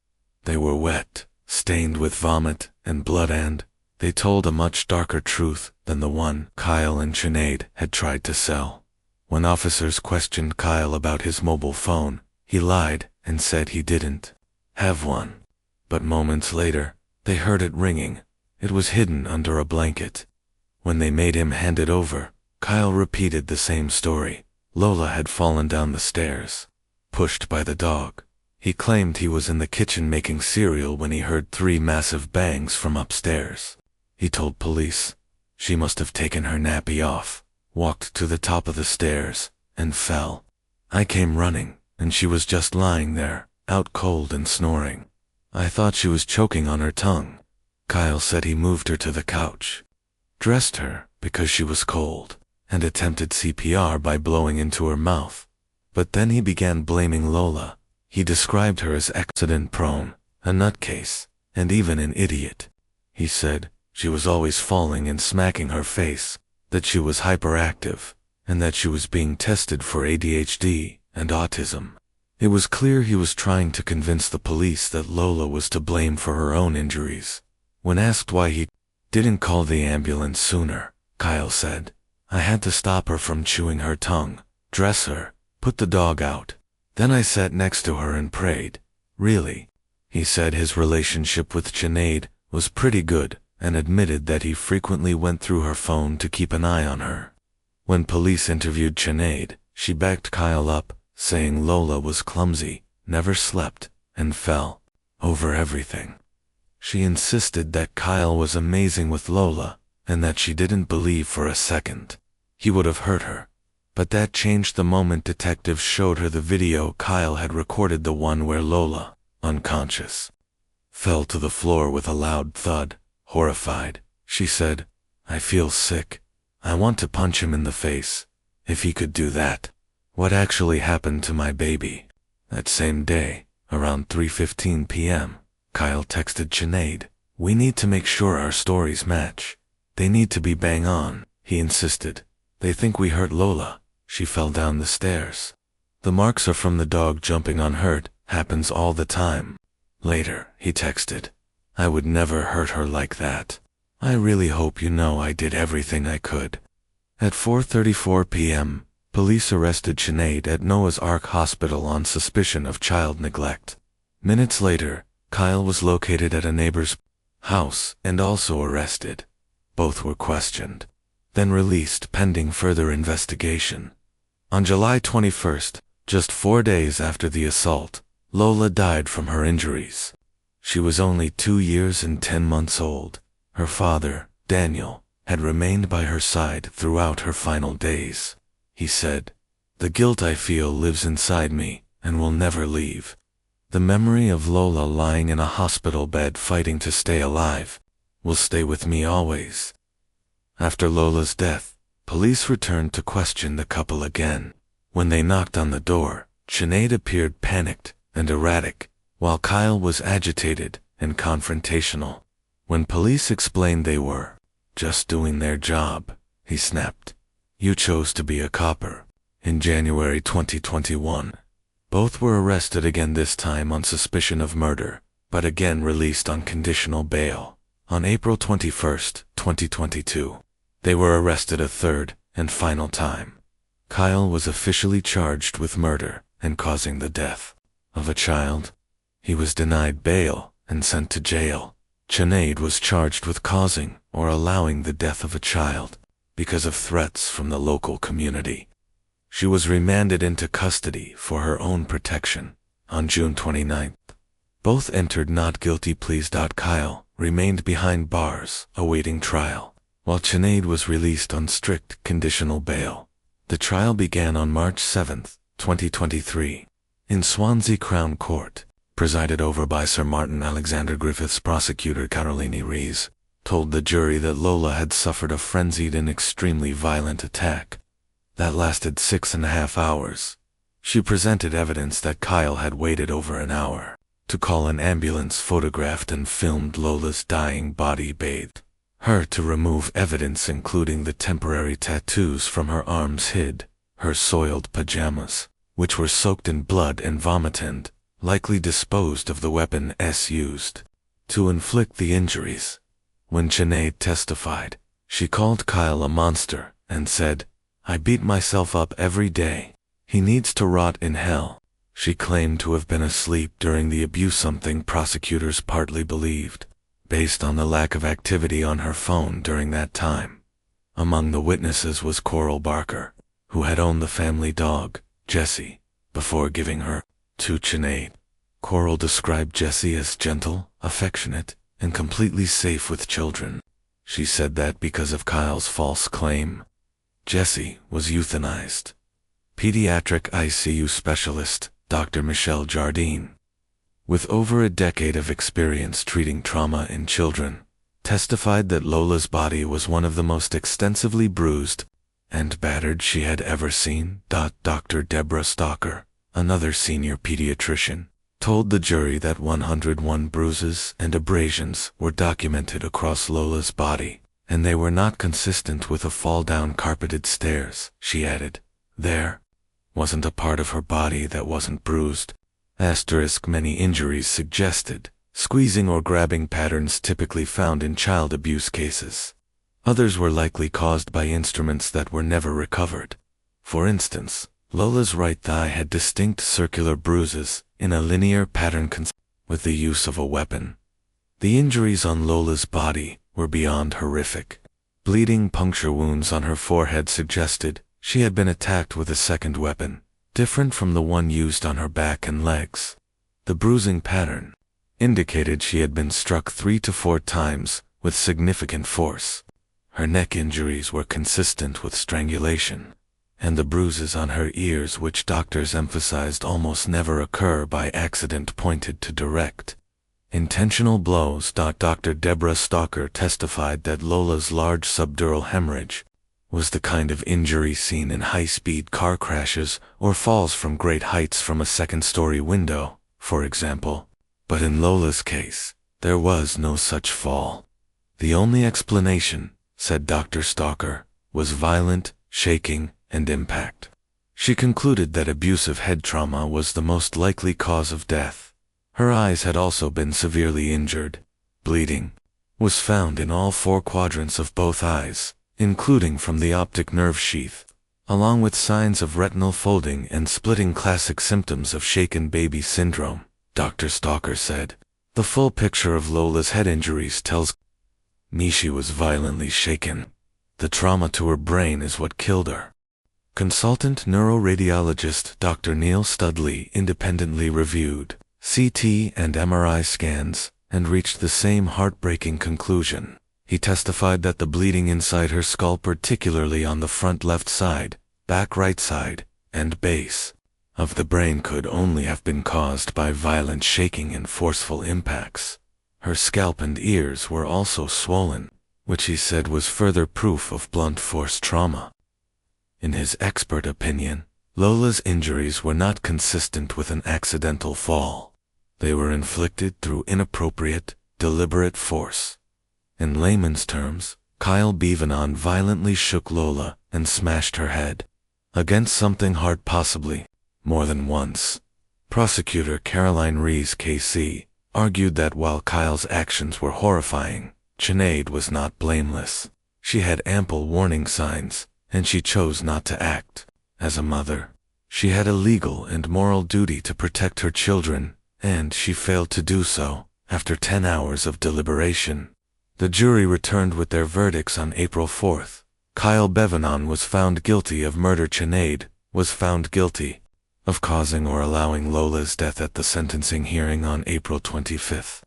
They were wet, stained with vomit and blood, and they told a much darker truth than the one Kyle and Sinead had tried to sell. When officers questioned Kyle about his mobile phone, he lied and said he didn't have one. But moments later, they heard it ringing. It was hidden under a blanket. When they made him hand it over, Kyle repeated the same story. Lola had fallen down the stairs, pushed by the dog. He claimed he was in the kitchen making cereal when he heard 3 massive bangs from upstairs. He told police she must have taken her nappy off, walked to the top of the stairs, and fell. "I came running, and she was just lying there, out cold and snoring. I thought she was choking on her tongue." Kyle said he moved her to the couch, dressed her because she was cold, and attempted CPR by blowing into her mouth. But then he began blaming Lola. He described her as accident-prone, a nutcase, and even an idiot. He said she was always falling and smacking her face, that she was hyperactive, and that she was being tested for ADHD and autism. It was clear he was trying to convince the police that Lola was to blame for her own injuries. When asked why he didn't call the ambulance sooner, Kyle said, "I had to stop her from chewing her tongue, dress her, put the dog out. Then I sat next to her and prayed." Really? He said his relationship with Sinead was pretty good, and admitted that he frequently went through her phone to keep an eye on her. When police interviewed Sinead, she backed Kyle up, saying Lola was clumsy, never slept, and fell over everything. She insisted that Kyle was amazing with Lola, and that she didn't believe for a second he would have hurt her. But that changed the moment detectives showed her the video Kyle had recorded, the one where Lola, unconscious, fell to the floor with a loud thud. Horrified, she said, "I feel sick. I want to punch him in the face. If he could do that. What actually happened to my baby?" That same day, around 3:15 p.m., Kyle texted Sinead, "We need to make sure our stories match. They need to be bang on," he insisted. "They think we hurt Lola. She fell down the stairs. The marks are from the dog jumping on her. Happens all the time." Later, he texted, "I would never hurt her like that. I really hope you know I did everything I could." At 4:34 p.m., police arrested Sinead at Noah's Ark Hospital on suspicion of child neglect. Minutes later, Kyle was located at a neighbor's house and also arrested. Both were questioned, then released pending further investigation. On July 21st, just 4 days after the assault, Lola died from her injuries. She was only 2 years and 10 months old. Her father, Daniel, had remained by her side throughout her final days. He said, "The guilt I feel lives inside me and will never leave. The memory of Lola lying in a hospital bed fighting to stay alive will stay with me always." After Lola's death, police returned to question the couple again. When they knocked on the door, Sinead appeared panicked and erratic, while Kyle was agitated and confrontational. When police explained they were just doing their job, he snapped, "You chose to be a copper." In January 2021, both were arrested again, this time on suspicion of murder, but again released on conditional bail. On April 21st, 2022, they were arrested a third and final time. Kyle was officially charged with murder and causing the death of a child. He was denied bail and sent to jail. Sinead was charged with causing or allowing the death of a child because of threats from the local community. She was remanded into custody for her own protection. On June 29th, both entered not guilty pleas. Kyle remained behind bars awaiting trial, while Sinead was released on strict conditional bail. The trial began on March 7, 2023, in Swansea Crown Court, presided over by Sir Martin Alexander Griffiths. Prosecutor Caroline Rees told the jury that Lola had suffered a frenzied and extremely violent attack that lasted 6.5 hours. She presented evidence that Kyle had waited over an hour to call an ambulance, photographed and filmed Lola's dying body, bathed her to remove evidence including the temporary tattoos from her arms, hid her soiled pajamas, which were soaked in blood and vomit, and likely disposed of the weapon used to inflict the injuries. When Sinead testified, she called Kyle a monster and said, "I beat myself up every day. He needs to rot in hell." She claimed to have been asleep during the abuse, something prosecutors partly believed, based on the lack of activity on her phone during that time. Among the witnesses was Coral Barker, who had owned the family dog, Jessie, before giving her to Sinead. Coral described Jessie as gentle, affectionate, and completely safe with children. She said that because of Kyle's false claim, Jessie was euthanized. Pediatric ICU specialist Dr. Michelle Jardine, with over a decade of experience treating trauma in children, testified that Lola's body was one of the most extensively bruised and battered she had ever seen. Dr. Deborah Stalker, another senior pediatrician, told the jury that 101 bruises and abrasions were documented across Lola's body, and they were not consistent with a fall down carpeted stairs. She added, "There wasn't a part of her body that wasn't bruised." Many injuries suggested squeezing or grabbing patterns typically found in child abuse cases. Others were likely caused by instruments that were never recovered. For instance, Lola's right thigh had distinct circular bruises in a linear pattern with the use of a weapon. The injuries on Lola's body were beyond horrific. Bleeding puncture wounds on her forehead suggested she had been attacked with a second weapon, different from the one used on her back and legs. The bruising pattern indicated she had been struck 3 to 4 times with significant force. Her neck injuries were consistent with strangulation, and the bruises on her ears, which doctors emphasized almost never occur by accident, pointed to direct, intentional blows. Dr. Deborah Stalker testified that Lola's large subdural hemorrhage was the kind of injury seen in high-speed car crashes or falls from great heights from a second-story window, for example. But in Lola's case, there was no such fall. The only explanation, said Dr. Stalker, was violent shaking and impact. She concluded that abusive head trauma was the most likely cause of death. Her eyes had also been severely injured. Bleeding was found in all 4 quadrants of both eyes, including from the optic nerve sheath, along with signs of retinal folding and splitting, classic symptoms of shaken baby syndrome, Dr. Stalker said. The full picture of Lola's head injuries tells me she was violently shaken. The trauma to her brain is what killed her. Consultant neuroradiologist Dr. Neil Studley independently reviewed CT and MRI scans and reached the same heartbreaking conclusion. He testified that the bleeding inside her skull, particularly on the front left side, back right side, and base of the brain, could only have been caused by violent shaking and forceful impacts. Her scalp and ears were also swollen, which he said was further proof of blunt force trauma. In his expert opinion, Lola's injuries were not consistent with an accidental fall. They were inflicted through inappropriate, deliberate force. In layman's terms, Kyle Bevanon violently shook Lola and smashed her head against something hard, possibly more than once. Prosecutor Caroline Rees KC argued that while Kyle's actions were horrifying, Sinead was not blameless. She had ample warning signs, and she chose not to act. As a mother, she had a legal and moral duty to protect her children, and she failed to do so. After 10 hours of deliberation, the jury returned with their verdicts on April 4th. Kyle Bevanon was found guilty of murder. Sinead was found guilty of causing or allowing Lola's death at the sentencing hearing on April 25th.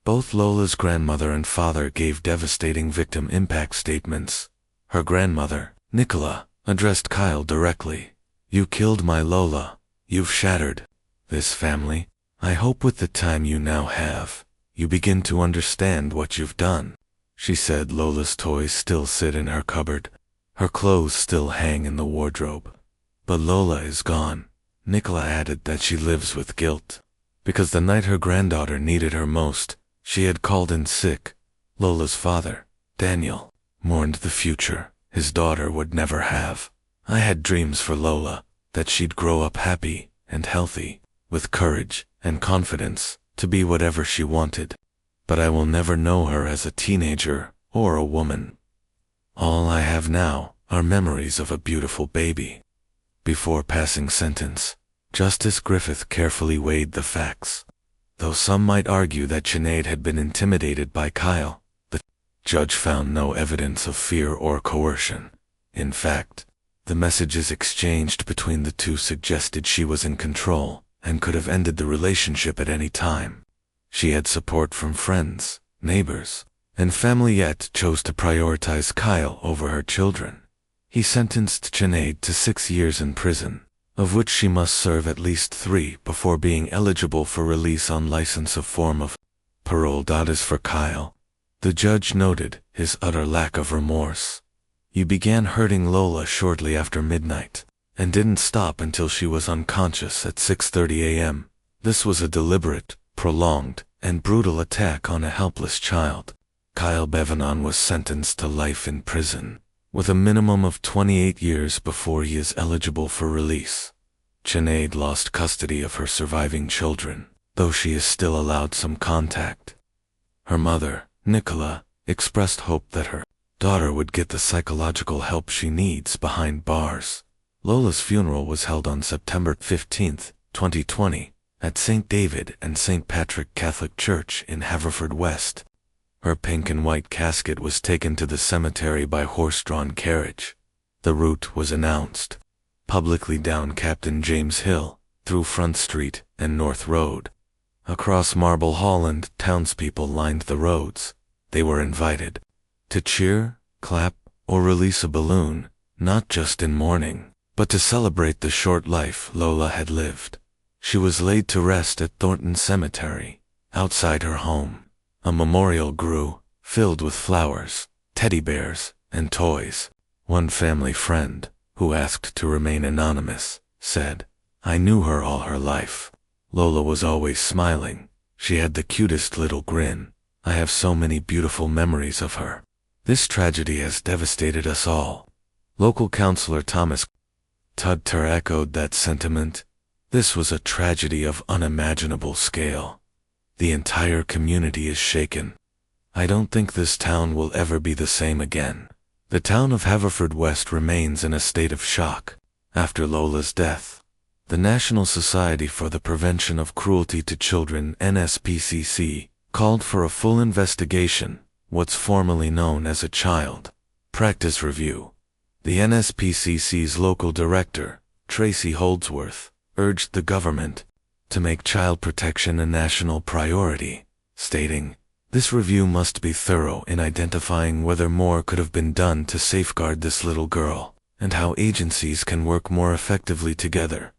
Both Lola's grandmother and father gave devastating victim impact statements. Her grandmother, Nicola, addressed Kyle directly. "You killed my Lola. You've shattered this family. I hope with the time you now have, you begin to understand what you've done," she said. Lola's toys still sit in her cupboard. Her clothes still hang in the wardrobe. But Lola is gone. Nicola added that she lives with guilt, because the night her granddaughter needed her most, she had called in sick. Lola's father, Daniel, mourned the future his daughter would never have. "I had dreams for Lola, that she'd grow up happy and healthy, with courage and confidence to be whatever she wanted. But I will never know her as a teenager or a woman. All I have now are memories of a beautiful baby." Before passing sentence, Justice Griffith carefully weighed the facts. Though some might argue that Sinead had been intimidated by Kyle, the judge found no evidence of fear or coercion. In fact, the messages exchanged between the two suggested she was in control and could have ended the relationship at any time. She had support from friends, neighbors, and family, yet chose to prioritize Kyle over her children. He sentenced Sinead to 6 years in prison, of which she must serve at least 3 before being eligible for release on license, a form of parole. As for Kyle, the judge noted his utter lack of remorse. "You began hurting Lola shortly after midnight, and didn't stop until she was unconscious at 6:30 a.m. This was a deliberate, prolonged, and brutal attack on a helpless child." Kyle Bevanon was sentenced to life in prison, with a minimum of 28 years before he is eligible for release. Sinead lost custody of her surviving children, though she is still allowed some contact. Her mother, Nicola, expressed hope that her daughter would get the psychological help she needs behind bars. Lola's funeral was held on September 15, 2020, at St. David and St. Patrick Catholic Church in Haverfordwest. Her pink and white casket was taken to the cemetery by horse-drawn carriage. The route was announced publicly down Captain James Hill, through Front Street and North Road. Across Marble Hall, and townspeople lined the roads. They were invited to cheer, clap, or release a balloon, not just in mourning, but to celebrate the short life Lola had lived. She was laid to rest at Thornton Cemetery, outside her home. A memorial grew, filled with flowers, teddy bears, and toys. One family friend, who asked to remain anonymous, said, "I knew her all her life. Lola was always smiling. She had the cutest little grin. I have so many beautiful memories of her. This tragedy has devastated us all." Local councillor Thomas Tudter echoed that sentiment. "This was a tragedy of unimaginable scale. The entire community is shaken. I don't think this town will ever be the same again." The town of Haverfordwest remains in a state of shock. After Lola's death, the National Society for the Prevention of Cruelty to Children (NSPCC) called for a full investigation, what's formally known as a child practice review. The NSPCC's local director, Tracy Holdsworth, urged the government to make child protection a national priority, stating, "This review must be thorough in identifying whether more could have been done to safeguard this little girl, and how agencies can work more effectively together